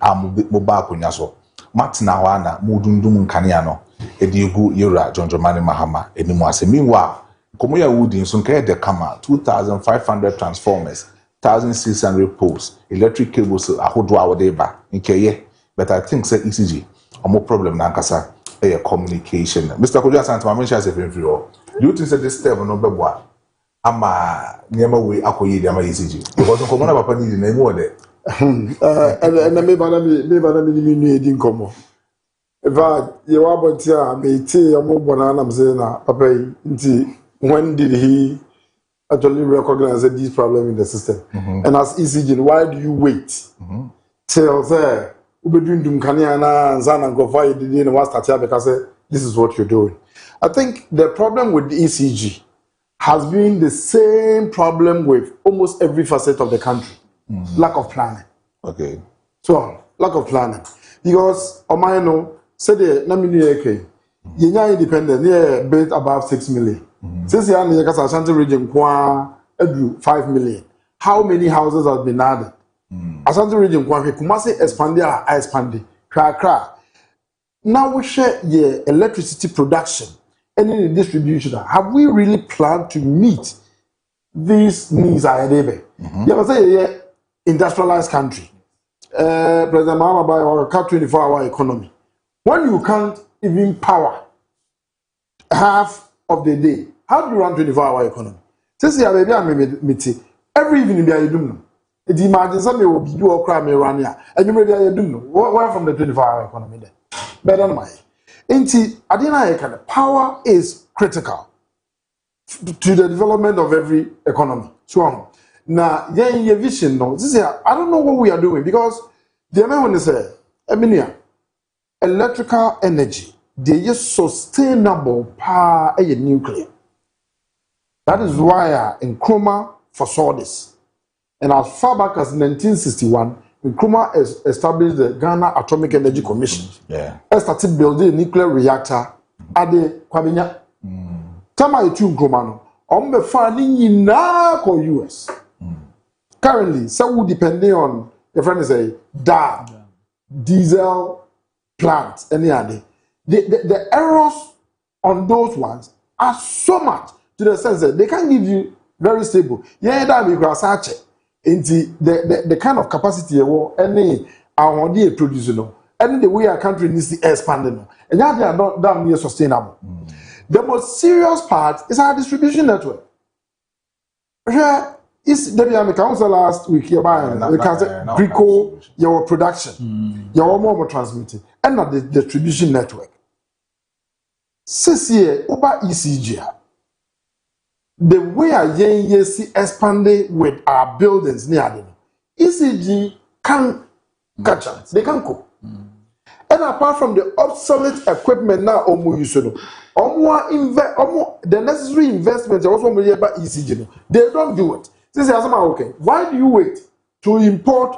[SPEAKER 1] mobile konya so matna wa na mudundum nkania no edi egu yura jonjomani mahama enimu ase meanwhile nkomo ya wudi so nka de kama 2500 transformers 1600 poles electric cables ahodo a wode ba nkeye but I think say ECG omo problem na nkasa a communication. Mr. Kojo Santa, I mentioned as a do you think that this step no be boa? Ama nyama we akoyi di ama ECG because nkomo na papa ni na emu ode.
[SPEAKER 9] And me bana mi ni edi nkomo. Eva ye wa bontia me ti amo bona na mse na papa nti when did he actually recognize this problem in the system? And as ECG, why do you wait till there? Because this is what you're doing. I think the problem with the ECG has been the same problem with almost every facet of the country. Lack of planning.
[SPEAKER 1] Okay.
[SPEAKER 9] So, lack of planning. Because, Omayano said, you're independent, yeah, built above 6 million. Since you are in the Ashanti region, 5 million. How many houses have been added? Ashanti region, Kumasi expanded, I expanded. Now we share the electricity production and in the distribution. Have we really planned to meet these needs? You can say, industrialized country. President Mahama by our 24-hour economy. When you can't even power half of the day, how do you run 24-hour economy? Since you have a meeting, every evening you do. It imagines some will be do crime around here, and you may be doing where from the 24-hour economy then. Better than my. Power is critical to the development of every economy. So now, your vision, no, this is I don't know what we are doing because the American say, electrical energy, they just sustainable power nuclear. That is why Nkrumah foresaw this. And as far back as 1961, Nkrumah established the Ghana Atomic Energy Commission.
[SPEAKER 1] Yeah.
[SPEAKER 9] And started building a nuclear reactor at the Kwabenya. Tama etu Nkrumah no. Ombe fani na ko US. Currently, so depending on the friend say diesel plants, any other. The errors on those ones are so much to the sense that they can give you very stable. Yeah, that we go search into the kind of capacity any our idea producer no, and the way our country needs to expand no, and that they are not damn near sustainable. The most serious part is our distribution network. Here is the council last week here by we can say Greco your production, your more transmitting, and not the distribution network. Since here over ECG. The way I see expanding with our buildings near them, ECG can catch up. They can cope. And apart from the obsolete equipment now, the necessary investments also made by ECG. They don't do it. This is okay. Why do you wait to import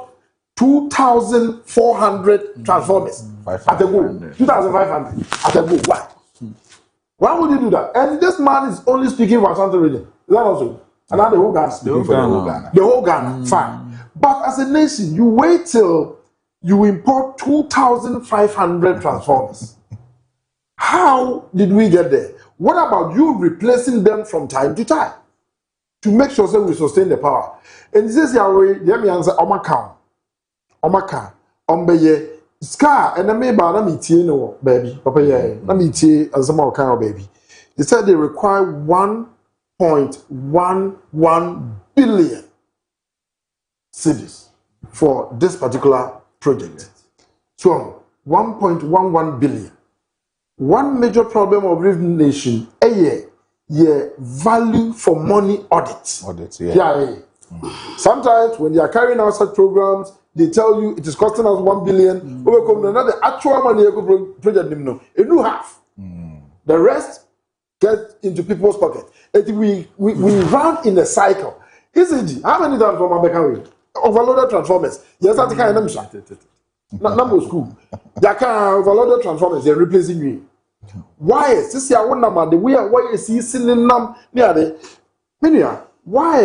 [SPEAKER 9] 2,400 transformers at the go? 2,500 at the go. Why? Why would you do that? And this man is only speaking for Ashanti region. Is that also? And now the whole Ghana. The whole Ghana. Fine. But as a nation, you wait till you import 2,500 transformers. How did we get there? What about you replacing them from time to time? To make sure that we sustain the power. And this is your way, let me answer, Omaka, Ombeye, Scar, and I may buy no baby, Papa, let me tea and some more kind of baby. They said they require 1.11 billion cedis for this particular project. So 1.11 billion. One major problem of this nation, value for money audits. Yeah. Sometimes when they are carrying out such programs, they tell you it is costing us 1 billion. The actual money project, it do half. The rest gets into people's pocket. We run in a cycle. ECG, how many transformers can we? Overloaded transformers. Yes, I think I am. Number school. They can overloaded transformers. They're replacing you. Why? This year, one number. The way why you see selling them near the why?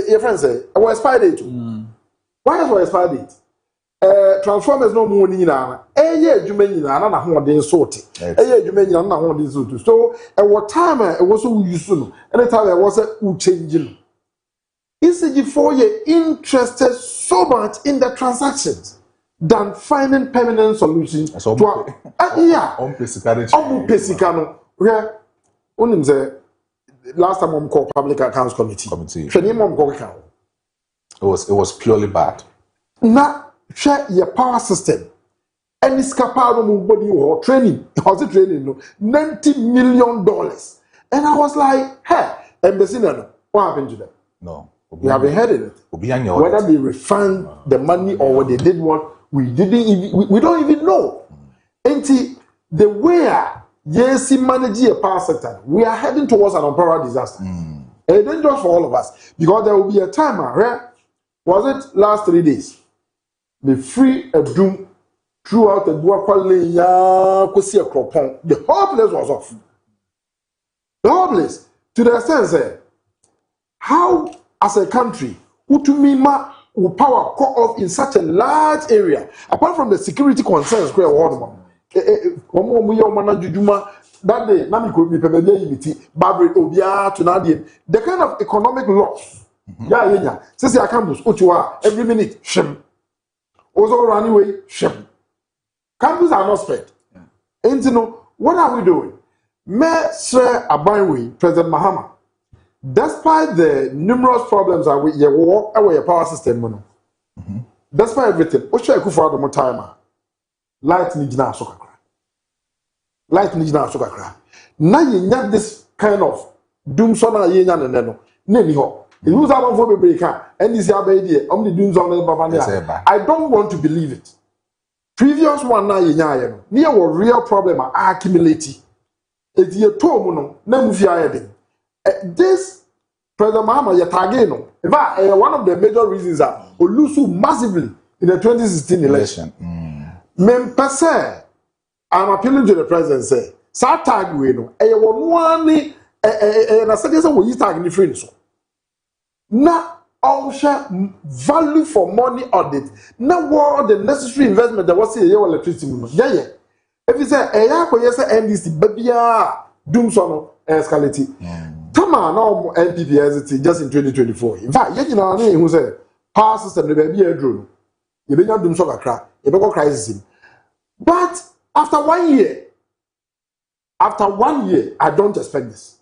[SPEAKER 9] Your friend say, I was expired date. Why is I expired date? Transformers no more in Nana. You mean in another one day sorted. You mean another one day sorted. So, at what time it was so useful, and the time I was changing. ECG 4 year interested so much in the transactions. than finding permanent solutions to yeah. Pesicano. Where only the last time I'm called Public Accounts Committee.
[SPEAKER 1] It was purely bad.
[SPEAKER 9] Now, share your power system. Any scapado body or training. Was it training? No, $90 million. And I was like, hey, embassy, what happened to them?
[SPEAKER 1] No.
[SPEAKER 9] We haven't heard it. Whether they refund the money or what they did what we didn't even we don't even know. And the way yes, manage a power sector, we are heading towards an umbrella disaster. And it's dangerous for all of us because there will be a time, right? Was it last 3 days? The free a doom throughout the the whole place was off. The whole place to the extent how as a country Utumima will power cut off in such a large area apart from the security concerns that day nami could be Daybreak to Nadia the kind of economic loss since I campus every minute shim also run away shim campus are not spread and you know what are we doing Maestro And President Mahama. Despite the numerous problems that we walk away a power system, despite everything, what should I go for the more time? Light nijina sokakra. Light nijina sokakra. Now you have this kind of doom sona yenya neno. Neni ho. It was our for breaker and this idea. The doom sona I don't want to believe it. Previous one na yenya near what real problem are accumulating. It's your toe no. Nemufia this President Mahama Yatageno, in fact, one of the major reasons are Olusu massively in the 2016 election. I'm appealing to the president. Say, Satag we know. One I said this we tag different so. Now, all share value for money audit. Now, what the necessary investment that was here electricity. Yeah. If you say, yes, NDC, baby, doom sono escalate. Tama now NPP just in 2024. In fact, you know who say power system the baby a drone. You be not doom so crack. You be go crisis. But after 1 year, I don't expect this.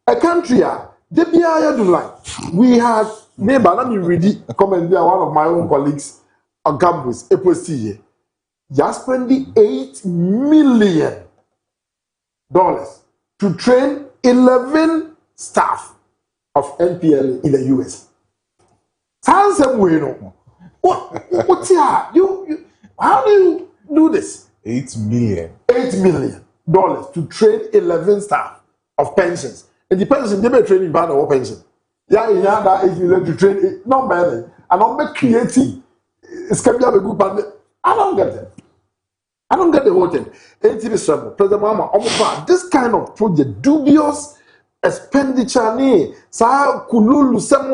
[SPEAKER 9] A country they be like we had neighbor. Let me read it. Comment there. One of my own colleagues on campus, APOC, just spending $8 million to train 11 staff of NPL in the US. Sounds way no. What's here? You how do you do this?
[SPEAKER 1] $8 million.
[SPEAKER 9] $8 million to train 11 staff of pensions. And the pension they be training band or pension. Yeah, that $8 million to train not better. And I'm not creating. It's can be a good band. I don't get it. I don't get the whole thing. President Mahama, this kind of project, dubious expenditure, sa kululu, some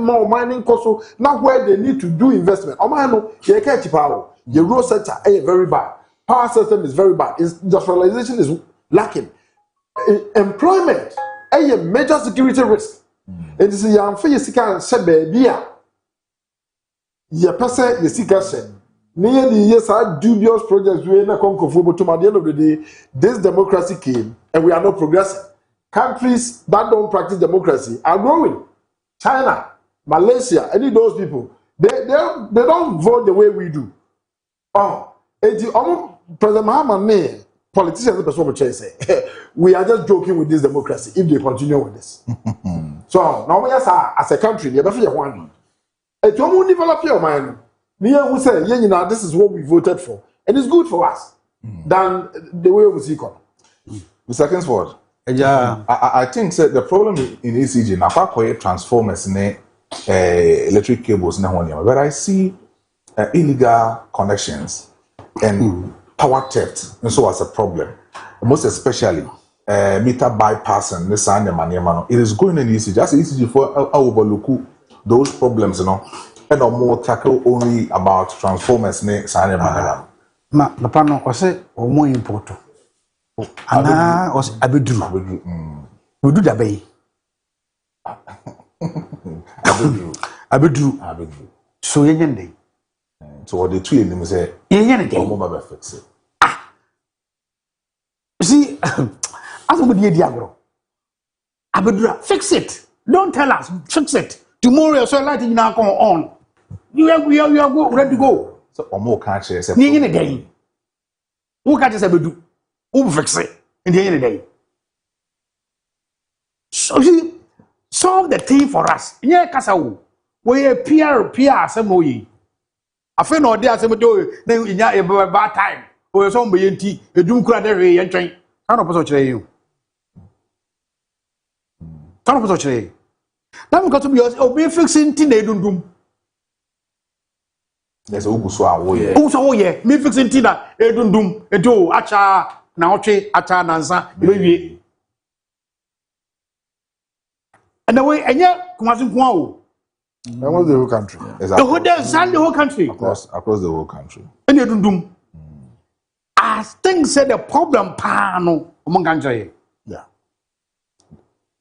[SPEAKER 9] more mining costs, not where they need to do investment. You can't power. The road sector is very bad. Power system is very bad. Industrialization is lacking. Employment is a major security risk. It is a young for you can say baby. You person you seek said. Near the years are dubious projects we na conquer but at the end of the day, this democracy came and we are not progressing. Countries that don't practice democracy are growing. China, Malaysia, any of those people, they don't vote the way we do. President Mahama, politicians, the person say, we are just joking with this democracy if they continue with this. So now we are as a country, you have to one. It won't develop your mind. Who say, this is what we voted for, and it's good for us than the way we see it.
[SPEAKER 1] Mr. Kingsford, I think the problem in ECG now quite transformers electric cables but I see illegal connections and power theft and so as a problem, most especially meter bypassing this and the it is going in ECG. Just ECG for overlook those problems, and more tackle only about transformers next and
[SPEAKER 6] Ma papa no ko se o mo import. Ana o abeduru. Odu da bay. Abeduru. So yende.
[SPEAKER 1] So the two in them say,
[SPEAKER 6] yeah,
[SPEAKER 1] fix it.
[SPEAKER 6] See, as somebody diagro. Abedra, fix it. Don't tell us, fix it. Tomorrow you're so light now come on. You are go, ready to go.
[SPEAKER 1] So Omo can't say
[SPEAKER 6] in a day. Who can't just do? Who fix it in the end of the day? So see, solve the thing for us. Yeah, Kasau. We peer some way. I feel no day as a do then in a bad time. Or some be tea, a doom crowd every and train. I don't know you. Don't know you. Now we got to be obey fixing thing they don't do.
[SPEAKER 1] There's a Uguswa way.
[SPEAKER 6] Oh, yeah, me fixing Tina, they don't do it. Do Acha, Naoche, Acha, Nansa, baby. And the way, and yet, Kumasin Kwao.
[SPEAKER 10] Almost the whole country.
[SPEAKER 6] The whole the whole country.
[SPEAKER 1] Across the whole country.
[SPEAKER 6] And you don't do. I think said the problem, Pano, among country.
[SPEAKER 10] Yeah.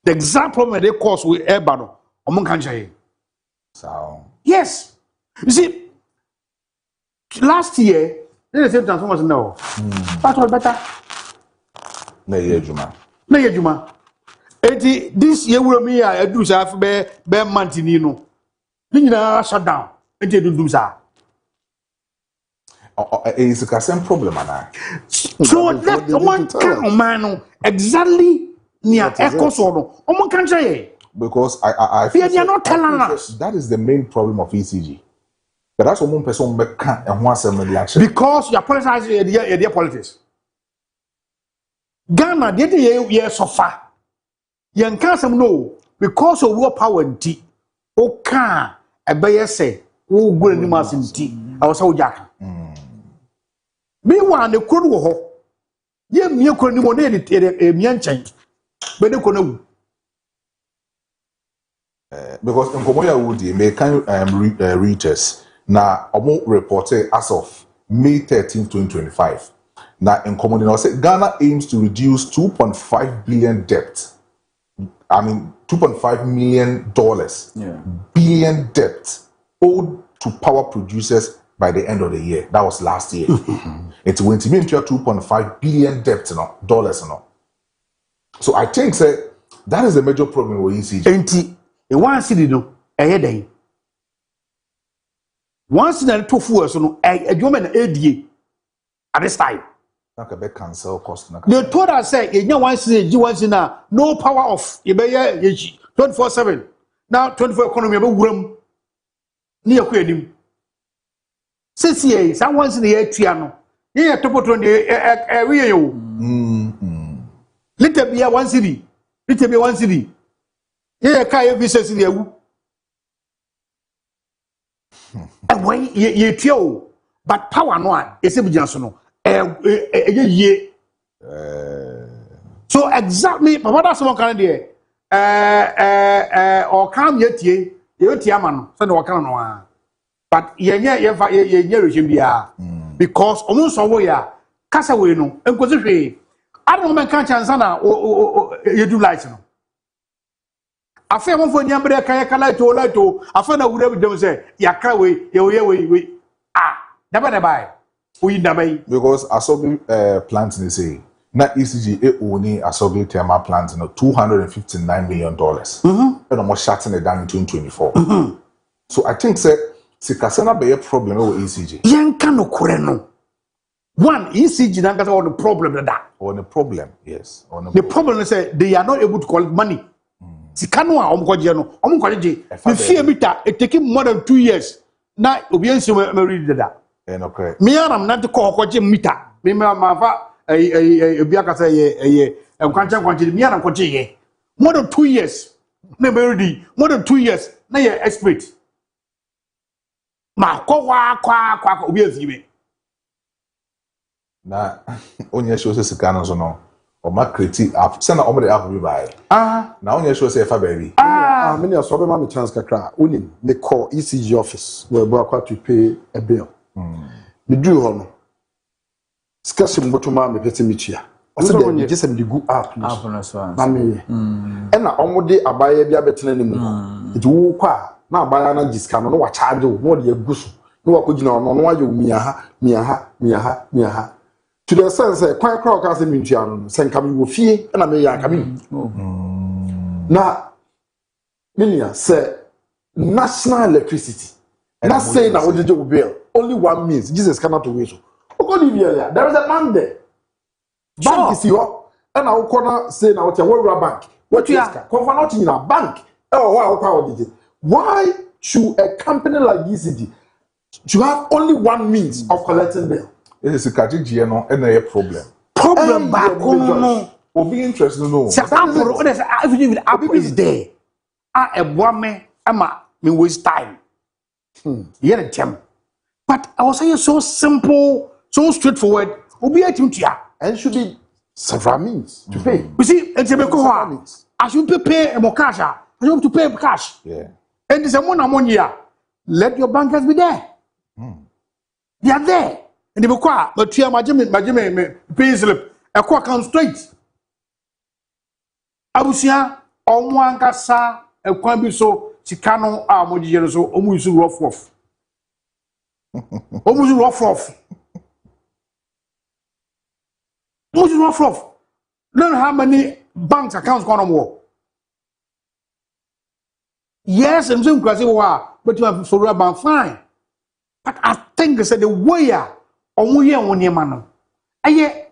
[SPEAKER 6] The exact problem they cause with Ebano, among country.
[SPEAKER 1] So,
[SPEAKER 6] yes. You see, last year, they said transformers no. That was better.
[SPEAKER 1] No, Juma.
[SPEAKER 6] No, Juma. This year will be a do half bear mantinino. Then shut down. And you do that.
[SPEAKER 1] It's a same problem, man.
[SPEAKER 6] So that one can man exactly near echo solo. Omo country.
[SPEAKER 1] Because I feel
[SPEAKER 6] they are not telling us.
[SPEAKER 1] That is the main problem of ECG. But that's one person can't and wants some reaction.
[SPEAKER 6] Because you are politicizing your politics. Ghana did the so far. You can't know because of war power and tea. O can a bayer say, oh, good animals in tea. I was so jack. Meanwhile, the could go. You couldn't want a mean change. But they couldn't.
[SPEAKER 1] Because in Komoya Woody, may kind readers now reported as of May 13, 2025. Now in Komoya, Ghana aims to reduce 2.5 billion debt. I mean, $2.5 million billion debt owed to power producers by the end of the year. That was last year. It went to be into $2.5 billion debt dollars. So I think that is the major problem with ECG.
[SPEAKER 6] And one city do a day. Once in a 2 years, a woman ADA at this time.
[SPEAKER 1] Cancel cost.
[SPEAKER 6] They told us say you one city, no power off. You 24/7. Now 24 economy room near Quedim. Since ye, someone's in the Etiano. Here to put on the area. Little be a one city. Little be one city. Here, Kaya business in the and when ye tell, but power no, it's a Johnson. So exactly, but what that's one kind of day. Or come yet ye, man, so no can no. But ye regime because almost away, Cassaway no, and because I don't know, can't chance you do lights no. I feel one for Yambra Kayaka to I found out whatever they say, Yakawe, we never buy.
[SPEAKER 1] Because Asobi plants they say not ECG only Asobi thermal plants $259 million. And almost shutting it down in 2024. So I think Sikasana be a problem with ECG.
[SPEAKER 6] Yankano Kureno. One ECG that's all the problem that.
[SPEAKER 1] On the problem, yes.
[SPEAKER 6] The problem is they are not able to collect money. Sikano Omkojano, Omkoji. The fear meter it taking more than 2 years. Now obedience read that.
[SPEAKER 1] Okay.
[SPEAKER 6] Me am not to call Koji meter. Me ma a biaka say a quantum me am Koji. More than 2 years. Never more than 2 years. Now you're expert. Ma kwa obedience.
[SPEAKER 1] Na onye show se Sikano so no. O ma create app. Say na omo the app bi buy. Na onye show se fa baby.
[SPEAKER 9] Many are so be chance kakra. Uni they call ECG office where we to pay a bill. Me do hono. Skase mbotoma me pete mitua. O se dey just me go app no so. Na me. E na omode abaye bia betena ne mu. It wo kwa na abaya na jiska no wa charge wo no de agusu. no wa ko gina no no ayo miaha to the sense kwan crowd ka say mintua no say nka me wo fie na me ya ka me na minia say national electricity not saying na what you bill only one means Jesus cannot wait so there is a man there bank is here and I corner say na what your bank what you ask come not in a bank why should a company like DCD to have only one means of collecting bill?
[SPEAKER 1] It's a category no and a problem
[SPEAKER 6] back no
[SPEAKER 1] will be interested to know
[SPEAKER 6] everything with Apple is there a woman ama me waste time yeah them but I was saying so simple so straightforward obi atim tua
[SPEAKER 9] and should be several means to pay
[SPEAKER 6] you see it's a ko I should pay more cash I should to pay cash
[SPEAKER 1] yeah
[SPEAKER 6] and there's someone here let your bankers be there they are there and they be kwa but tua majime pay slip e ko account straight abusia omo ankasa e kwa bi so sika no a mo gije so omo use rough learn how many bank accounts going on more. Yes, I'm saying because but you have for bank fine. But I think it's the way on your man. Aye,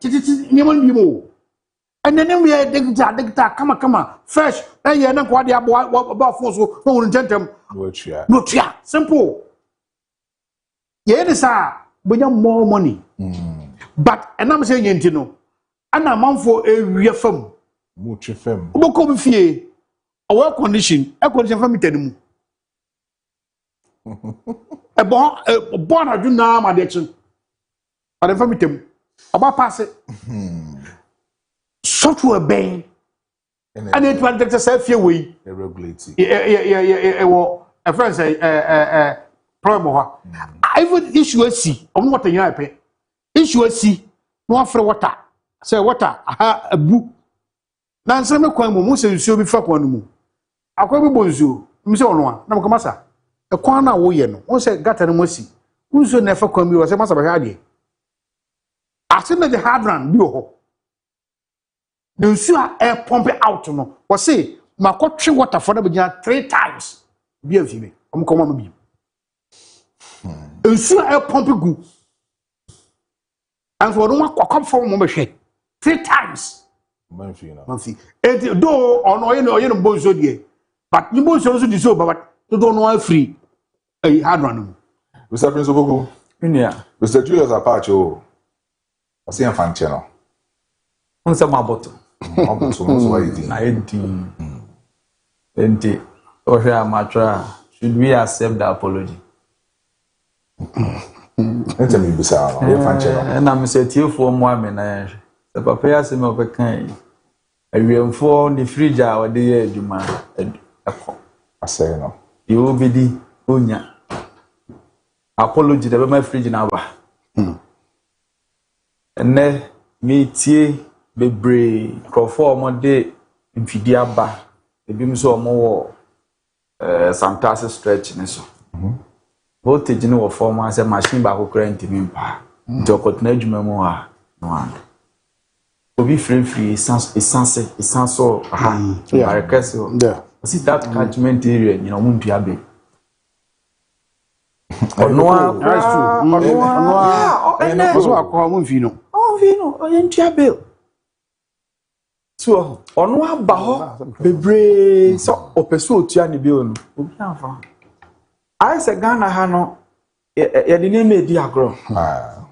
[SPEAKER 6] and then we are dictator, come on, fresh. Aye, and what they about for so no gentlemen. No, simple. Yes, sir, we have more money. But and I'm saying, you know, and I'm for a real firm.
[SPEAKER 1] Much firm.
[SPEAKER 6] Boko fie. Our condition for me tell you. A born I do now my direction. But then for me tell you. About pass it. Software bang. And it will take yourself your way.
[SPEAKER 1] Regulating.
[SPEAKER 6] Well, a friend say problem. I would issue a C on what you pay. Issue a C. No after water. Say water. A book. Na nseme kwan mu se nsuo bi fa kwan mu akwa bi bonzuo mi se ono na mko masa e kwan na wo ye no won se gata no masi nsuo na fa kwan bi wo se masa ba hwa de ase na the hard run bi ho the nsuo e pump out no wo se makotwe water for na be 3 times bi afi bi mko ma bi nsuo e pump gu and for no akwa for mo be hwe 3 times Manfi. And though on oil bonzo de, but you bonzo also do so, but you don't know free. A hard one.
[SPEAKER 1] Mr. Principal, Mr. Julius Apache, I see a fan channel.
[SPEAKER 7] What's a maboto? Should we accept the apology? And I'm set you for more men. The papa has him of a kind. I will inform the fridge our dear Juma.
[SPEAKER 1] I say no.
[SPEAKER 7] You will be the Unya. Apology to my fridge now. And then me tea be brave. Conform one day in Fidiaba. The beam so more Santas stretch. Voltage in our form as a machine back who current in pa. Jokot Nedge memoir. No. Obi free essence aha yeah see that catchment area you know muntu abe ono
[SPEAKER 6] so akwa mo mfi no
[SPEAKER 7] muntu abe so ono aba ho bebre so opeso otua ne bi onu obi afa ai se Ghana ha no ye de name di agro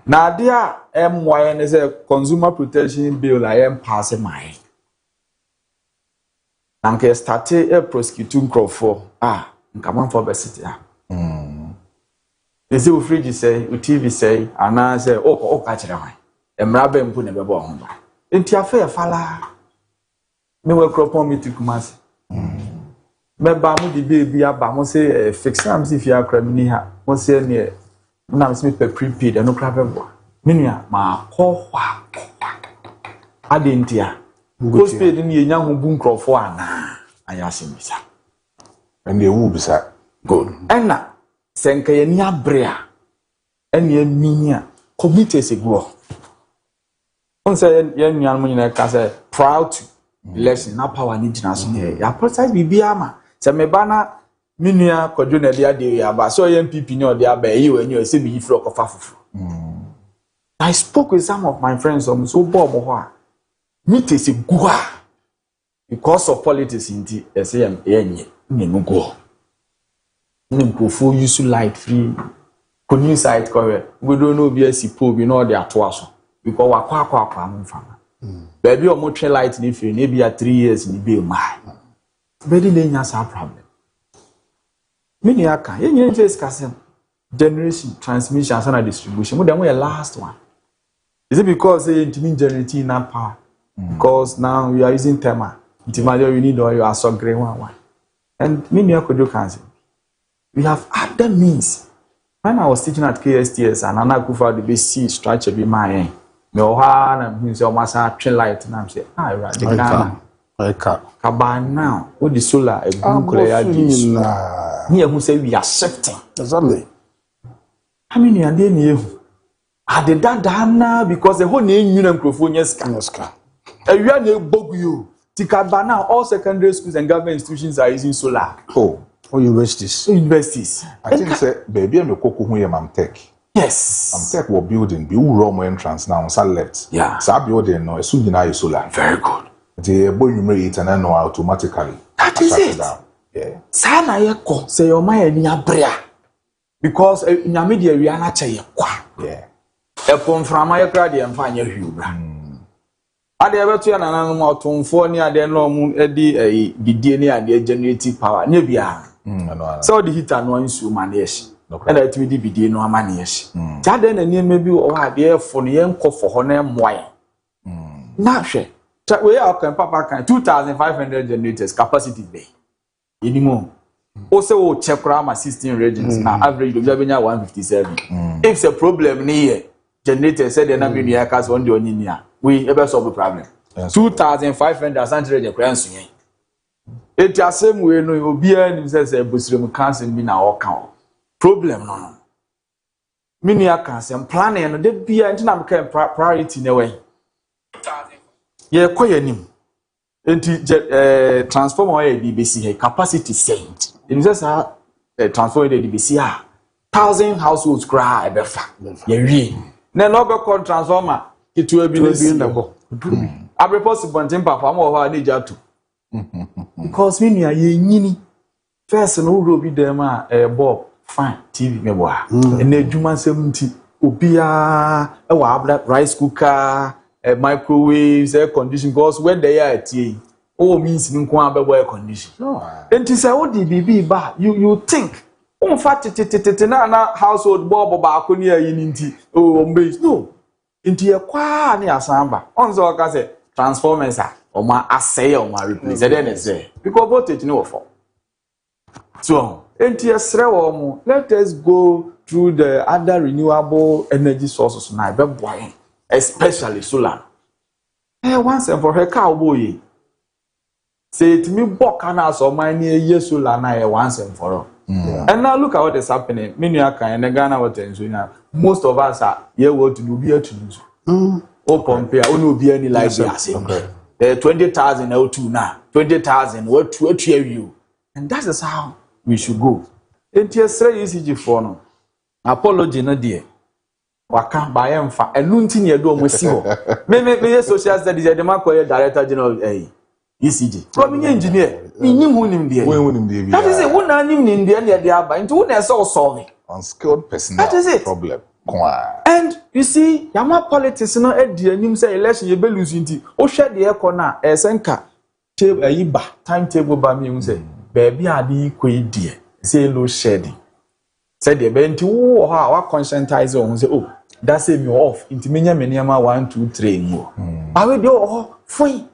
[SPEAKER 7] na ade a MY is a consumer protection bill I am passing my. Nanke started a prosecuting crop for come on for besity. They say fridge say, TV say, and I say, catch it away. And Rabem put never born. Into a fair fella. Me will crop on me to Kumasi. Me bamu di baby abamo say fix am if you are criminal. Mo say near. Now it's me prepaid and no crab. Minia ma ko wa adentia go speed ni enya ho bu nkrofo ana ayasimisa
[SPEAKER 1] and they will be sir
[SPEAKER 7] good enna senka ye ni abre a Any meaning committee is a go. On say young man can proud to election na power need national. Ya process bibiama. Se me bana minua Kojo na dia de ya ba so MPP ni o dia ba yi we ni o se bi fro kofa fufu. I spoke with some of my friends on so bob ho. Meet is a go because of politics in the SAM enye ni no go. Ni go use light free. Kuni site correct. We don't know be a po bi no dey ato aso because wa kwa mfama. Baby o mo twe light ni free na be 3 years ni be my. Bedi na nya sa problem. Many aka yenye face kasem generation transmission and distribution. We dem we last one. Is it because they intimi generating enough power? Because now we are using thermal. Ultimately we need oil as so green one. And many Kojo can say we have other means. When I was teaching at KSTS and Nana Kufa the BC structure be my me oha na means almost a train light and I'm say right the Ghana Kaban now with the solar a blue color here who say we are shifting
[SPEAKER 9] exactly
[SPEAKER 7] how many are there near are the dana because the whole name you microphone ska a you are bogu you Tikaba now all secondary schools and government institutions are using solar
[SPEAKER 10] or universities.
[SPEAKER 21] I think say baby and Koko who am tech.
[SPEAKER 7] Yes.
[SPEAKER 21] Tech will building be wrong entrance now on left.
[SPEAKER 7] Yeah.
[SPEAKER 21] So building no soon now is solar.
[SPEAKER 7] Very good.
[SPEAKER 21] The boy numerate and then no automatically.
[SPEAKER 7] That is it.
[SPEAKER 21] Yeah.
[SPEAKER 7] Sana yeko say your mind ni abrea. Because nyame de wi ana che yekwa.
[SPEAKER 21] Yeah.
[SPEAKER 7] E pomframa yekra de emfa nya hwiubra. Ade ebeto ya nanan mu otomfo ni ade no mu edi bidie ni ade generative power nya bia. So the heater no nsu ma na yeshi. And that we bidie no ama na yeshi. Jade na niam bi o ha de efo no yenkofo ho na emmoa. Na hwe. We are papa kan 2500 generators capacity bay. Anymore. Also check rama 16 regions now average do benya 157. If it's a problem near generator said the number near cast on the oninia we ever solve the problem. 2500 century crans yen. It the same way no obi an say busrem cancer bi na o kan. Problem no. Mini cancer planning no de bia ntina me kan priority na way. Ye koyanim. Enti transformer e BBC capacity saint. In just transformer e BBC 1,000 households cry befa. Ye wi. Na no be call transformer kitu e bi na go. Abre possible ntin papa am ho na jatu. Because we near ye nyini. First no ro bi dem a bob fine TV me bo a. Na adwuma nsem nti obia e wa abra rice cooker microwaves, air condition, because when they are at ye, oh means in air condition. And to say, oh, DBB, ba, you think, oh, fat na household bob or near in oh, base, no, into your qua near samba. On so I say, transformers or my assay or my replace, then say, because voltage no for. So, into your srew, let us go through the other renewable energy sources now, but especially solar. Once and for her cowboy. Say to me, Bokana so my near year solar na once and for all. And now look at what is happening. Minyaka and the Ghana water. Most of us are here what to do beer to lose. Open pair, only be any like that. 20,000 L2 now, 20,000 what to you. And that is how we should go. It is very easy for no. Apology no dear. Waka by emfa enunti ne do mo si ho me social studies the man call director general ECG from engineer me nim hu nim de that is it wona nim nim de na de aba into wona so solve
[SPEAKER 21] unskilled personnel
[SPEAKER 7] that is it
[SPEAKER 21] problem
[SPEAKER 7] and you see yama politics no e di anim say election ye be lose nti o hwe de e ko na e senka table ba timetable ba me hu say baby ade ko e die say low shedding said the benti wo ha wa conscientize on say oh that say me off into menya menema 1 2 3 mo awe de oh foi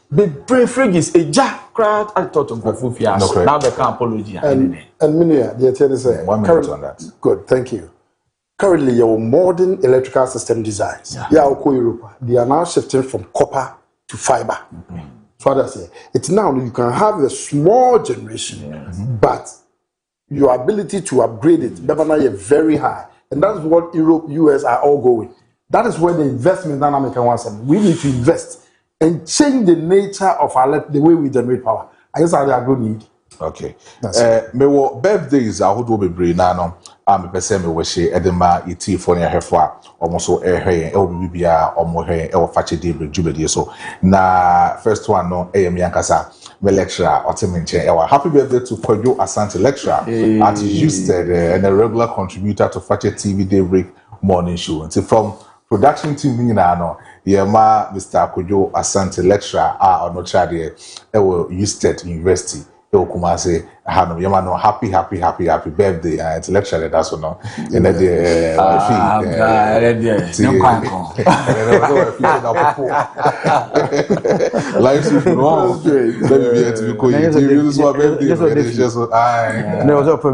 [SPEAKER 7] the brave is a jack crowd I thought on Kofufia now the apology
[SPEAKER 9] and Minia the tell say
[SPEAKER 21] 1 minute on that
[SPEAKER 9] good thank you. Currently your modern electrical system designs Europe they are now shifting from copper to fiber. So that's it. It's now you can have a small generation but your ability to upgrade it, Bebana, very high. And that's what Europe, US are all going. That is where the investment dynamic wants them. We need to invest and change the nature of the way we generate power. I guess I agree need.
[SPEAKER 1] Okay. Me wo birthdays ahodo bebre na no am pese me wo hye edema iti fo ne ahefo a omoso ehwe e wo bibia omo hwe e wo fache Daybreak jubedie so na first one no eyem yankasa me lecturer otemenche e wa happy birthday to Kojo Asante lecturer at Houston and a regular contributor to Fache TV Daybreak morning show. And from production team ni na no yema Mr. Kojo Asante lecturer ono chade e wo Houston University Kumase Hanum Yamano happy birthday it's lecture that's no and then life is wrong baby to be cool you so birthday just no was up for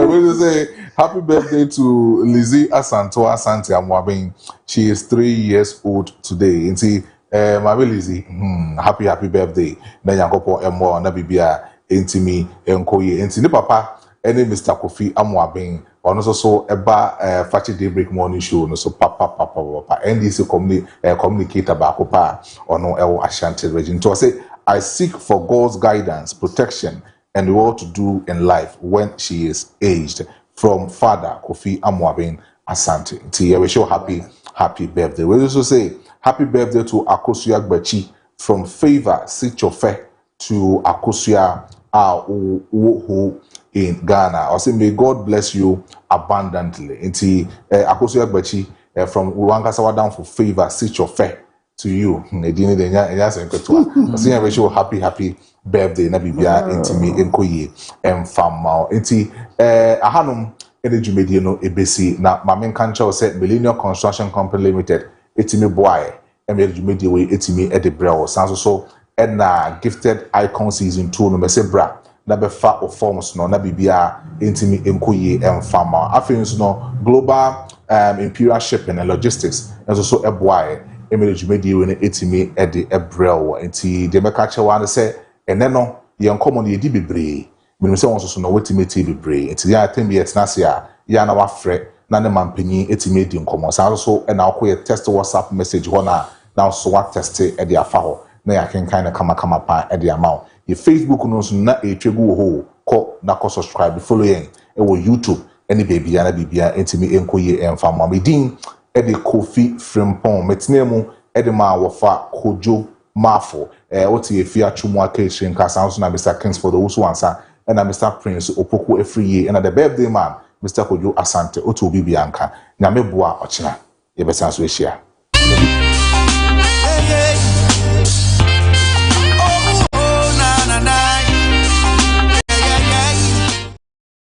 [SPEAKER 1] we say happy birthday to Lizzie Asante Amwabin. She is 3 years old today and see my Lizzie, happy birthday. Na yankopo emo na bibia entimi enkoye entini papa ene Mr. Kofi Amoabin ono so eba Fache Daybreak morning show no so papa NDC communicator ba ko pa ono ewo Ashanti region to say I seek for God's guidance, protection and what to do in life when she is aged from Father Kofi Amoabin Asante. Ti we show happy birthday. We also say happy birthday to Akosua Gbachi from Favor Sichofe to Akosua who in Ghana. I say may God bless you abundantly. Inti Akosua Gbachi from Uwangasawa down for Favor Sichofe to you. Edini denya enyasenketwa. I say we show happy birthday na bibia intimi enkoye emfama. Inti ahanum energy media no ebesi na mamen kancha say Millennium Construction Company Limited etimi boy emergumedi we etimi edebrel sanso so na gifted icon season 2 no mesebra na befa o forms no na bibia etimi enkoye emfama afenso no global imperial shipping and logistics and so a boy emergumedi we etimi edebrel enti de meka chewa na say ene no ye nkomo no yedi bebre menim se won so no wetimi ti bebre enti ya tembi etnase a ya na wafre na ne mampanyi etimi edi nkomo sanso so na akoye test WhatsApp message hona now so what test e dia fa ho na ya kenkan na kama pa e dia ma ye Facebook no so na etwegu ho ko na ko subscribe follow yen e wo YouTube any baby na bibia entimi enkoye emfa ma medin e de Kofi Frimpong metnemu e de ma wofa Kojo Marfo oti efia chumu Kaakyire nka sanso na Mr. Kings for the Usu answer and Mr. Prince Opoku Efriye and the birthday man Mr. Kojo Asante otu bibi anka nyame boa ochina ye besanso ehia.